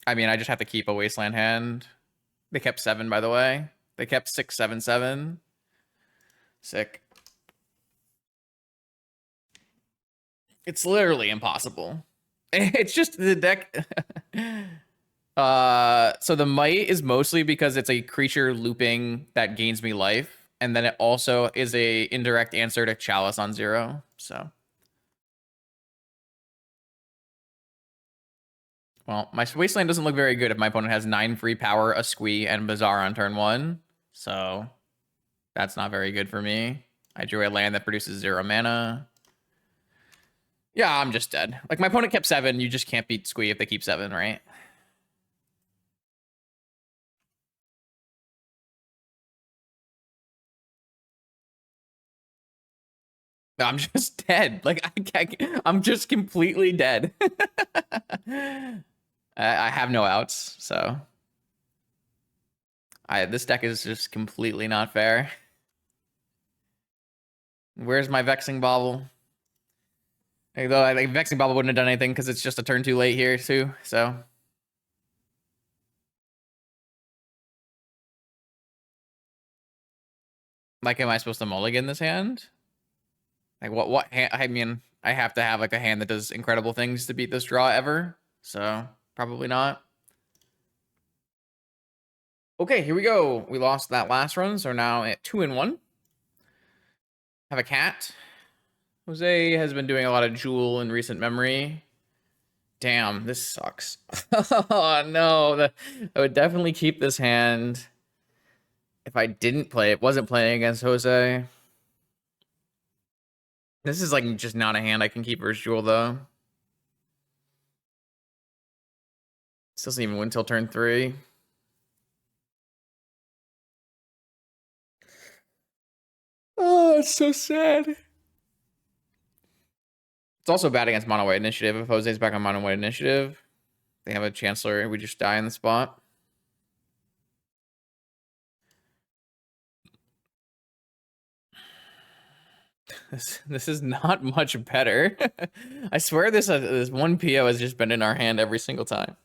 mean, I just have to keep a Wasteland hand. They kept 7, by the way. They kept 6, 7, 7. Sick. It's literally impossible. It's just the deck. So the might is mostly because it's a creature looping that gains me life, and then it also is a indirect answer to Chalice on 0. So, well, my Wasteland doesn't look very good if my opponent has 9 free power, a Squee, and Bazaar on turn 1. So that's not very good for me. I drew a land that produces 0 mana. Yeah, I'm just dead. Like, my opponent kept 7. You just can't beat Squee if they keep 7, right? I'm just dead. Like, I'm just completely dead. I have no outs, so this deck is just completely not fair. Where's my Vexing Bauble? Though I think Vexing Bauble wouldn't have done anything because it's just a turn too late here too. So like, am I supposed to mulligan this hand? Like what hand, I mean, I have to have like a hand that does incredible things to beat this draw ever. So probably not. Okay, here we go. We lost that last run, so now at 2-1. Have a cat. Jose has been doing a lot of Jewel in recent memory. Damn, this sucks. Oh no, I would definitely keep this hand if I didn't play it. Wasn't playing against Jose. This is like just not a hand I can keep versus Jewel though. Still doesn't even win till turn 3. Oh, it's so sad. It's also bad against mono white initiative. If Jose's back on mono white initiative, they have a Chancellor and we just die in the spot. This is not much better. I swear this one PO has just been in our hand every single time.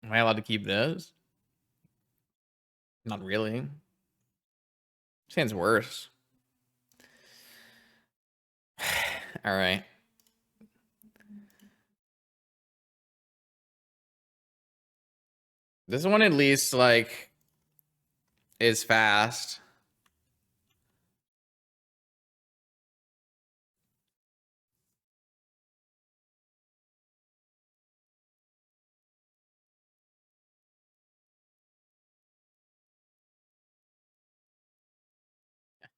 Am I allowed to keep this? Not really. This hand's worse. All right. This one at least like is fast.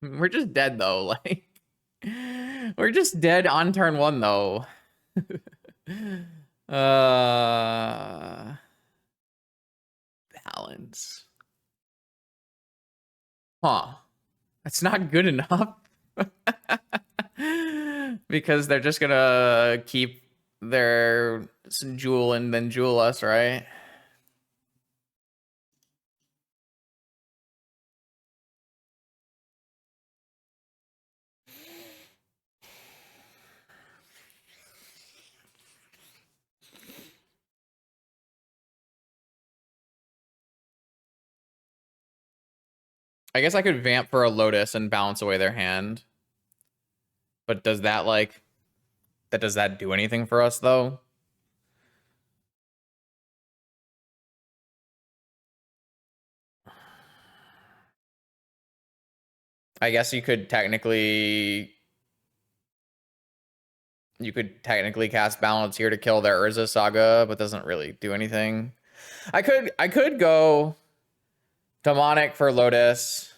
We're just dead though. Like we're just dead on turn 1 though. Balance. Huh. That's not good enough. Because they're just gonna keep their Jewel and then Jewel us, right? I guess I could vamp for a Lotus and balance away their hand. But does that like does that do anything for us though? I guess you could technically cast balance here to kill their Urza Saga, but doesn't really do anything. I could go Demonic for Lotus,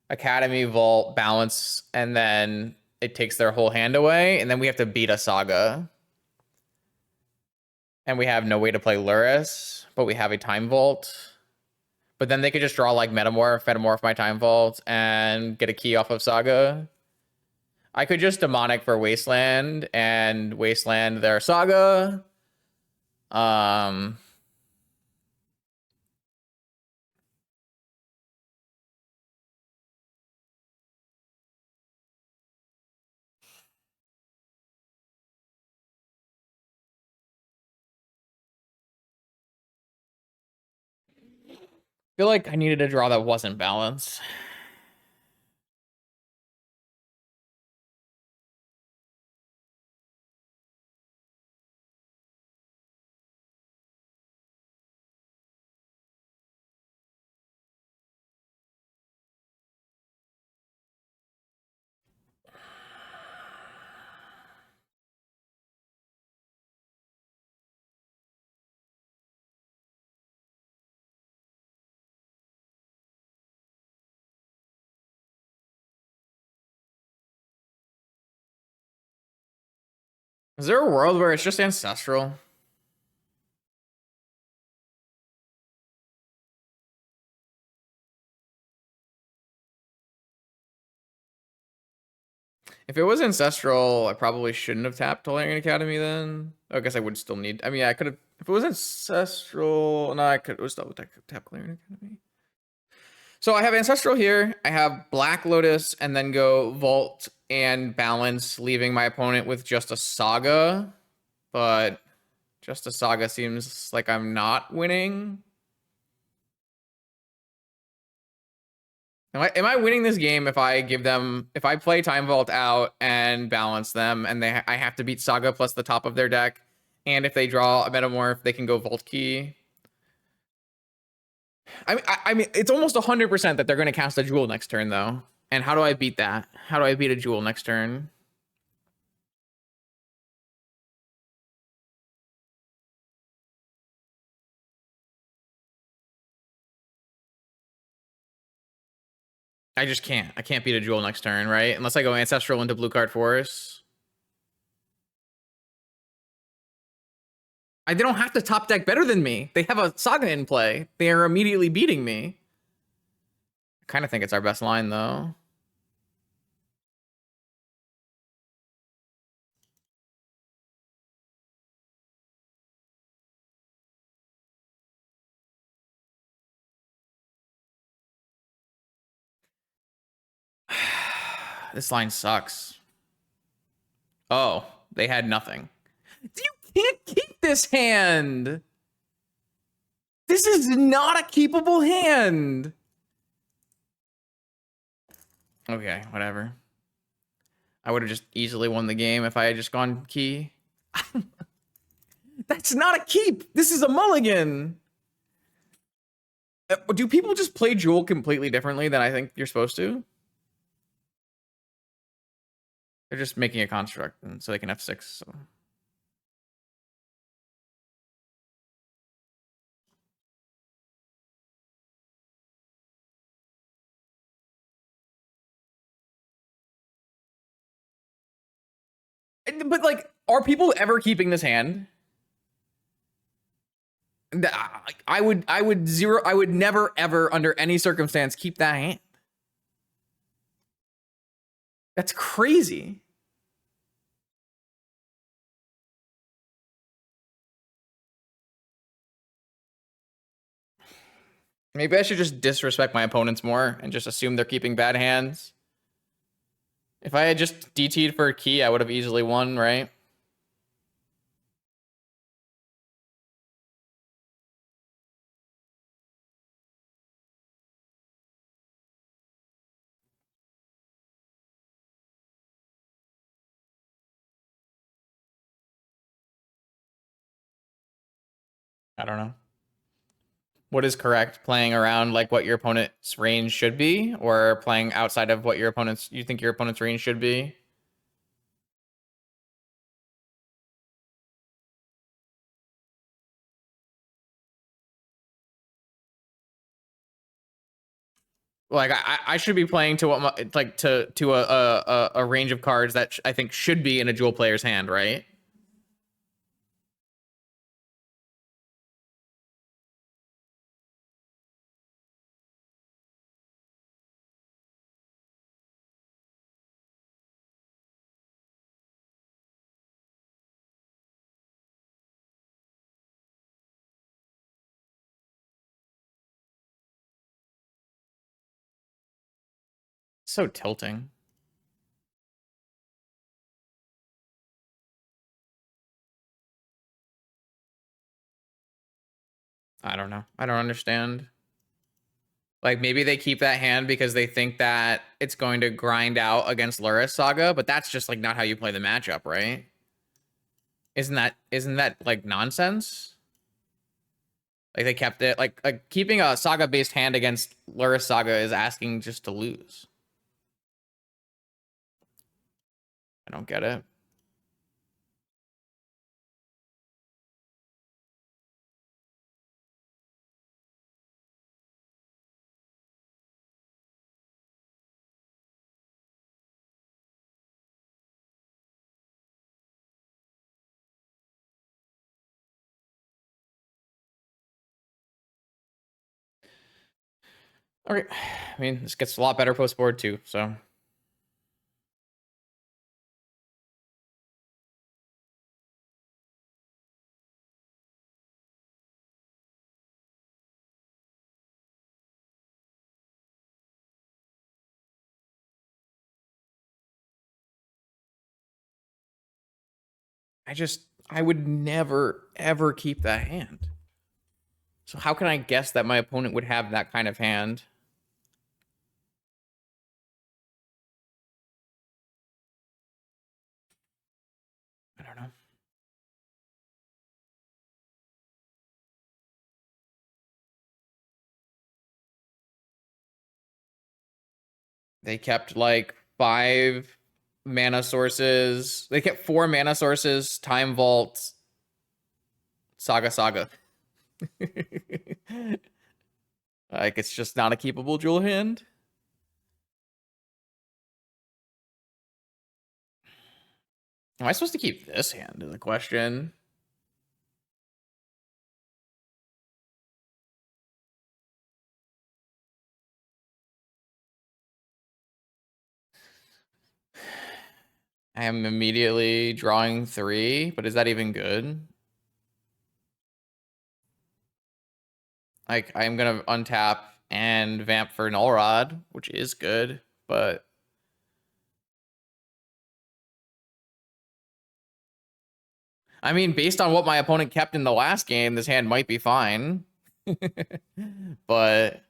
Academy Vault, balance, and then it takes their whole hand away, and then we have to beat a Saga. And we have no way to play Lurrus, but we have a Time Vault. But then they could just draw like Metamorph my Time Vault, and get a key off of Saga. I could just Demonic for Wasteland and Wasteland their Saga. Feel like I needed a draw that wasn't balanced. Is there a world where it's just Ancestral? If it was Ancestral, I probably shouldn't have tapped Tolarian Academy then. I guess I would still need... I mean, I could have... If it was Ancestral... No, I could still tap Tolarian Academy. So I have Ancestral here. I have Black Lotus, and then go Vault and Balance, leaving my opponent with just a Saga. But just a Saga seems like I'm not winning. Am I winning this game if I give them, if I play Time Vault out and balance them, and I have to beat Saga plus the top of their deck, and if they draw a Metamorph, they can go Vault Key. I mean, it's almost 100% that they're going to cast a Jewel next turn, though. And how do I beat that? How do I beat a Jewel next turn? I just can't. I can't beat a Jewel next turn, right? Unless I go Ancestral into Blue Card Forest. They don't have to top deck better than me. They have a Saga in play. They are immediately beating me. I kind of think it's our best line, though. This line sucks. Oh, they had nothing. You can't keep this hand. This is not a keepable hand. Okay, whatever. I would have just easily won the game if I had just gone key. That's not a keep. This is a mulligan. Do people just play Jewel completely differently than I think you're supposed to? They're just making a construct and so they can F6. So. But like, are people ever keeping this hand? I would never ever under any circumstance keep that hand. That's crazy. Maybe I should just disrespect my opponents more and just assume they're keeping bad hands. If I had just DT'd for a key, I would have easily won, right? I don't know. What is correct? Playing around like what your opponent's range should be, or playing outside of what you think your opponent's range should be? Like I should be playing to what like to a range of cards that I think should be in a Jewel player's hand, right? So tilting. I don't know. I don't understand. Like maybe they keep that hand because they think that it's going to grind out against Lurrus Saga, but that's just like not how you play the matchup, right? Isn't that like nonsense? Like they kept it like keeping a Saga based hand against Lurrus Saga is asking just to lose. I don't get it. Okay. I mean, this gets a lot better post board too, so. I would never, ever keep that hand. So how can I guess that my opponent would have that kind of hand? They kept like 5 mana sources. They kept 4 mana sources, Time Vault, Saga. Like, it's just not a keepable jewel hand. Am I supposed to keep this hand is the question. I am immediately drawing 3, but is that even good? Like, I'm gonna untap and vamp for Null Rod, which is good, but I mean, based on what my opponent kept in the last game, this hand might be fine. But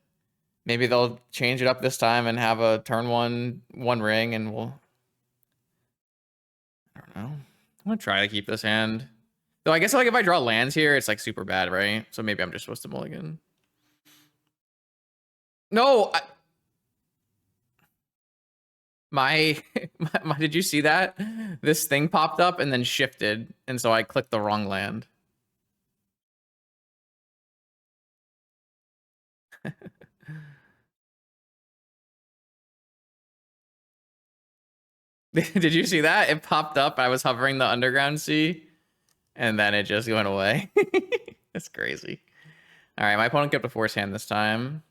maybe they'll change it up this time and have a turn one ring, and we'll. I don't know. I'm gonna try to keep this hand. Though I guess like if I draw lands here, it's like super bad, right? So maybe I'm just supposed to mulligan. No, did you see that? This thing popped up and then shifted, and so I clicked the wrong land. Did you see that? It popped up. I was hovering the underground sea, and then it just went away. That's crazy. All right, my opponent kept a force hand this time.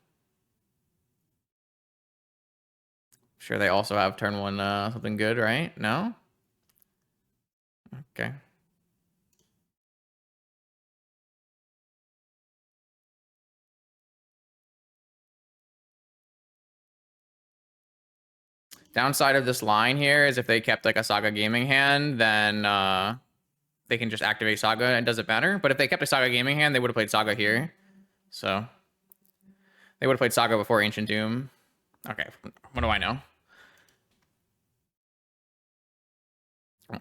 Sure, they also have turn one something good, right? No? Okay. Downside of this line here is if they kept like a Saga Gaming hand, then they can just activate Saga and it doesn't matter. But if they kept a Saga Gaming hand, they would have played Saga here. So they would have played Saga before Ancient Doom. Okay, what do I know?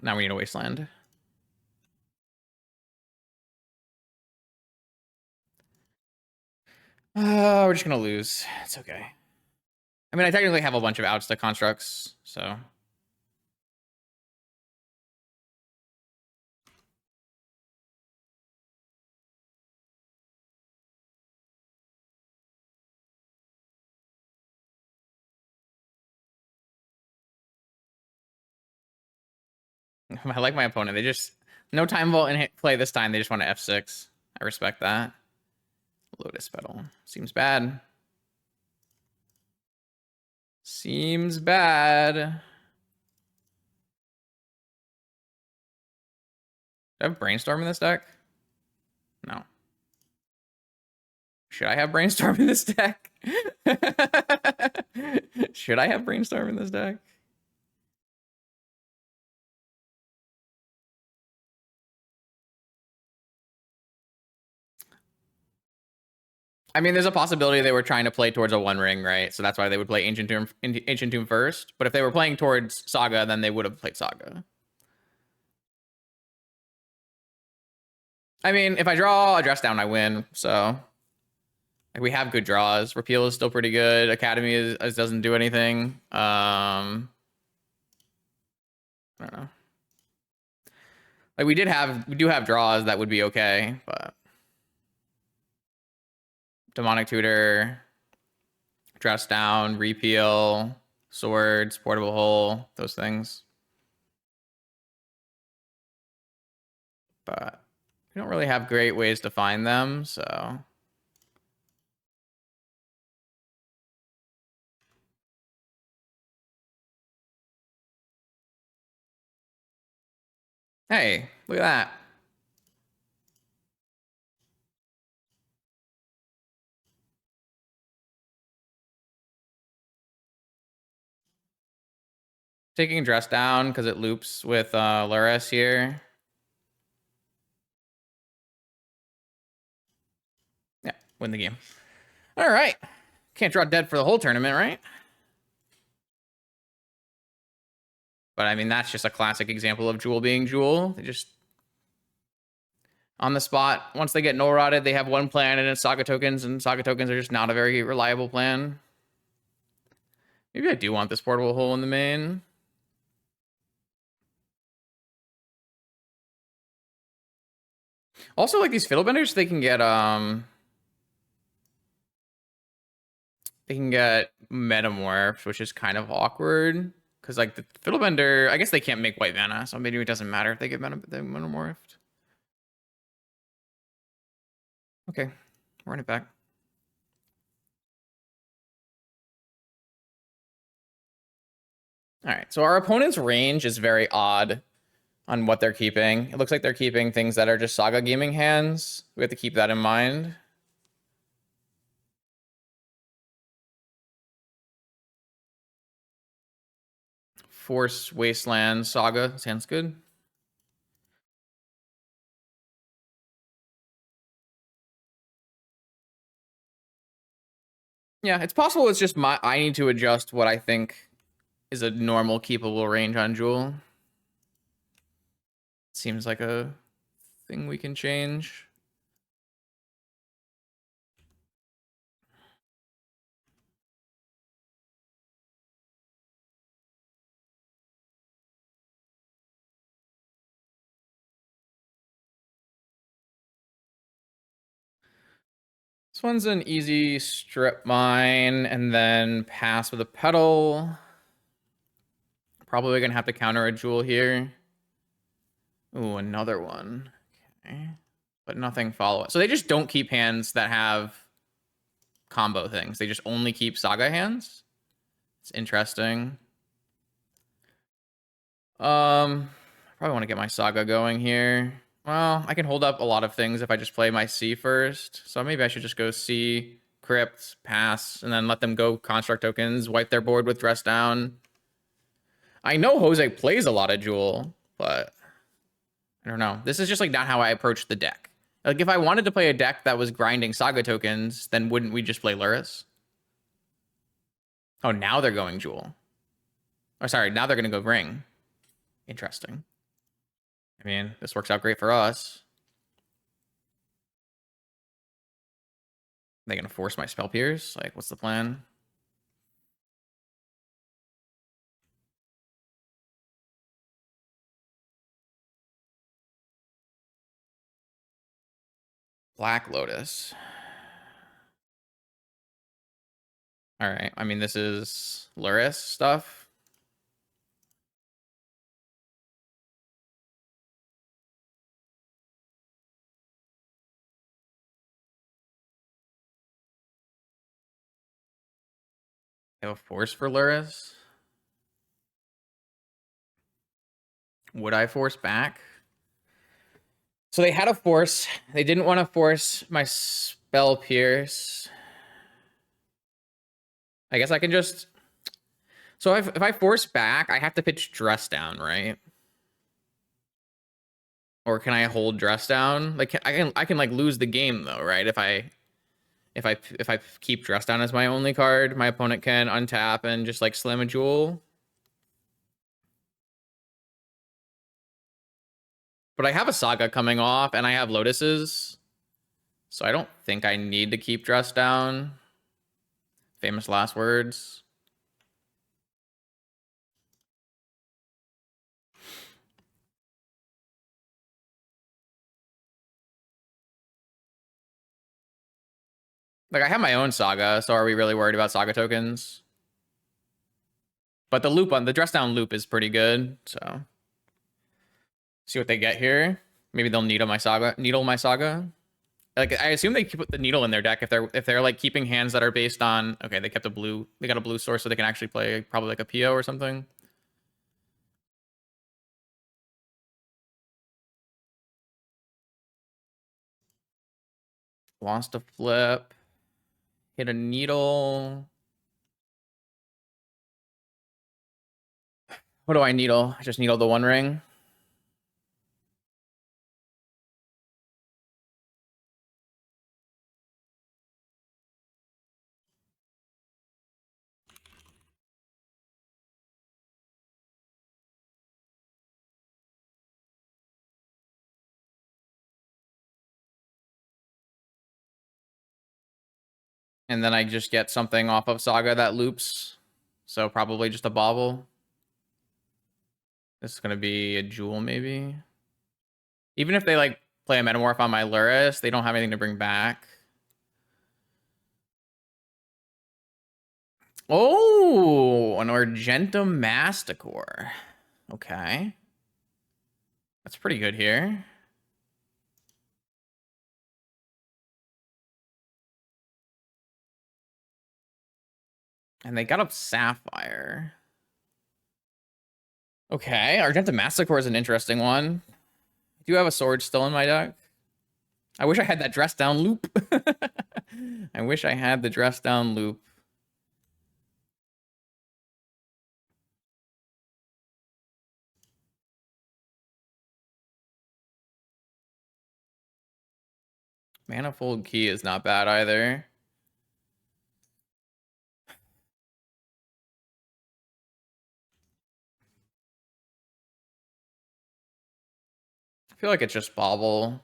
Now we need a Wasteland. We're just gonna lose. It's okay. I mean, I technically have a bunch of outs to constructs, so. I like my opponent. They just, no Time Vault in play this time. They just want to F6. I respect that. Lotus Petal. Seems bad. Seems bad. Do I have Brainstorm in this deck? No. Should I have Brainstorm in this deck? Should I have Brainstorm in this deck? I mean, there's a possibility they were trying to play towards a one ring, right? So that's why they would play Ancient Doom first. But if they were playing towards Saga, then they would have played Saga. I mean, if I draw a dress down, I win. So like, we have good draws. Repeal is still pretty good. Academy doesn't do anything. I don't know. Like we do have draws that would be okay, but Demonic Tutor, dress down, repeal, swords, portable hole, those things. But we don't really have great ways to find them, so. Hey, look at that. Taking dress down because it loops with Lurrus here. Yeah, win the game. All right. Can't draw dead for the whole tournament, right? But I mean, that's just a classic example of Jewel being Jewel. They just on the spot. Once they get null rotted, they have one plan and it's Saga tokens, and Saga tokens are just not a very reliable plan. Maybe I do want this portable hole in the main. Also, like these fiddlebenders, they can get metamorphed, which is kind of awkward. Because like the fiddlebender, I guess they can't make white mana, so maybe it doesn't matter if they get metamorphed. Okay, run it back. All right, so our opponent's range is very odd on what they're keeping. It looks like they're keeping things that are just Saga gaming hands. We have to keep that in mind. Force Wasteland Saga sounds good. Yeah, it's possible it's just I need to adjust what I think is a normal keepable range on Jewel. Seems like a thing we can change. This one's an easy strip mine and then pass with a pedal. Probably gonna have to counter a Jewel here. Ooh, another one. Okay. But nothing follow it. So they just don't keep hands that have combo things. They just only keep Saga hands. It's interesting. Probably want to get my Saga going here. Well, I can hold up a lot of things if I just play my C first. So maybe I should just go C, Crypt, pass, and then let them go construct tokens, wipe their board with dress down. I know Jose plays a lot of Jewel, but I don't know. This is just like not how I approach the deck. Like if I wanted to play a deck that was grinding Saga tokens, then wouldn't we just play Lurrus? Oh, now they're going Jewel. Oh, sorry, now they're going to go Ring. Interesting. I mean, this works out great for us. They going to force my Spell Pierce? Like, what's the plan? Black Lotus. All right. I mean, this is Lurrus stuff. I have a force for Lurrus. Would I force back? So they had a force. They didn't want to force my Spell Pierce. I guess I can just... So if I force back, I have to pitch Dress Down, right? Or can I hold Dress Down? Like I can like lose the game though, right? If I keep Dress Down as my only card, my opponent can untap and just like slam a Jewel. But I have a Saga coming off and I have Lotuses. So I don't think I need to keep Dress Down. Famous last words. Like I have my own Saga, so are we really worried about Saga tokens? But the loop on the Dress Down loop is pretty good, so see what they get here. Maybe they'll needle my Saga. Like I assume they put the needle in their deck if they're like keeping hands that are based on okay, they got a blue source so they can actually play probably like a PO or something. Wants to flip. Hit a needle. What do I needle? I just needle the One Ring. And then I just get something off of Saga that loops. So probably just a Bauble. This is gonna be a Jewel, maybe. Even if they like play a Metamorph on my Lurrus, they don't have anything to bring back. Oh, an Argentum Masticore. Okay. That's pretty good here. And they got up Sapphire. Okay, Argentum Masticore is an interesting one. I do have a sword still in my deck. I wish I had that dress down loop. I wish I had the dress down loop. Manifold Key is not bad either. I feel like it's just Bauble.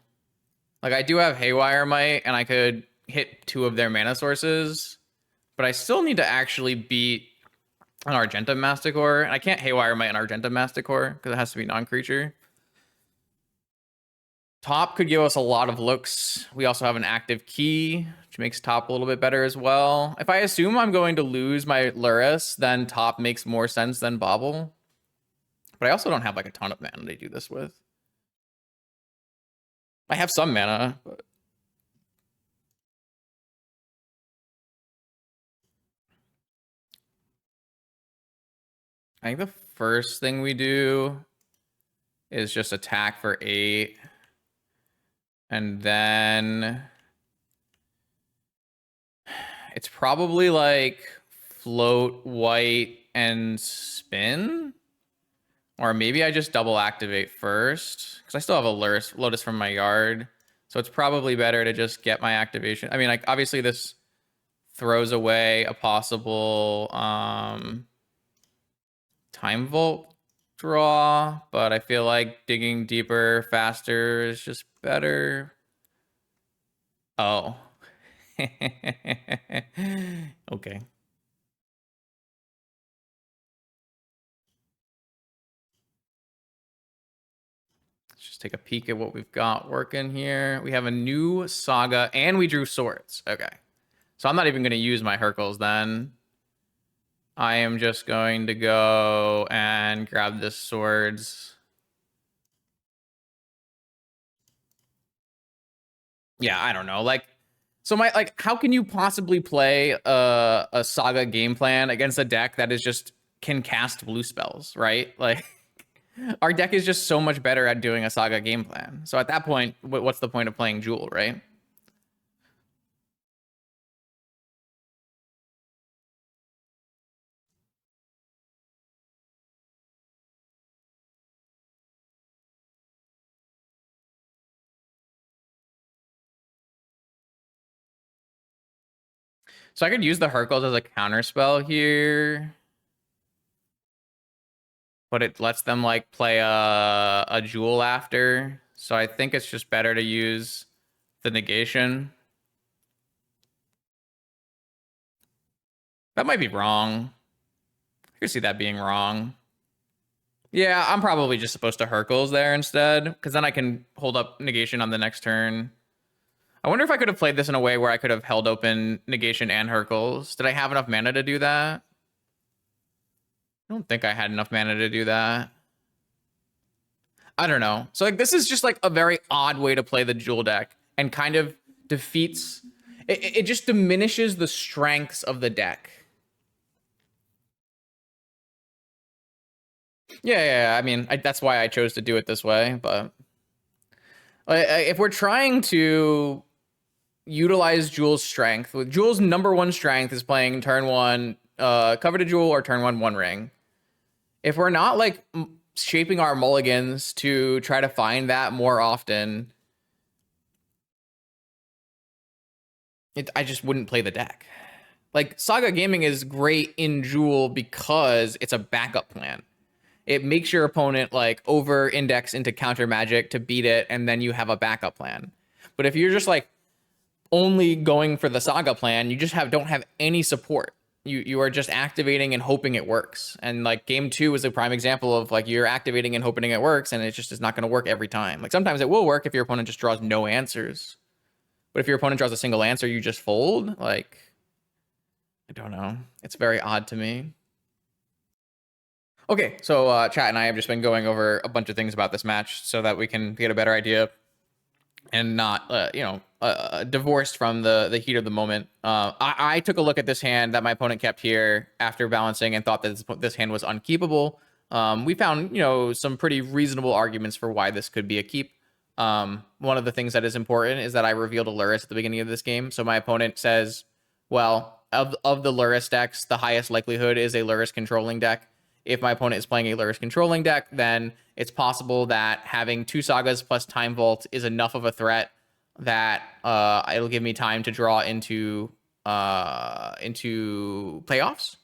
Like, I do have Haywire Might, and I could hit 2 of their mana sources, but I still need to actually beat an Argentum Masticore, and I can't Haywire Might an Argentum Masticore, because it has to be non-creature. Top could give us a lot of looks. We also have an active key, which makes top a little bit better as well. If I assume I'm going to lose my Lurrus, then top makes more sense than Bauble. But I also don't have like a ton of mana to do this with. I have some mana, but I think the first thing we do is just attack for 8. And then it's probably like float white and spin. Or maybe I just double activate first, because I still have a Lotus from my yard. So it's probably better to just get my activation. I mean, like, obviously this throws away a possible Time Vault draw, but I feel like digging deeper, faster is just better. Oh. Okay. Let's just take a peek at what we've got working here. We have a new Saga, and we drew swords. Okay. So I'm not even going to use my Hercules then. I am just going to go and grab the swords. Yeah, I don't know. Like, so how can you possibly play a Saga game plan against a deck that is just can cast blue spells, right? Like, our deck is just so much better at doing a Saga game plan. So at that point, what's the point of playing Jewel, right? So I could use the Hercules as a counter spell here, but it lets them like play a Jewel after. So I think it's just better to use the negation. That might be wrong. I could see that being wrong. Yeah, I'm probably just supposed to Hercules there instead, because then I can hold up negation on the next turn. I wonder if I could have played this in a way where I could have held open negation and Hercules. Did I have enough mana to do that? I don't think I had enough mana to do that. I don't know. So like this is just like a very odd way to play the Jewel deck and kind of defeats... It just diminishes the strengths of the deck. Yeah, I mean, that's why I chose to do it this way, but... if we're trying to utilize Jewel's strength, with Jewel's #1 strength is playing turn 1 cover to Jewel or turn 1 ring. If we're not like shaping our mulligans to try to find that more often, I just wouldn't play the deck. Like, Saga Gaming is great in Jewel because it's a backup plan. It makes your opponent like over index into counter magic to beat it, and then you have a backup plan. But if you're just like only going for the Saga plan, you just don't have any support. you are just activating and hoping it works. And like game 2 is a prime example of like you're activating and hoping it works, and it just is not going to work every time. Like sometimes it will work if your opponent just draws no answers. But if your opponent draws a single answer, you just fold. Like, I don't know. It's very odd to me. Okay, so chat and I have just been going over a bunch of things about this match so that we can get a better idea and not, divorced from the heat of the moment. I took a look at this hand that my opponent kept here after balancing and thought that this hand was unkeepable. We found, some pretty reasonable arguments for why this could be a keep. One of the things that is important is that I revealed a Lurrus at the beginning of this game. So my opponent says, well, of the Lurrus decks, the highest likelihood is a Lurrus controlling deck. If my opponent is playing a Lurrus controlling deck, then it's possible that having 2 Sagas plus Time Vault is enough of a threat that it'll give me time to draw into playoffs.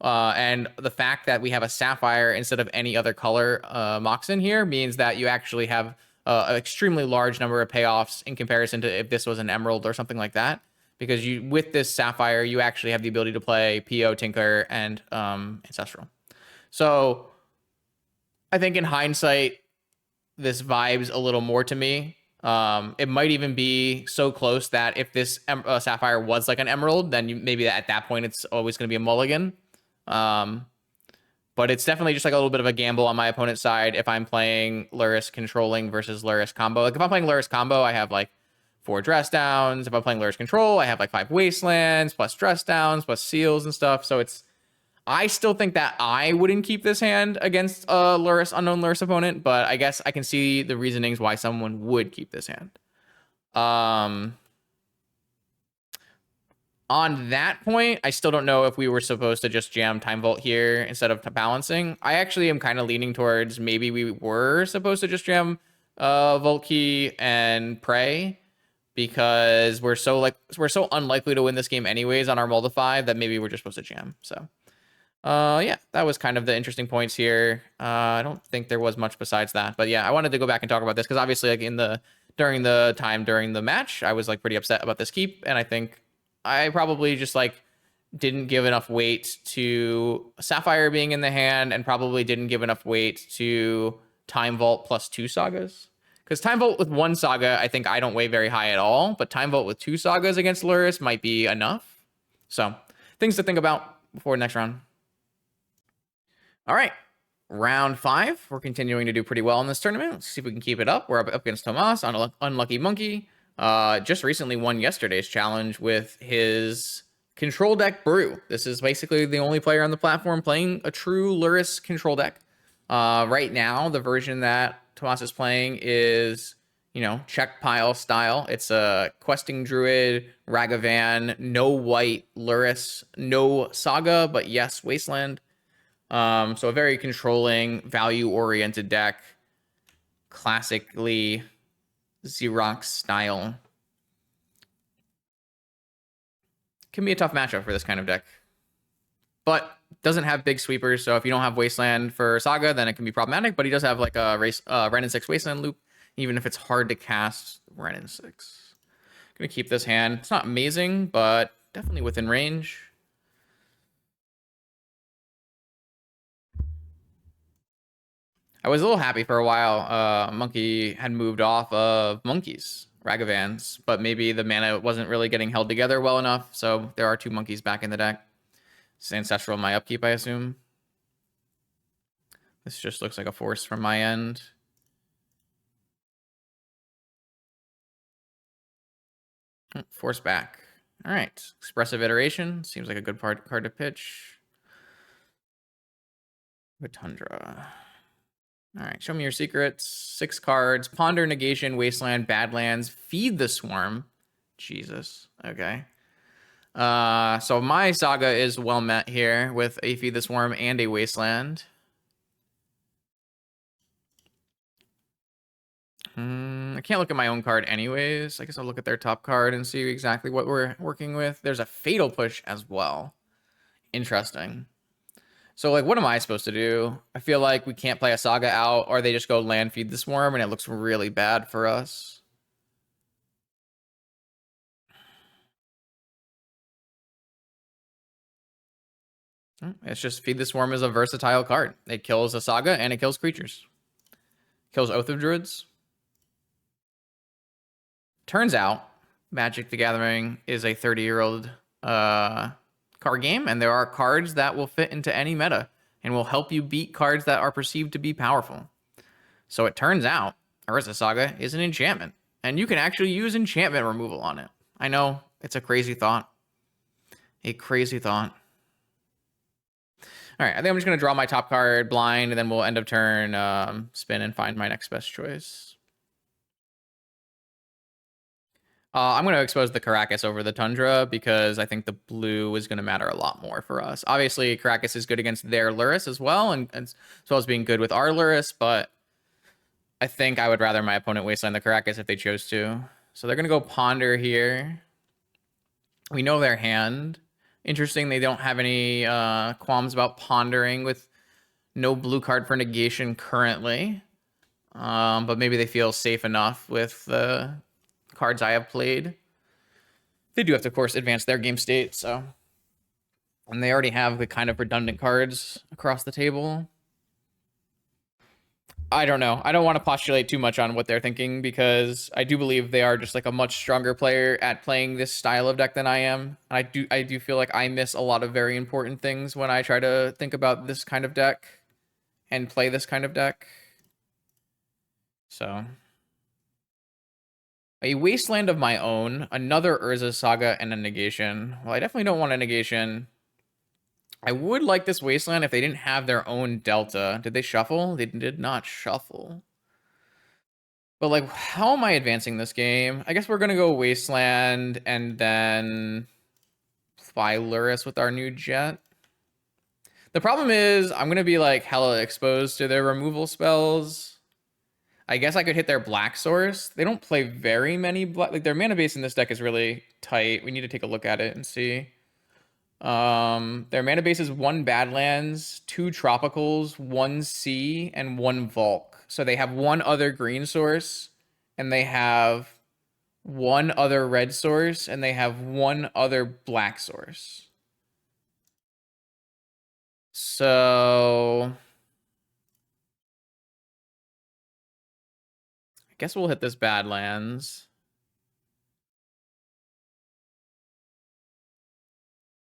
And the fact that we have a Sapphire instead of any other color Moxen here means that you actually have an extremely large number of payoffs in comparison to if this was an Emerald or something like that. Because with this Sapphire, you actually have the ability to play PO, Tinker, and Ancestral. So I think in hindsight, this vibes a little more to me. It might even be so close that if this Sapphire was like an Emerald, then maybe at that point it's always going to be a mulligan. But it's definitely just like a little bit of a gamble on my opponent's side if I'm playing Lurrus controlling versus Lurrus combo. Like if I'm playing Lurrus combo, I have like 4 dress downs. If I'm playing Lurrus control, I have like 5 wastelands plus dress downs plus seals and stuff. So I still think that I wouldn't keep this hand against a unknown Lurrus opponent, but I guess I can see the reasonings why someone would keep this hand. On that point, I still don't know if we were supposed to just jam Time Vault here instead of balancing. I actually am kind of leaning towards maybe we were supposed to just jam Vault Key and Pray, because we're so unlikely to win this game anyways on our Moldify that maybe we're just supposed to jam. So yeah, that was kind of the interesting points here. I don't think there was much besides that, but yeah, I wanted to go back and talk about this because obviously like during the match, I was like pretty upset about this keep, and I think I probably just like didn't give enough weight to Sapphire being in the hand, and probably didn't give enough weight to Time Vault plus 2 Sagas. Because Time Vault with 1 Saga, I think I don't weigh very high at all, but Time Vault with 2 Sagas against Lurrus might be enough. So things to think about before next round. All right, round 5. We're continuing to do pretty well in this tournament. Let's see if we can keep it up. We're up against Tomas on Unlucky Monkey. Just recently won yesterday's challenge with his control deck Brew. This is basically the only player on the platform playing a true Lurrus control deck. Right now, the version that Tomas is playing is, check pile style. It's a questing druid, Ragavan, no white Lurrus, no Saga, but yes, Wasteland. So a very controlling, value-oriented deck, classically Xerox style. Can be a tough matchup for this kind of deck, but doesn't have big sweepers. So if you don't have Wasteland for Saga, then it can be problematic. But he does have like a Renin 6 Wasteland loop, even if it's hard to cast Renin 6. Gonna keep this hand. It's not amazing, but definitely within range. I was a little happy for a while. Monkey had moved off of monkeys, Ragavans, but maybe the mana wasn't really getting held together well enough. So there are 2 monkeys back in the deck. It's ancestral my upkeep, I assume. This just looks like a force from my end. Force back. All right. Expressive Iteration. Seems like a good card to pitch. Tundra. All right, show me your secrets. 6 cards. Ponder, Negation, Wasteland, Badlands, Feed the Swarm. Jesus. Okay. So my Saga is well met here with a Feed the Swarm and a Wasteland. I can't look at my own card anyways. I guess I'll look at their top card and see exactly what we're working with. There's a Fatal Push as well. Interesting. So, like, what am I supposed to do? I feel like we can't play a Saga out, or they just go land Feed the Swarm, and it looks really bad for us. It's just Feed the Swarm is a versatile card. It kills a Saga and it kills creatures. Kills Oath of Druids. Turns out, Magic the Gathering is a 30-year-old card game, and there are cards that will fit into any meta and will help you beat cards that are perceived to be powerful. So it turns out, Lurrus Saga is an enchantment, and you can actually use enchantment removal on it. I know, it's a crazy thought. A crazy thought. All right, I think I'm just going to draw my top card blind, and then we'll end of turn spin and find my next best choice. I'm going to expose the Caracas over the Tundra because I think the blue is going to matter a lot more for us. Obviously, Caracas is good against their Lurrus as well, and as well as being good with our Lurrus, but I think I would rather my opponent wasteland the Caracas if they chose to. So they're going to go Ponder here. We know their hand. Interesting, they don't have any qualms about pondering with no blue card for negation currently. But maybe they feel safe enough with the cards I have played. They do have to, of course, advance their game state, so. And they already have the kind of redundant cards across the table. I don't know. I don't want to postulate too much on what they're thinking because I do believe they are just like a much stronger player at playing this style of deck than I am. I do feel like I miss a lot of very important things when I try to think about this kind of deck and play this kind of deck. So a wasteland of my own, another Urza Saga, and a negation. Well, I definitely don't want a negation. I would like this wasteland if they didn't have their own delta. Did they shuffle? They did not shuffle. But like, how am I advancing this game? I guess we're gonna go wasteland and then fly Lurrus with our new jet. The problem is I'm gonna be like hella exposed to their removal spells. I guess I could hit their black source. They don't play very many black. Like their mana base in this deck is really tight. We need to take a look at it and see. Their mana base is 1 Badlands, 2 Tropicals, 1 Sea, and 1 Volk. So they have 1 other green source, and they have 1 other red source, and they have 1 other black source. So I guess we'll hit this Badlands.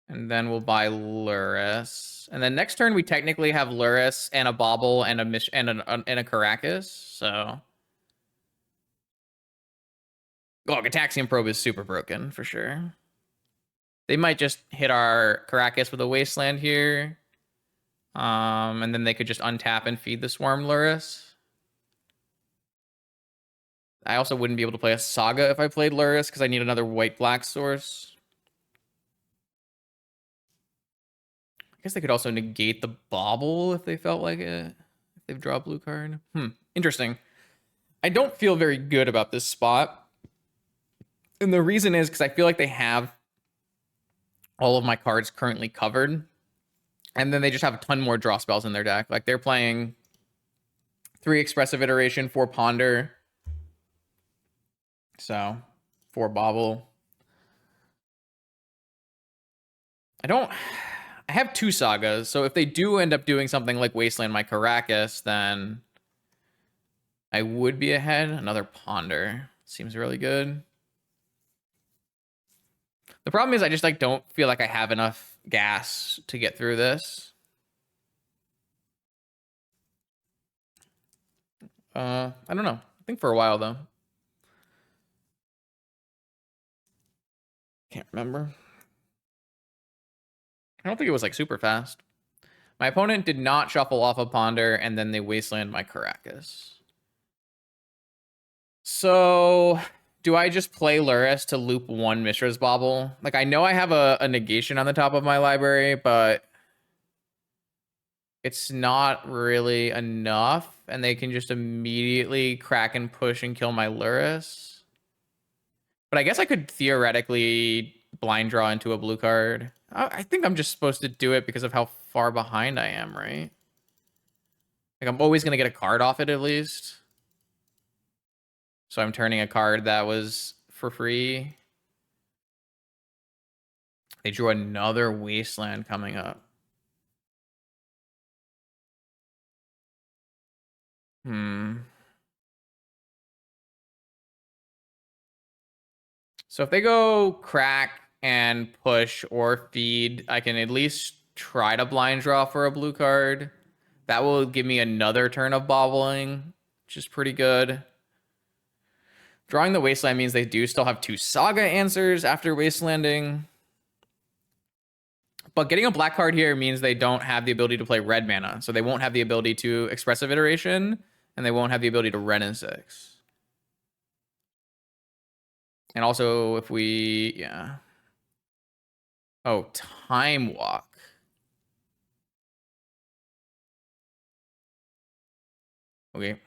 And then we'll buy Lurrus. And then next turn we technically have Lurrus and a Bauble and a Caracas. So Gitaxian Probe is super broken for sure. They might just hit our Caracas with a Wasteland here. And then they could just untap and feed the Swarm Lurrus. I also wouldn't be able to play a Saga if I played Lurrus because I need another white-black source. I guess they could also negate the Bauble if they felt like it. If they draw a blue card. Interesting. I don't feel very good about this spot. And the reason is because I feel like they have all of my cards currently covered. And then they just have a ton more draw spells in their deck. Like they're playing 3 Expressive Iteration, 4 Ponder. So 4 Bauble. I have 2 Sagas, so if they do end up doing something like Wasteland my Caracas, then I would be ahead. Another Ponder. Seems really good. The problem is I just like don't feel like I have enough gas to get through this. I don't know. I think for a while though. Can't remember. I don't think it was like super fast. My opponent did not shuffle off a Ponder, and then they wasteland my Caracas. So do I just play Lurrus to loop 1 Mishra's Bauble? Like I know I have a negation on the top of my library, but it's not really enough, and they can just immediately crack and push and kill my Lurrus. But I guess I could theoretically blind draw into a blue card. I think I'm just supposed to do it because of how far behind I am, right? Like I'm always going to get a card off it at least. So I'm turning a card that was for free. They drew another Wasteland coming up. So if they go crack and push or feed, I can at least try to blind draw for a blue card. That will give me another turn of bobbling, which is pretty good. Drawing the Wasteland means they do still have 2 Saga answers after Wastelanding. But getting a black card here means they don't have the ability to play red mana. So they won't have the ability to Expressive Iteration, and they won't have the ability to Renin 6. And also, if we, yeah. Oh, Time Walk. Okay.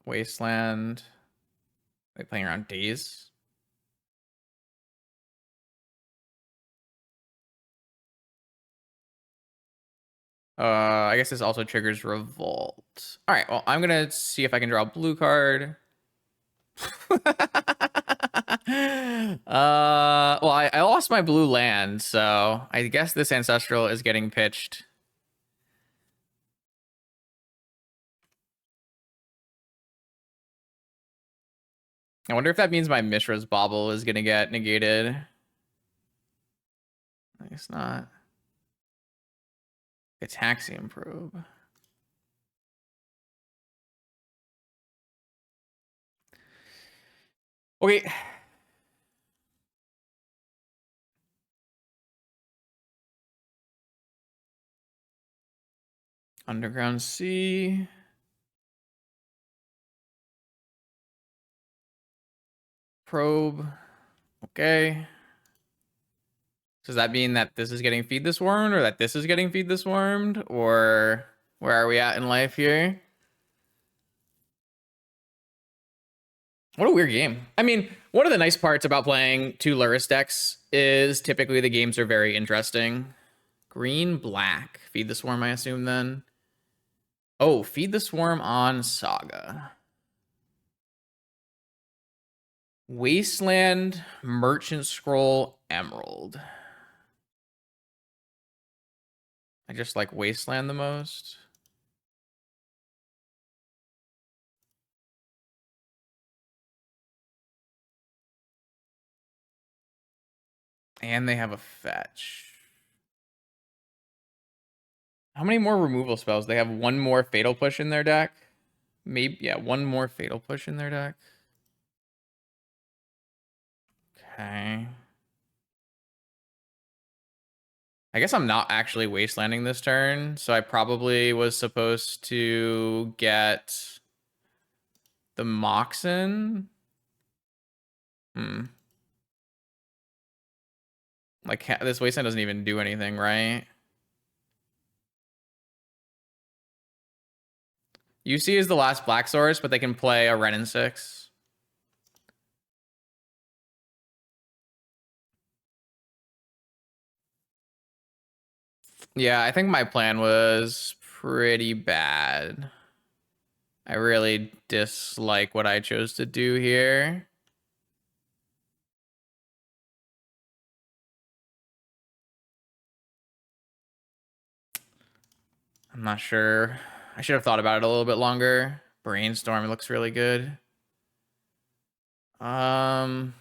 Wasteland. Are they playing around Days? I guess this also triggers Revolt. All right, well, I'm gonna see if I can draw a blue card. Well, I lost my blue land, so I guess this Ancestral is getting pitched. I wonder if that means my Mishra's Bauble is gonna get negated. I guess not. Ataxium Probe. Okay. Underground Sea. Probe. Okay. Does that mean that this is getting Feed the Swarmed, or that this is getting Feed the Swarmed? Or where are we at in life here? What a weird game. I mean, one of the nice parts about playing 2 Lurrus decks is typically the games are very interesting. Green, black. Feed the Swarm, I assume, then. Oh, Feed the Swarm on Saga. Wasteland, Merchant Scroll, Emerald. I just like Wasteland the most. And they have a fetch. How many more removal spells? They have 1 more Fatal Push in their deck. Maybe, yeah, 1 more Fatal Push in their deck. Okay. I guess I'm not actually Wastelanding this turn, so I probably was supposed to get the Moxen. Like, this Wasteland doesn't even do anything, right? UC is the last black source, but they can play a Renin 6. Yeah, I think my plan was pretty bad. I really dislike what I chose to do here. I'm not sure. I should have thought about it a little bit longer. Brainstorm looks really good. No,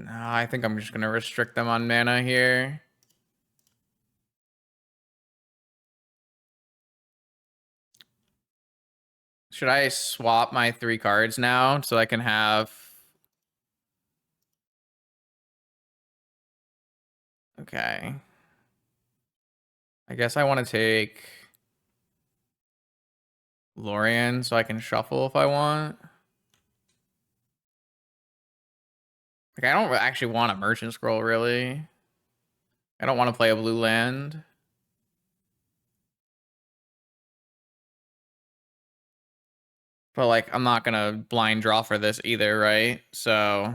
I think I'm just gonna restrict them on mana here. Should I swap my 3 cards now so I can have... Okay. I guess I want to take Lorien so I can shuffle if I want. Like, I don't actually want a Merchant Scroll, really. I don't want to play a blue land. But, like, I'm not going to blind draw for this either, right? So...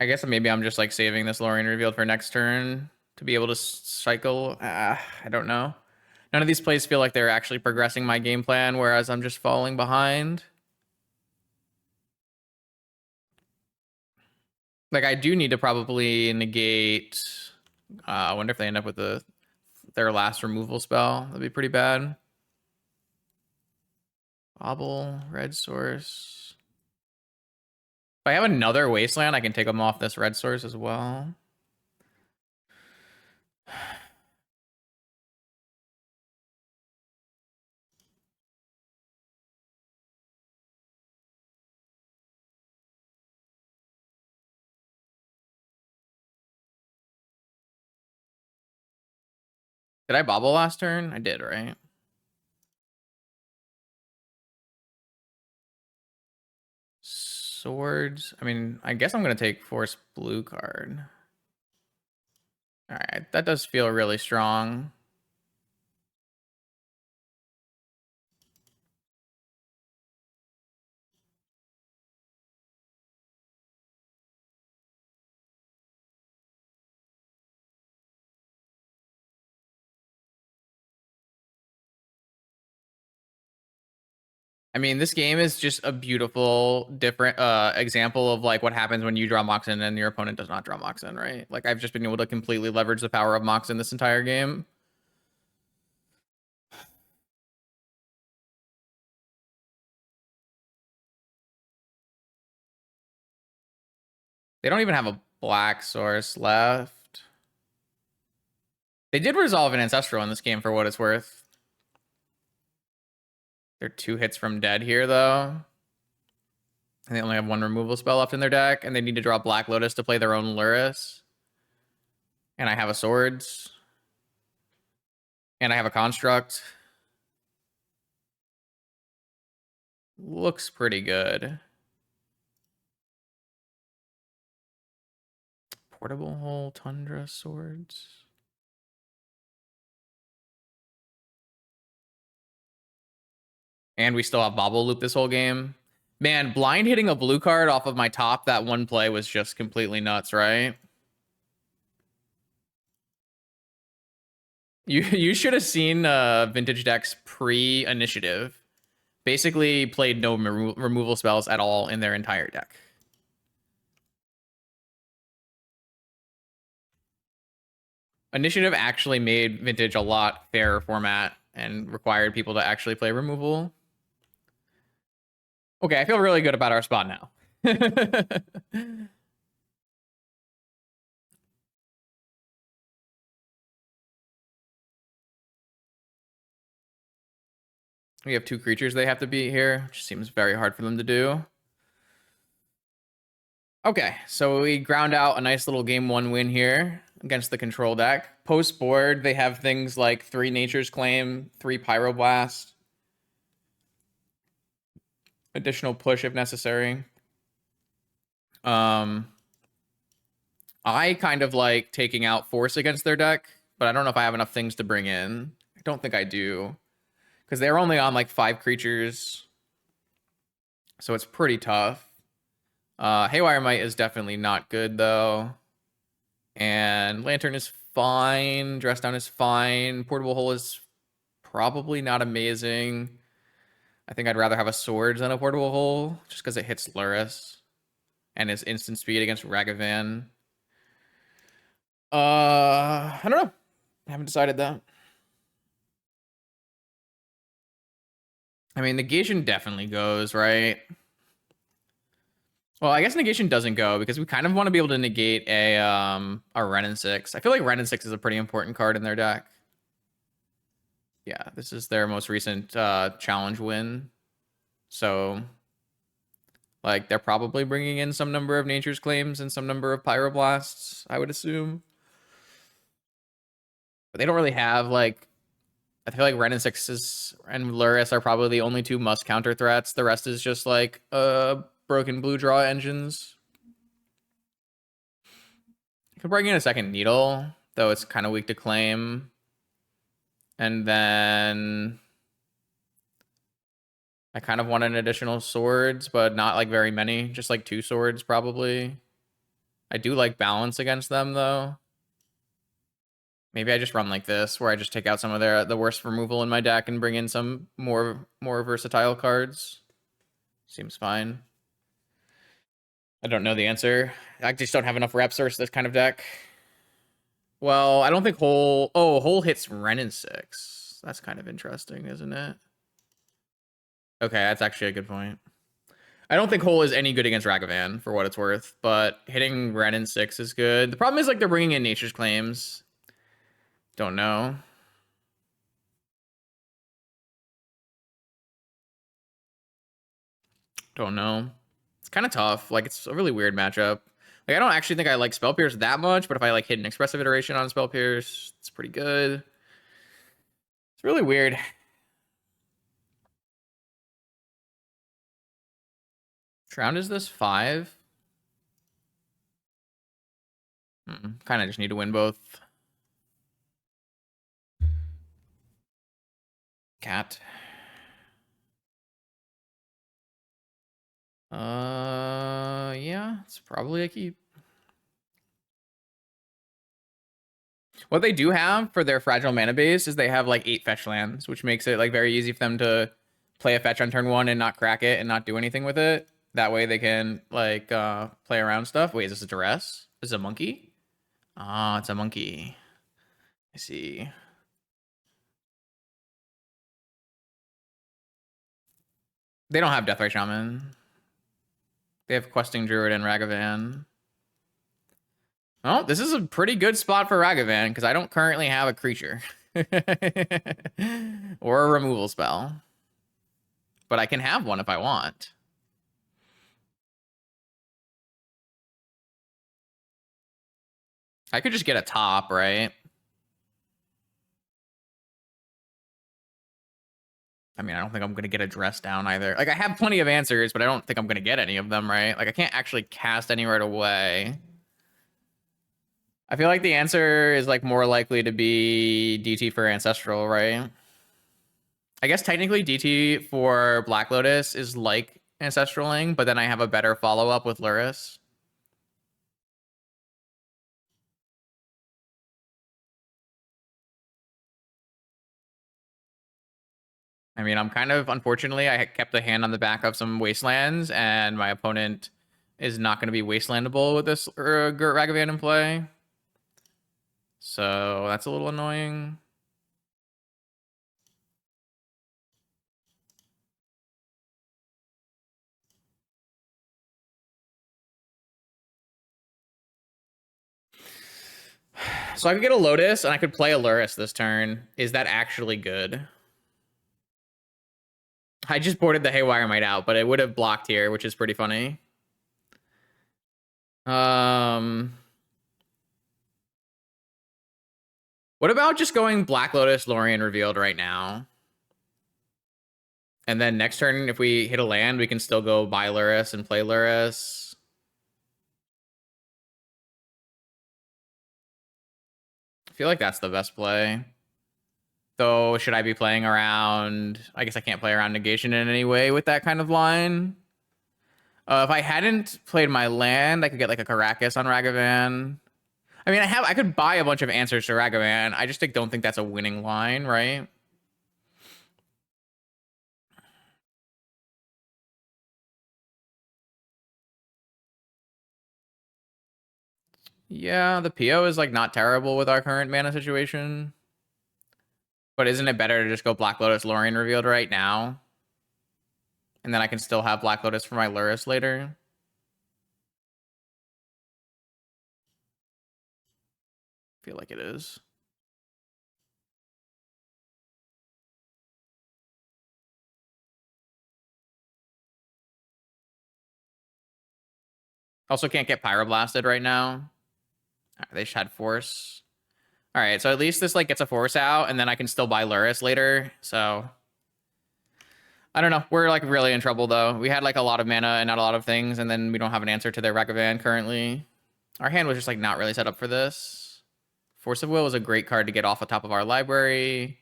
I guess maybe I'm just, like, saving this Lorien Revealed for next turn to be able to cycle. I don't know. None of these plays feel like they're actually progressing my game plan, whereas I'm just falling behind. Like, I do need to probably negate... I wonder if they end up with their last removal spell. That'd be pretty bad. Bauble, red source. If I have another wasteland, I can take them off this red source as well. Did I bobble last turn? I did, right? Swords. I mean, I guess I'm going to take force blue card. All right, that does feel really strong. I mean, this game is just a beautiful, different example of like what happens when you draw Moxen and your opponent does not draw Moxen, right? Like I've just been able to completely leverage the power of Moxen this entire game. They don't even have a black source left. They did resolve an Ancestral in this game for what it's worth. They're 2 hits from dead here, though. And they only have 1 removal spell left in their deck, and they need to draw Black Lotus to play their own Lurrus. And I have a Swords. And I have a Construct. Looks pretty good. Portable Hole, Tundra, Swords. And we still have Bauble Loop this whole game. Man, blind hitting a blue card off of my top that one play was just completely nuts, right? You should have seen Vintage Decks pre-initiative. Basically played no removal spells at all in their entire deck. Initiative actually made Vintage a lot fairer format and required people to actually play removal. Okay, I feel really good about our spot now. We have 2 creatures they have to beat here, which seems very hard for them to do. Okay, so we ground out a nice little game 1 win here against the control deck. Post board, they have things like 3 Nature's Claim, 3 Pyroblast, additional push if necessary. I kind of like taking out Force against their deck, but I don't know if I have enough things to bring in. I don't think I do, because they're only on like 5 creatures, so it's pretty tough. Haywire Might is definitely not good, though. And Lantern is fine. Dress Down is fine. Portable Hole is probably not amazing. I think I'd rather have a Swords than a Portable Hole, just because it hits Lurrus and is instant speed against Ragavan. I don't know. I haven't decided that. I mean, Negation definitely goes, right? Well, I guess Negation doesn't go because we kind of want to be able to negate a Renin 6. I feel like Renin 6 is a pretty important card in their deck. Yeah, this is their most recent challenge win. So, like, they're probably bringing in some number of Nature's Claims and some number of Pyroblasts, I would assume. But they don't really have, like... I feel like Renin 6 and Lurrus are probably the only 2 must-counter threats. The rest is just, like, broken blue draw engines. You could bring in a second Needle, though it's kind of weak to claim. And then I kind of want an additional Swords, but not like very many. Just like 2 Swords, probably. I do like balance against them, though. Maybe I just run like this, where I just take out some of the worst removal in my deck and bring in some more versatile cards. Seems fine. I don't know the answer. I just don't have enough reps versus this kind of deck. Well, I don't think Hole... Oh, Hole hits Ren in 6. That's kind of interesting, isn't it? Okay, that's actually a good point. I don't think Hole is any good against Ragavan, for what it's worth, but hitting Ren in 6 is good. The problem is, like, they're bringing in Nature's Claims. Don't know. Don't know. It's kind of tough. Like, it's a really weird matchup. Like, I don't actually think I like Spell Pierce that much, but if I, like, hit an Expressive Iteration on Spell Pierce, it's pretty good. It's really weird. Which round is this? 5? Kind of just need to win both. Cat. Yeah, it's probably a keep. What they do have for their fragile mana base is they have like 8 fetch lands, which makes it like very easy for them to play a fetch on turn 1 and not crack it and not do anything with it. That way they can like play around stuff. Wait, is this a duress? Is it a monkey? Oh, it's a monkey. I see. They don't have Deathray Shaman. They have Questing Druid and Ragavan. Oh, this is a pretty good spot for Ragavan because I don't currently have a creature. Or a removal spell. But I can have one if I want. I could just get a top, right? I mean, I don't think I'm going to get a dress down either. Like, I have plenty of answers, but I don't think I'm going to get any of them, right? Like, I can't actually cast any right away. I feel like the answer is, like, more likely to be DT for Ancestral, right? I guess technically DT for Black Lotus is like Ancestraling, but then I have a better follow-up with Lurrus. I mean, I'm kind of, unfortunately, I kept a hand on the back of some Wastelands, and my opponent is not going to be Wastelandable with this Ragavan in play. So that's a little annoying. So I could get a Lotus, and I could play a Lurrus this turn. Is that actually good? I just boarded the Haywire Might out, but it would have blocked here, which is pretty funny. What about just going Black Lotus, Lorien Revealed right now? And then next turn, if we hit a land, we can still go buy Lurrus and play Lurrus. I feel like that's the best play. Though, should I be playing around... I guess I can't play around Negation in any way with that kind of line. If I hadn't played my land, I could get like a Karakas on Ragavan. I mean, I could buy a bunch of answers to Ragavan. I just don't think that's a winning line, right? Yeah, the PO is like not terrible with our current mana situation. But isn't it better to just go Black Lotus Lorien Revealed right now? And then I can still have Black Lotus for my Lurrus later? I feel like it is. Also can't get Pyroblasted right now. They just had Force. All right, so at least this like gets a Force out, and then I can still buy Lurrus later. So I don't know. We're like really in trouble though. We had like a lot of mana and not a lot of things, and then we don't have an answer to their Ragavan currently. Our hand was just like not really set up for this. Force of Will was a great card to get off the top of our library.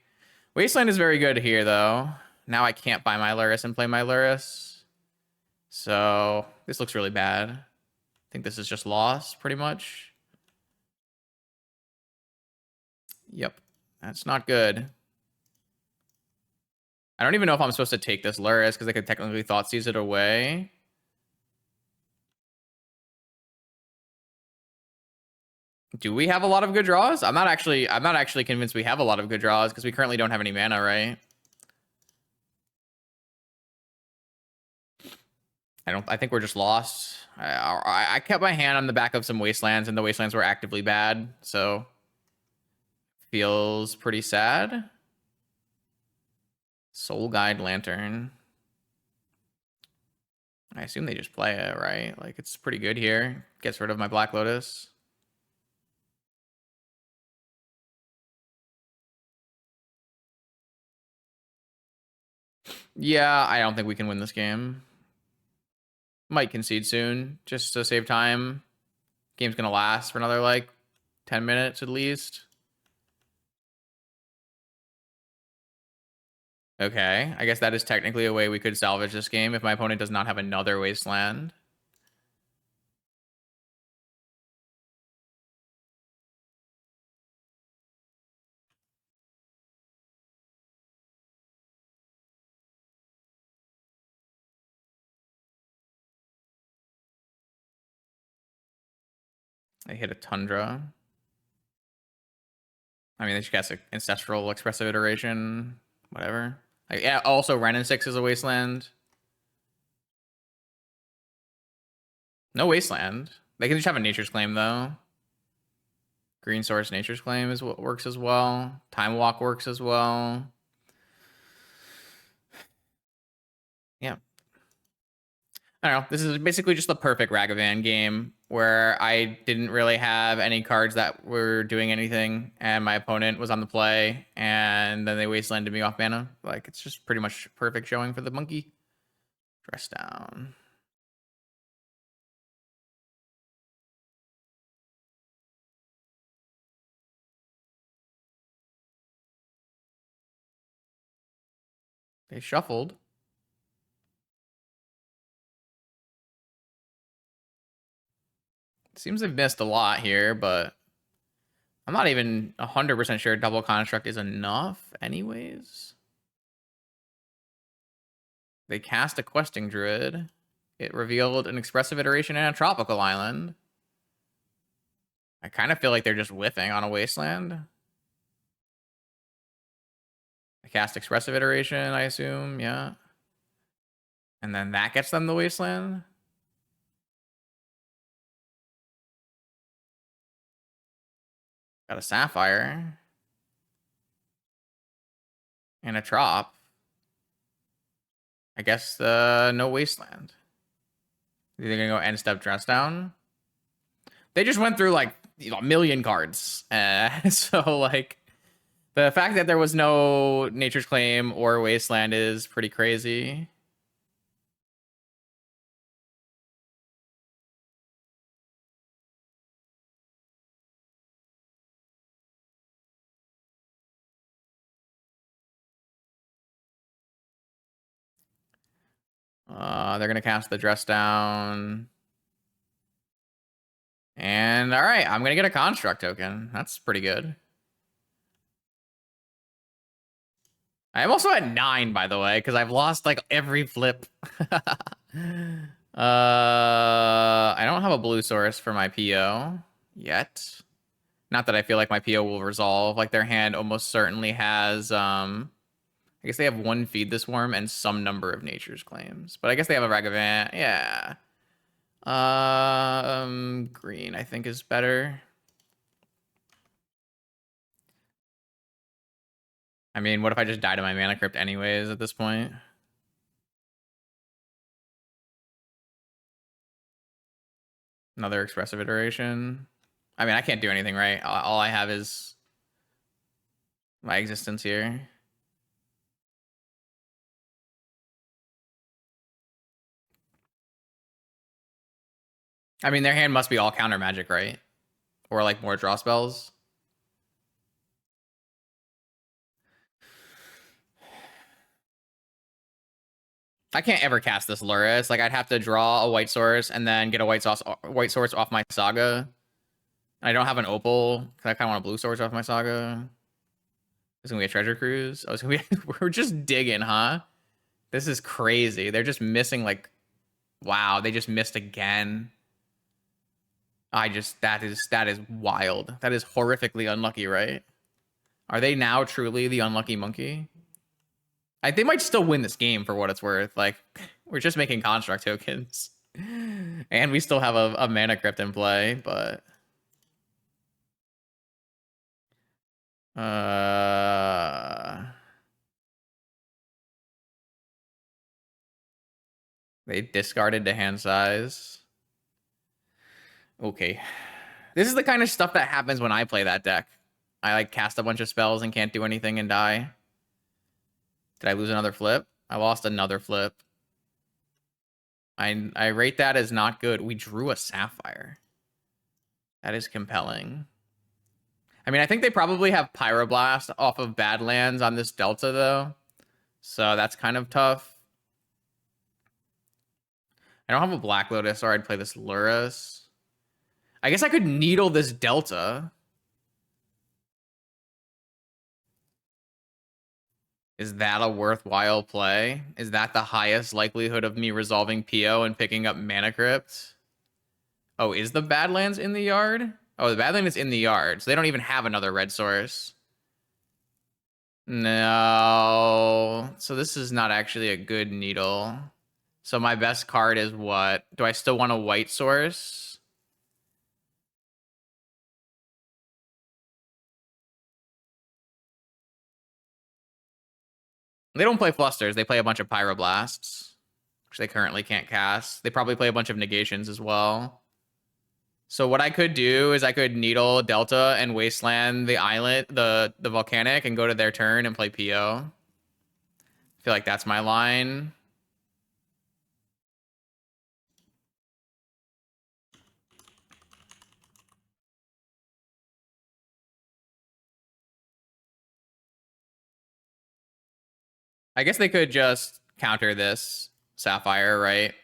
Wasteland is very good here though. Now I can't buy my Lurrus and play my Lurrus. So this looks really bad. I think this is just loss pretty much. Yep, that's not good. I don't even know if I'm supposed to take this Lurrus because I could technically Thoughtseize it away. Do we have a lot of good draws? I'm not actually convinced we have a lot of good draws because we currently don't have any mana, right? I think we're just lost. I kept my hand on the back of some wastelands, and the wastelands were actively bad, so feels pretty sad. Soul Guide Lantern. I assume they just play it, right? Like, it's pretty good here. Gets rid of my Black Lotus. Yeah, I don't think we can win this game. Might concede soon, just to save time. Game's gonna last for another, like, 10 minutes at least. Okay, I guess that is technically a way we could salvage this game if my opponent does not have another wasteland. They hit a Tundra. I mean, they should guess Ancestral Expressive Iteration, whatever. Like, yeah, also Wrenn and 6 is a wasteland. No wasteland. They can just have a Nature's Claim, though. Green Source Nature's Claim is what works as well. Time Walk works as well. Yeah. I don't know. This is basically just the perfect Ragavan game where I didn't really have any cards that were doing anything, and my opponent was on the play, and then they wastelanded me off mana. Like, it's just pretty much perfect showing for the monkey. Dress down. They shuffled. Seems they've missed a lot here, but I'm not even 100% sure Double Construct is enough anyways. They cast a Questing Druid. It revealed an Expressive Iteration and a Tropical Island. I kind of feel like they're just whiffing on a Wasteland. I cast Expressive Iteration, I assume, yeah. And then that gets them the Wasteland. Got a Sapphire. And a Trop. I guess no Wasteland. They're gonna go end step dress down. They just went through like a million cards. So like the fact that there was no Nature's Claim or Wasteland is pretty crazy. They're gonna cast the dress down. And all right, I'm gonna get a construct token. That's pretty good. I am also at 9, by the way, because I've lost like every flip. I don't have a blue source for my PO yet. Not that I feel like my PO will resolve. Like their hand almost certainly has I guess they have one Feed the Swarm and some number of Nature's Claims. But I guess they have a Ragavan. Yeah. Green I think is better. I mean, what if I just die to my Mana Crypt anyways at this point? Another Expressive Iteration. I mean, I can't do anything, right? All I have is my existence here. I mean, their hand must be all counter magic, right? Or like more draw spells. I can't ever cast this Lurrus. Like I'd have to draw a white source and then get a white source off my Saga. I don't have an Opal because I kind of want a blue source off my Saga. It's gonna be a treasure cruise. Oh, it's gonna be. We're just digging, huh? This is crazy. They're just missing like. Wow, they just missed again. That is wild. That is horrifically unlucky, right? Are they now truly the unlucky monkey? They might still win this game for what it's worth. Like, we're just making construct tokens. And we still have a mana crypt in play, but they discarded to hand size. Okay. This is the kind of stuff that happens when I play that deck. I like cast a bunch of spells and can't do anything and die. Did I lose another flip? I lost another flip. I rate that as not good. We drew a sapphire. That is compelling. I mean, I think they probably have Pyroblast off of Badlands on this Delta, though. So that's kind of tough. I don't have a Black Lotus, or I'd play this Lurrus. I guess I could needle this Delta. Is that a worthwhile play? Is that the highest likelihood of me resolving PO and picking up Mana Crypt? Oh, is the Badlands in the yard? Oh, the Badland is in the yard, so they don't even have another red source. No. So this is not actually a good needle. So my best card is what? Do I still want a white source? They don't play Flusters. They play a bunch of Pyroblasts, which they currently can't cast. They probably play a bunch of Negations as well. So what I could do is I could Needle Delta and Wasteland the island, the Volcanic, and go to their turn and play PO. I feel like that's my line. I guess they could just counter this Sapphire, right?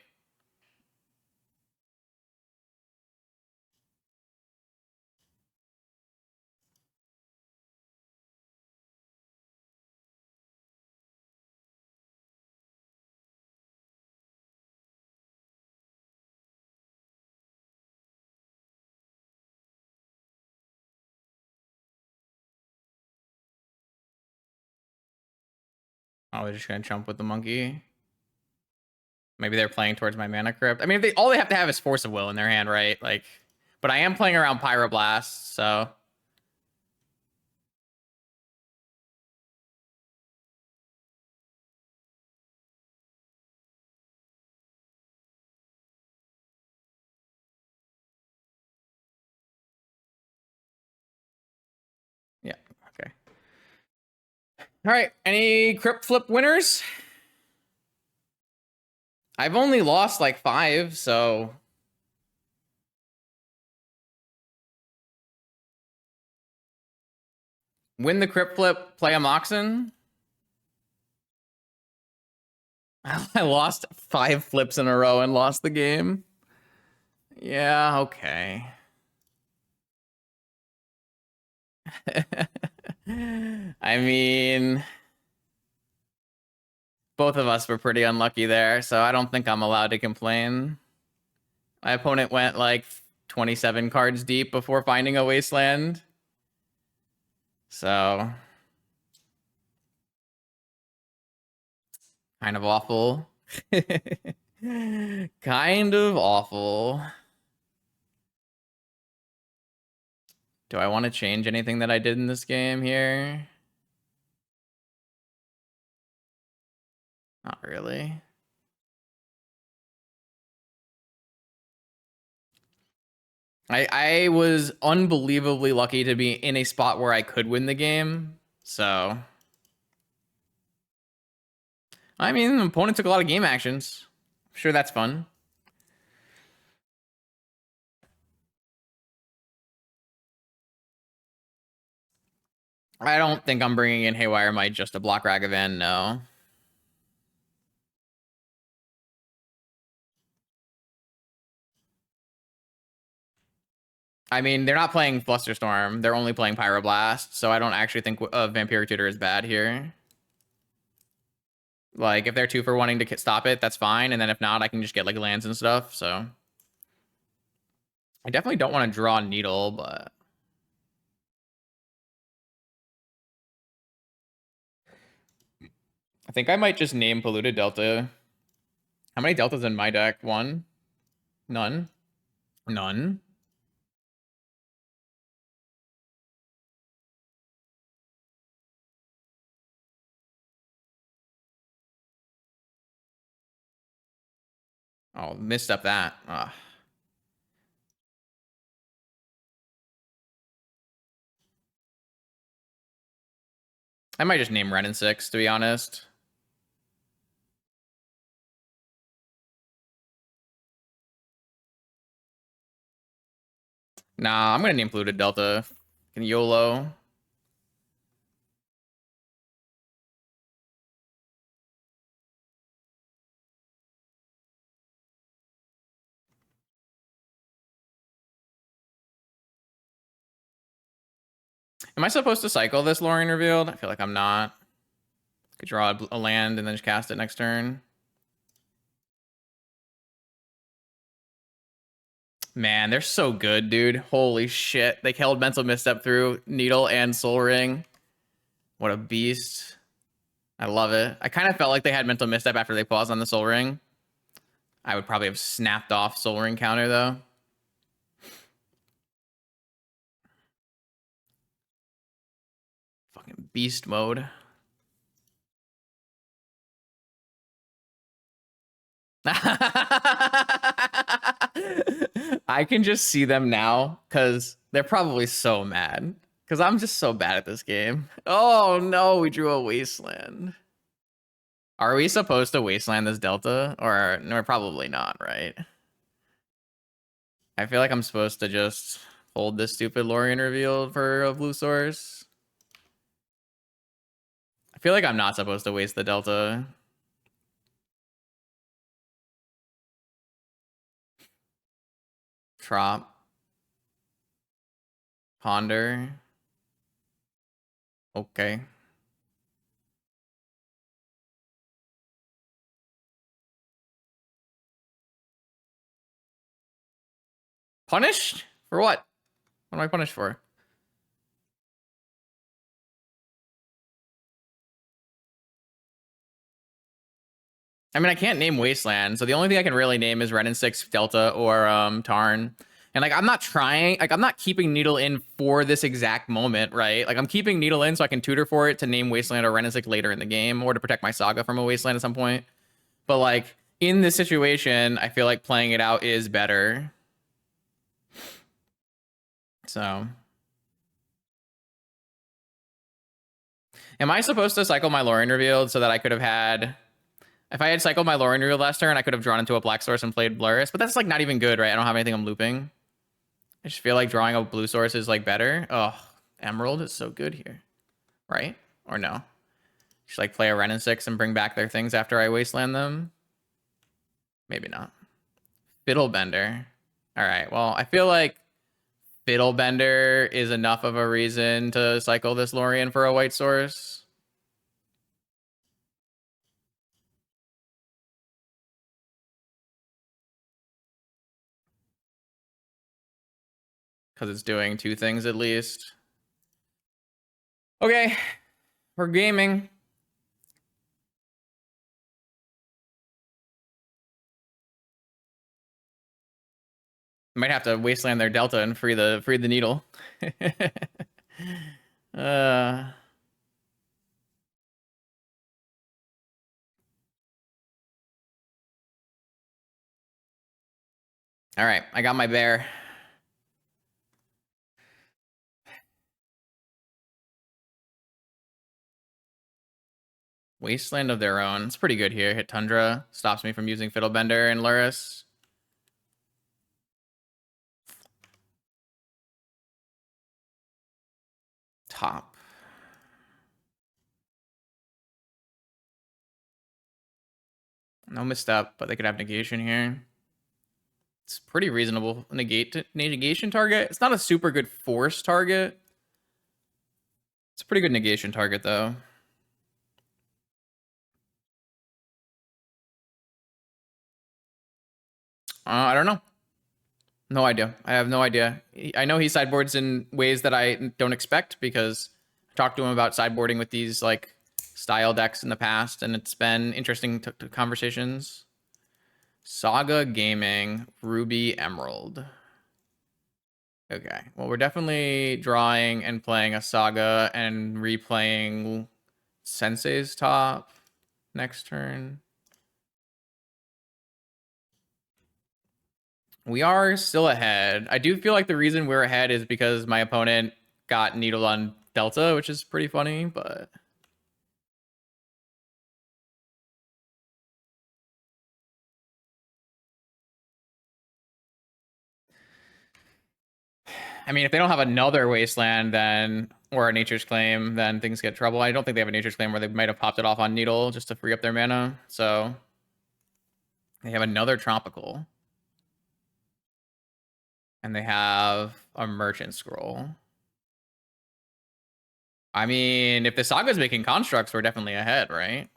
Oh, they're just gonna jump with the monkey. Maybe they're playing towards my Mana Crypt. I mean, all they have to have is Force of Will in their hand, right? Like, but I am playing around Pyroblast, so. Yeah, okay. All right, any Crypt Flip winners? I've only lost like 5, so. Win the Crypt Flip, play a Moxen. I lost 5 flips in a row and lost the game. Yeah, okay. I mean, both of us were pretty unlucky there, so I don't think I'm allowed to complain. My opponent went like 27 cards deep before finding a Wasteland. So, kind of awful. Kind of awful. Do I want to change anything that I did in this game here? Not really. I was unbelievably lucky to be in a spot where I could win the game. So, I mean, the opponent took a lot of game actions. I'm sure that's fun. I don't think I'm bringing in Haywire Might just to block Ragavan, no. I mean, they're not playing Flusterstorm. They're only playing Pyroblast, so I don't actually think Vampiric Tutor is bad here. Like, if they're 2 for wanting to stop it, that's fine. And then if not, I can just get, like, lands and stuff, so. I definitely don't want to draw Needle, but... I think I might just name Polluted Delta. How many Deltas in my deck? 1? None? None? Oh, missed up that. Ugh. I might just name Ren in 6, to be honest. Nah, I'm gonna name Polluted Delta. Can YOLO. Am I supposed to cycle this Lorien Revealed? I feel like I'm not. Could draw a land and then just cast it next turn. Man, they're so good, dude. Holy shit. They held Mental Misstep through Needle and Soul Ring. What a beast. I love it. I kind of felt like they had Mental Misstep after they paused on the Soul Ring. I would probably have snapped off Soul Ring counter, though. Fucking beast mode. I can just see them now because they're probably so mad because I'm just so bad at this game. Oh no, we drew a Wasteland. Are we supposed to Wasteland this Delta? Or no, probably not, right? I feel like I'm supposed to just hold this stupid Lorien Reveal for a blue source. I feel like I'm not supposed to waste the Delta. Trop. Ponder. Okay. Punished? For what? What am I punished for? I mean, I can't name Wasteland, so the only thing I can really name is Ren and 6, Delta, or Tarn. And like, I'm not trying, like, I'm not keeping Needle in for this exact moment, right? Like, I'm keeping Needle in so I can tutor for it to name Wasteland or Ren and 6 later in the game, or to protect my Saga from a Wasteland at some point. But like, in this situation, I feel like playing it out is better. So. Am I supposed to cycle my Lorien Revealed so that I could have had... If I had cycled my Lorien Revealed last turn, I could have drawn into a black source and played Lurrus, but that's like not even good, right? I don't have anything I'm looping. I just feel like drawing a blue source is like better. Oh, Emerald is so good here, right? Or no? Just like play a Ren and 6 and bring back their things after I Wasteland them? Maybe not. Fiddlebender. All right, well, I feel like Fiddlebender is enough of a reason to cycle this Lorien for a white source. Because it's doing 2 things at least. Okay, we're gaming. Might have to Wasteland their Delta and free the needle. uh... All right, I got my bear. Wasteland of their own. It's pretty good here. Hit Tundra. Stops me from using Fiddlebender and Lurrus. Top. No misstep, but they could have negation here. It's pretty reasonable negation target. It's not a super good force target. It's a pretty good negation target, though. I don't know. No idea. I have no idea. I know he sideboards in ways that I don't expect because I talked to him about sideboarding with these like style decks in the past, and it's been interesting conversations. Saga Gaming, Ruby Emerald. Okay, well, we're definitely drawing and playing a Saga and replaying Sensei's top next turn. We are still ahead. I do feel like the reason we're ahead is because my opponent got Needle on Delta, which is pretty funny, but... I mean, if they don't have another Wasteland, then or a Nature's Claim, then things get trouble. I don't think they have a Nature's Claim where they might have popped it off on Needle just to free up their mana. So they have another Tropical. And they have a Merchant Scroll. I mean, if the Saga's making constructs, we're definitely ahead, right?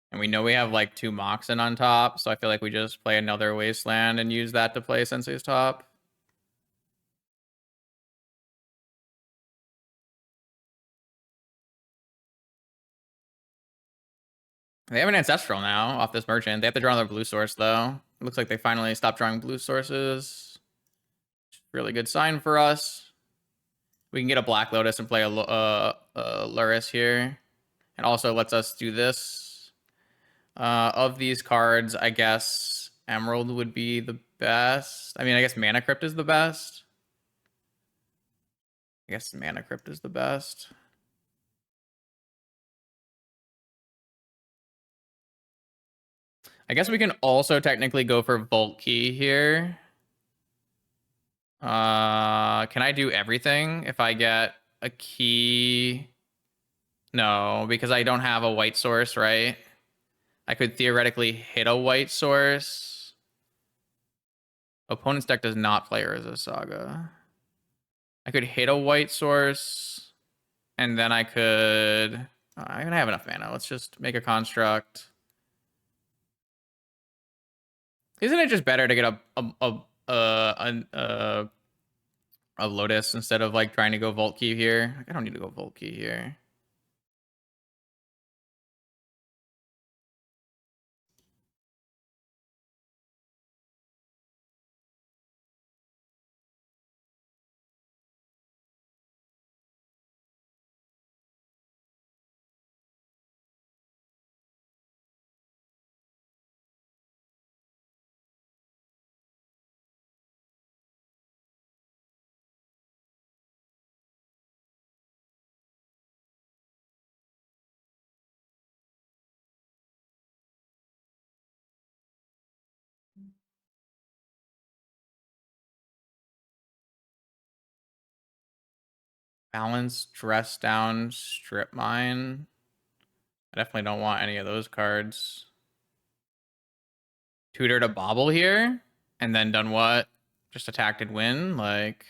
And we know we have like 2 Moxen on top, so I feel like we just play another Wasteland and use that to play Sensei's top. They have an Ancestral now off this Merchant. They have to draw another blue source, though. It looks like they finally stopped drawing blue sources. Really good sign for us. We can get a Black Lotus and play a Lurrus here. And also lets us do this. Of these cards, I guess Emerald would be the best. I mean, I guess Mana Crypt is the best. I guess Mana Crypt is the best. I guess we can also technically go for Vault Key here. Can I do everything if I get a key? No, because I don't have a white source, right? I could theoretically hit a white source. Opponent's deck does not play Lurrus Saga. I could hit a white source, and then I could... I'm gonna have enough mana. Let's just make a construct. Isn't it just better to get a Lotus instead of like trying to go Vault Key here? I don't need to go Vault Key here. Balance, Dress Down, Strip Mine. I definitely don't want any of those cards. Tutor to Bauble here, and then done what? Just attacked and win? Like...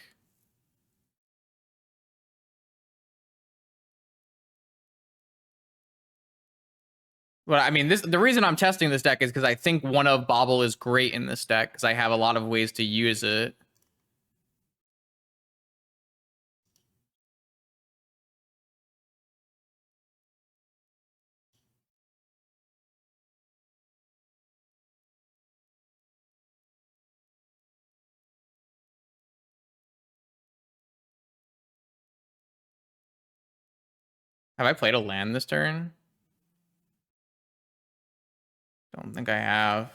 Well, I mean, the reason I'm testing this deck is because I think one of Bauble is great in this deck, because I have a lot of ways to use it. Have I played a land this turn? Don't think I have.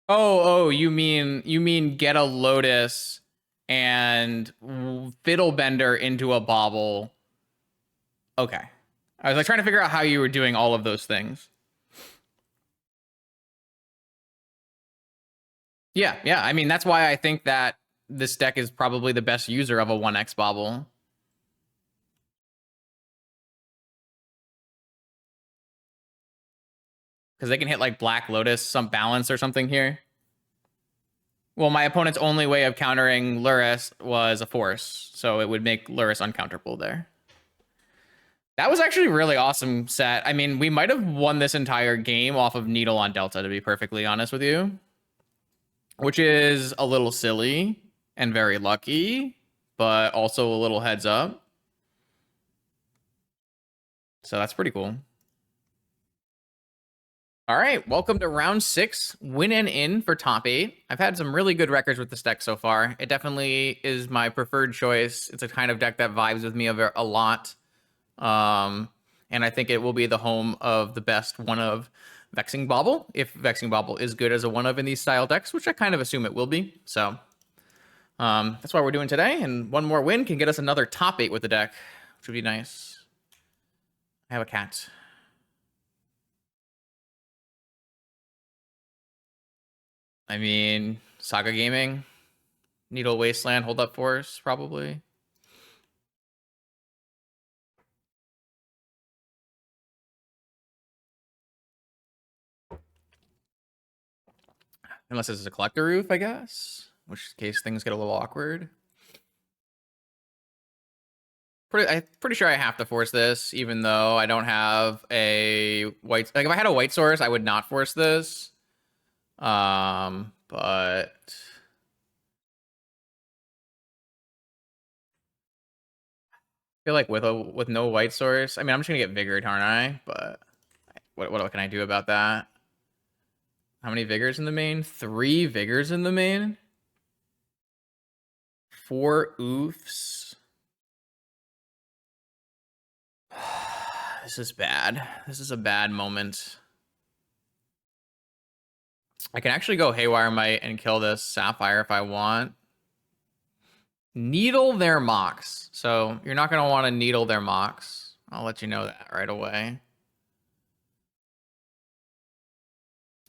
Oh, you mean get a Lotus and Fiddlebender into a Bauble. Okay. I was like trying to figure out how you were doing all of those things. Yeah, yeah. I mean, that's why I think that this deck is probably the best user of a 1x Bauble. Because they can hit like Black Lotus, some balance or something here. Well, my opponent's only way of countering Lurrus was a force, so it would make Lurrus uncounterable there. That was actually a really awesome set. I mean, we might have won this entire game off of Needle on Delta, to be perfectly honest with you. Which is a little silly and very lucky, but also a little heads up. So that's pretty cool. All right, welcome to round 6, win and in for top 8. I've had some really good records with this deck so far. It definitely is my preferred choice. It's a kind of deck that vibes with me a lot. And I think it will be the home of the best one of Vexing Bauble, if Vexing Bauble is good as a one of in these style decks, which I kind of assume it will be. So that's why we're doing today, and one more win can get us another top 8 with the deck, which would be nice. I have a cat. I mean, Saga Gaming, Needle Wasteland, Hold Up Force, probably. Unless this is a Collector Roof, I guess. In which case things get a little awkward. I'm pretty sure I have to force this, even though I don't have a white... Like, if I had a white source, I would not force this. But... I feel like with no white source... I mean, I'm just gonna get Vigored, aren't I? But what can I do about that? How many Vigors in the main? 3 Vigors in the main? 4 oofs? This is bad. This is a bad moment. I can actually go Haywire Might and kill this Sapphire if I want. Needle their Mox. So you're not going to want to needle their Mox. I'll let you know that right away.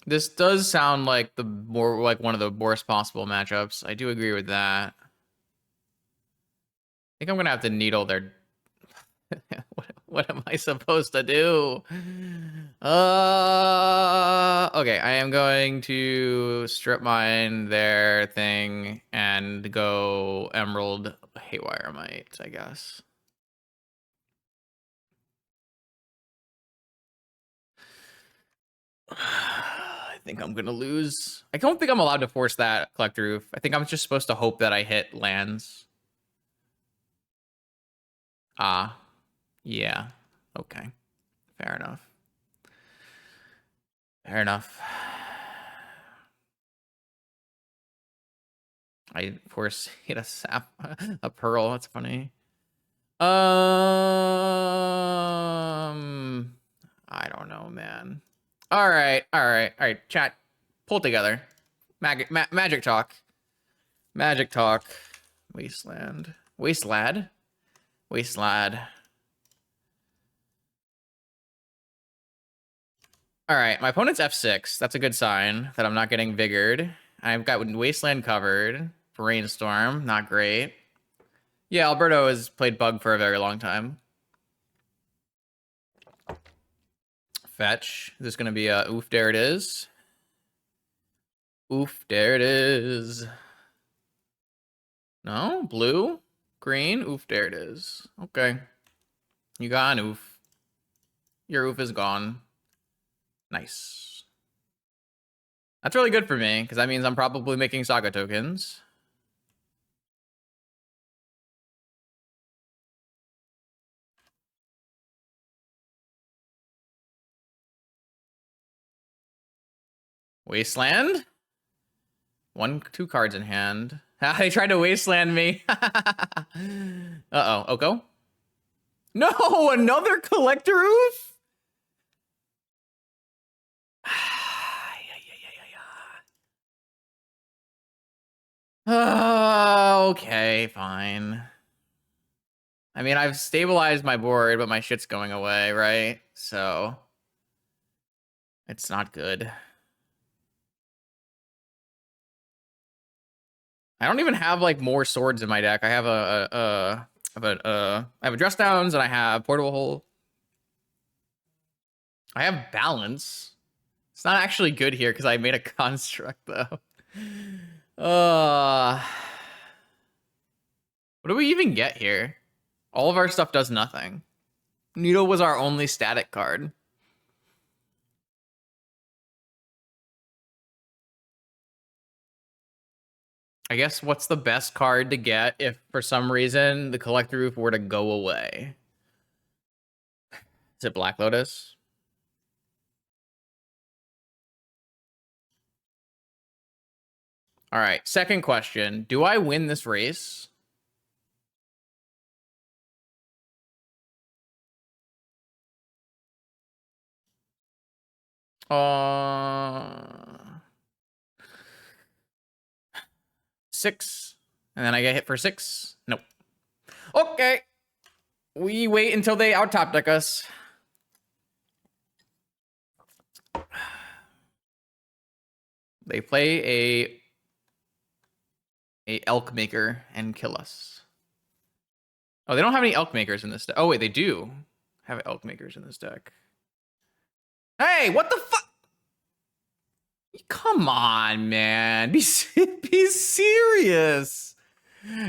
This does sound like one of the worst possible matchups. I do agree with that. I think I'm going to have to needle their... what am I supposed to do? Okay, I am going to strip mine their thing and go Emerald Haywire Might, I guess. I think I'm gonna lose. I don't think I'm allowed to force that Collector Roof. I think I'm just supposed to hope that I hit lands. Ah, yeah. Okay, fair enough. Fair enough. I force hit a pearl. That's funny. I don't know, man. All right. Chat, pull together. Magic talk. Magic talk. Wasteland. Wasteland. All right, my opponent's F6. That's a good sign that I'm not getting Vigored. I've got Wasteland covered. Brainstorm, not great. Yeah, Alberto has played Bug for a very long time. Fetch. This is going to be a oof, there it is. Oof, there it is. No? Blue? Green? Oof, there it is. Okay. You got an oof. Your oof is gone. Nice. That's really good for me, because that means I'm probably making Saga tokens. Wasteland? 2 cards in hand. They tried to wasteland me. Uh-oh. Oko? No! Another Collector Roof? Okay, fine. I mean, I've stabilized my board, but my shit's going away, right? So it's not good. I don't even have like more swords in my deck. I have I have a dress downs and I have portable hole. I have balance. It's not actually good here because I made a construct though. What do we even get here? All of our stuff does nothing. Needle was our only static card. I guess what's the best card to get if for some reason the Collector Roof were to go away? Is it Black Lotus? All right, second question. Do I win this race? Uh, 6. And then I get hit for 6? Nope. Okay. We wait until they out top deck us. They play a elk maker and kill us. Oh, they don't have any elk makers in this deck. Oh, wait, they do have elk makers in this deck. Hey, what the fuck? Come on, man. Be serious.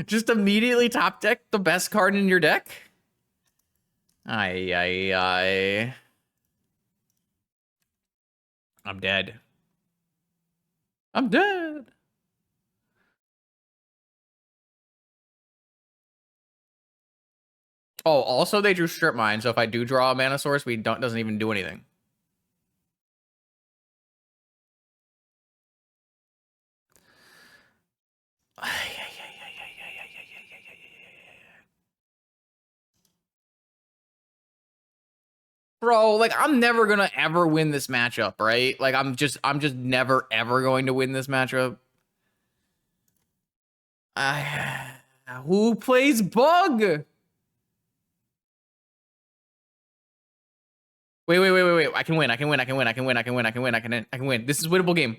Just immediately top deck the best card in your deck? Ay. I'm dead. I'm dead. Oh, also they drew Strip Mine, so if I do draw a mana source, doesn't even do anything. Bro, like I'm never gonna ever win this matchup, right? Like I'm just never ever going to win this matchup. Who plays Bug? Wait. I can win. I can win. This is winnable game.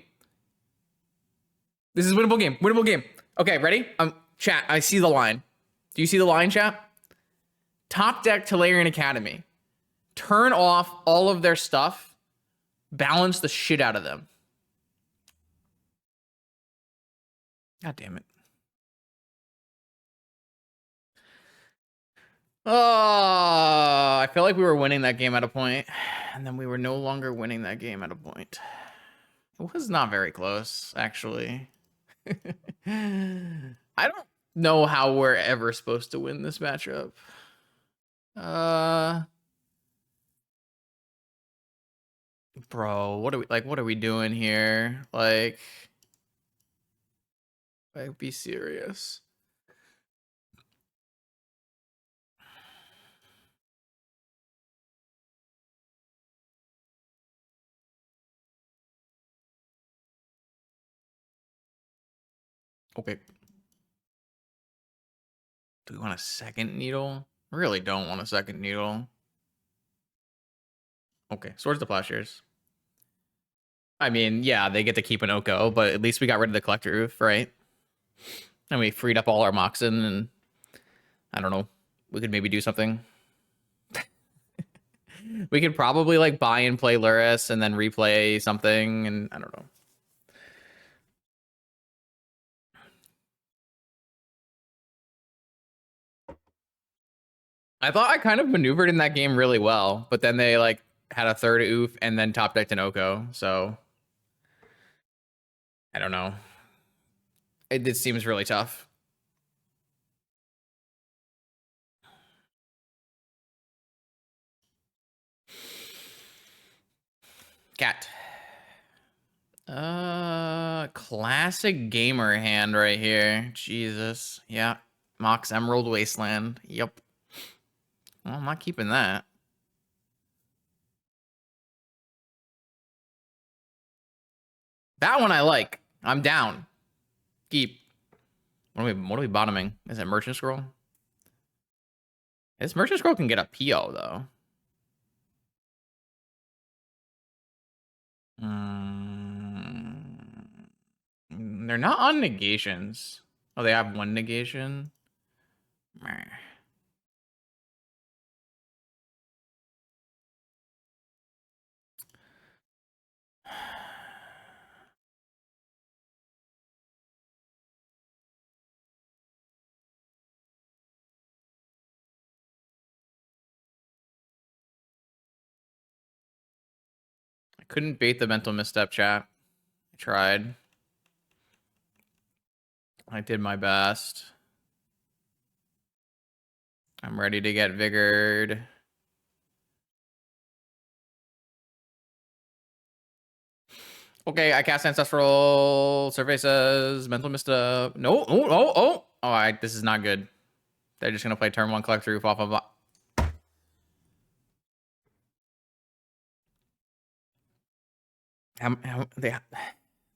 This is winnable game. Winnable game. Okay, ready? Chat, I see the line. Do you see the line, chat? Top deck Tolarian Academy. Turn off all of their stuff. Balance the shit out of them. God damn it. Oh, I feel like we were winning that game at a point, and then we were no longer winning that game at a point. It was not very close, actually. I don't know how we're ever supposed to win this matchup. Bro, what are we doing here? Like be serious. Okay. Do we want a second needle? Really don't want a second needle. Okay, Swords to Plowshares. I mean, yeah, they get to keep an Oko, but at least we got rid of the Collector Roof, right? And we freed up all our Moxen, and I don't know. We could maybe do something. We could probably like buy and play Lurrus and then replay something, and I don't know. I thought I kind of maneuvered in that game really well, but then they like had a third oof and then top decked an Oko, so I don't know. It seems really tough. Cat. Classic gamer hand right here. Jesus. Yeah. Mox Emerald Wasteland. Yep. Well, I'm not keeping that. That one I like. I'm down. Keep. What are we bottoming? Is it Merchant Scroll? This Merchant Scroll can get a PO though. They're not on negations. Oh, they have one negation. Meh. I couldn't bait the mental misstep, chat. I tried. I did my best. I'm ready to get vigored. Okay, I cast Ancestral. Survey says mental misstep. No, oh. This is not good. They're just gonna play turn 1 collect roof off of.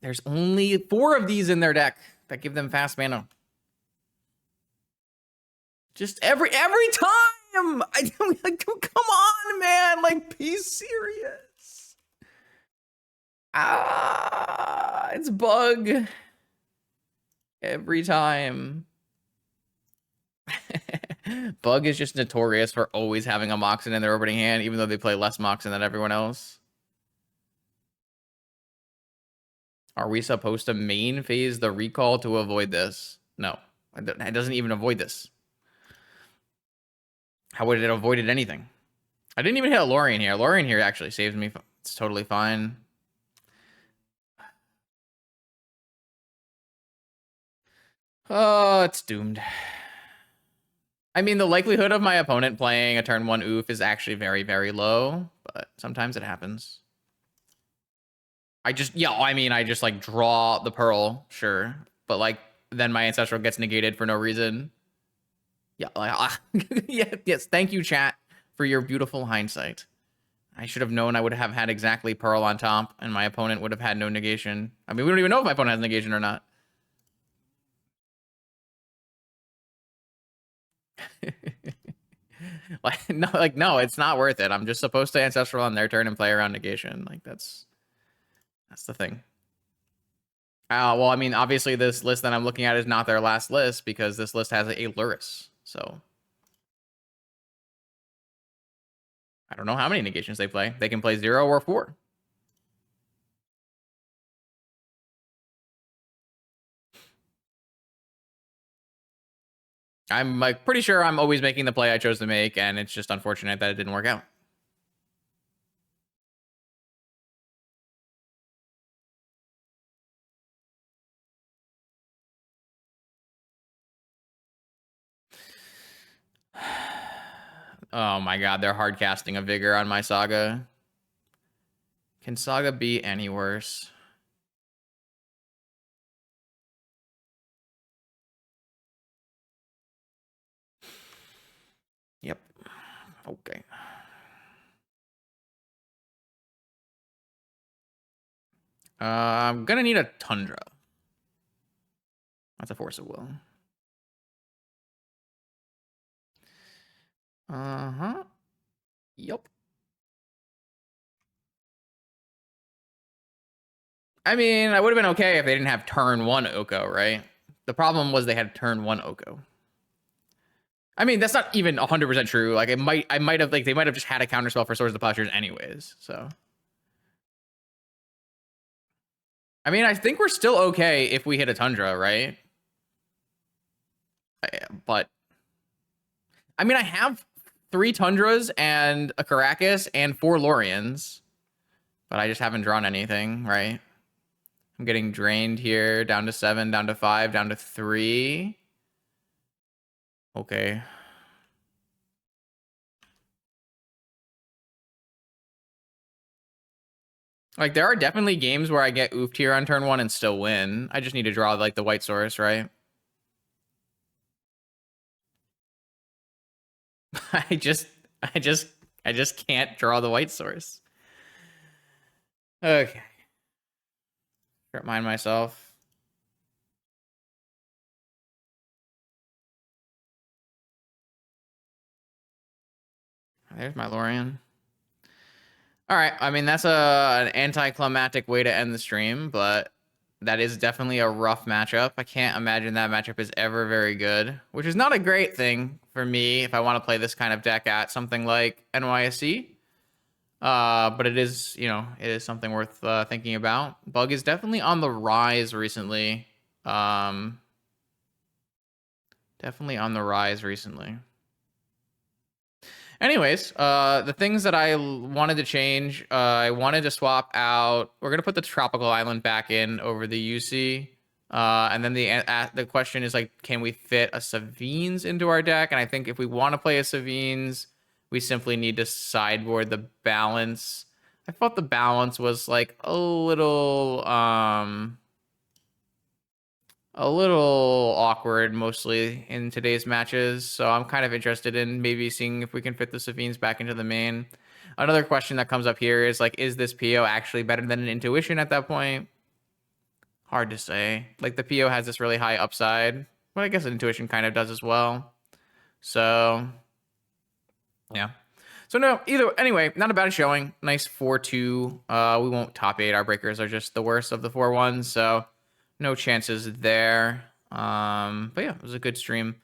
There's only 4 of these in their deck that give them fast mana. Just every time. I don't like. Come on, man. Like, be serious. It's bug every time. Bug is just notorious for always having a Moxen in their opening hand, even though they play less Moxen than everyone else. Are we supposed to main phase the recall to avoid this? No, it doesn't even avoid this. How would it have avoided anything? I didn't even hit a Lorien here. Lorien here actually saves me. It's totally fine. Oh, it's doomed. I mean, the likelihood of my opponent playing a turn 1 oof is actually very, very low, but sometimes it happens. I just like draw the Pearl, sure, but like then my Ancestral gets negated for no reason. Yeah, yes, thank you, chat, for your beautiful hindsight. I should have known I would have had exactly Pearl on top, and my opponent would have had no negation. I mean, we don't even know if my opponent has negation or not. No, it's not worth it. I'm just supposed to Ancestral on their turn and play around negation. Like, that's the thing. Well, I mean, obviously this list that I'm looking at is not their last list because this list has a Lurrus. So I don't know how many negations they play. They can play 0 or 4. I'm like pretty sure I'm always making the play I chose to make, and it's just unfortunate that it didn't work out. Oh my god, they're hard casting a Vigor on my Saga. Can Saga be any worse? Yep. Okay. I'm gonna need a Tundra. That's a Force of Will. Uh-huh. Yep. I mean, I would have been okay if they didn't have turn 1 Oko, right? The problem was they had turn 1 Oko. I mean, that's not even 100% true. Like, they might have just had a counterspell for Swords of the Plowshares anyways, so. I mean, I think we're still okay if we hit a Tundra, right? But, I mean, I have 3 Tundras and a Caracas and 4 Loriens, but I just haven't drawn anything, right? I'm getting drained here, down to 7, down to 5, down to 3. Okay. Like, there are definitely games where I get oofed here on turn 1 and still win. I just need to draw, like, the white source, right? I just can't draw the white source. Okay. Remind myself. There's my Lorian. All right. I mean, that's an anticlimactic way to end the stream, but that is definitely a rough matchup. I can't imagine that matchup is ever very good, which is not a great thing for me if I want to play this kind of deck at something like NYSC. But it is, you know, it is something worth thinking about. Bug is definitely on the rise recently. Definitely on the rise recently. Anyways, the things that I wanted to change, I wanted to swap out. We're gonna put the tropical island back in over the UC, and then the question is like, can we fit a Savines into our deck? And I think if we want to play a Savines, we simply need to sideboard the balance. I thought the balance was like a little awkward mostly in today's matches, so I'm kind of interested in maybe seeing if we can fit the Savines back into the main. Another question that comes up here is like, is this PO actually better than an Intuition at that point? Hard to say. Like, the PO has this really high upside, but I guess an Intuition kind of does as well. So, yeah. So no, anyway, not a bad showing. Nice 4-2. We won't top 8. Our breakers are just the worst of the 4-1s, so no chances there. But yeah, it was a good stream.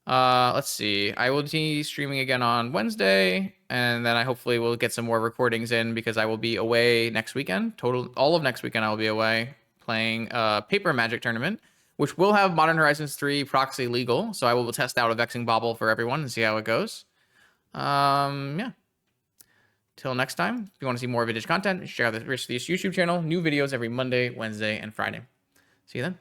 Let's see. I will be streaming again on Wednesday, and then I hopefully will get some more recordings in because I will be away next weekend. All of next weekend I will be away playing a Paper Magic tournament, which will have Modern Horizons 3 proxy legal. So I will test out a Vexing Bauble for everyone and see how it goes. Yeah. Till next time, if you want to see more vintage content, check out the rest of this YouTube channel. New videos every Monday, Wednesday, and Friday. See you then.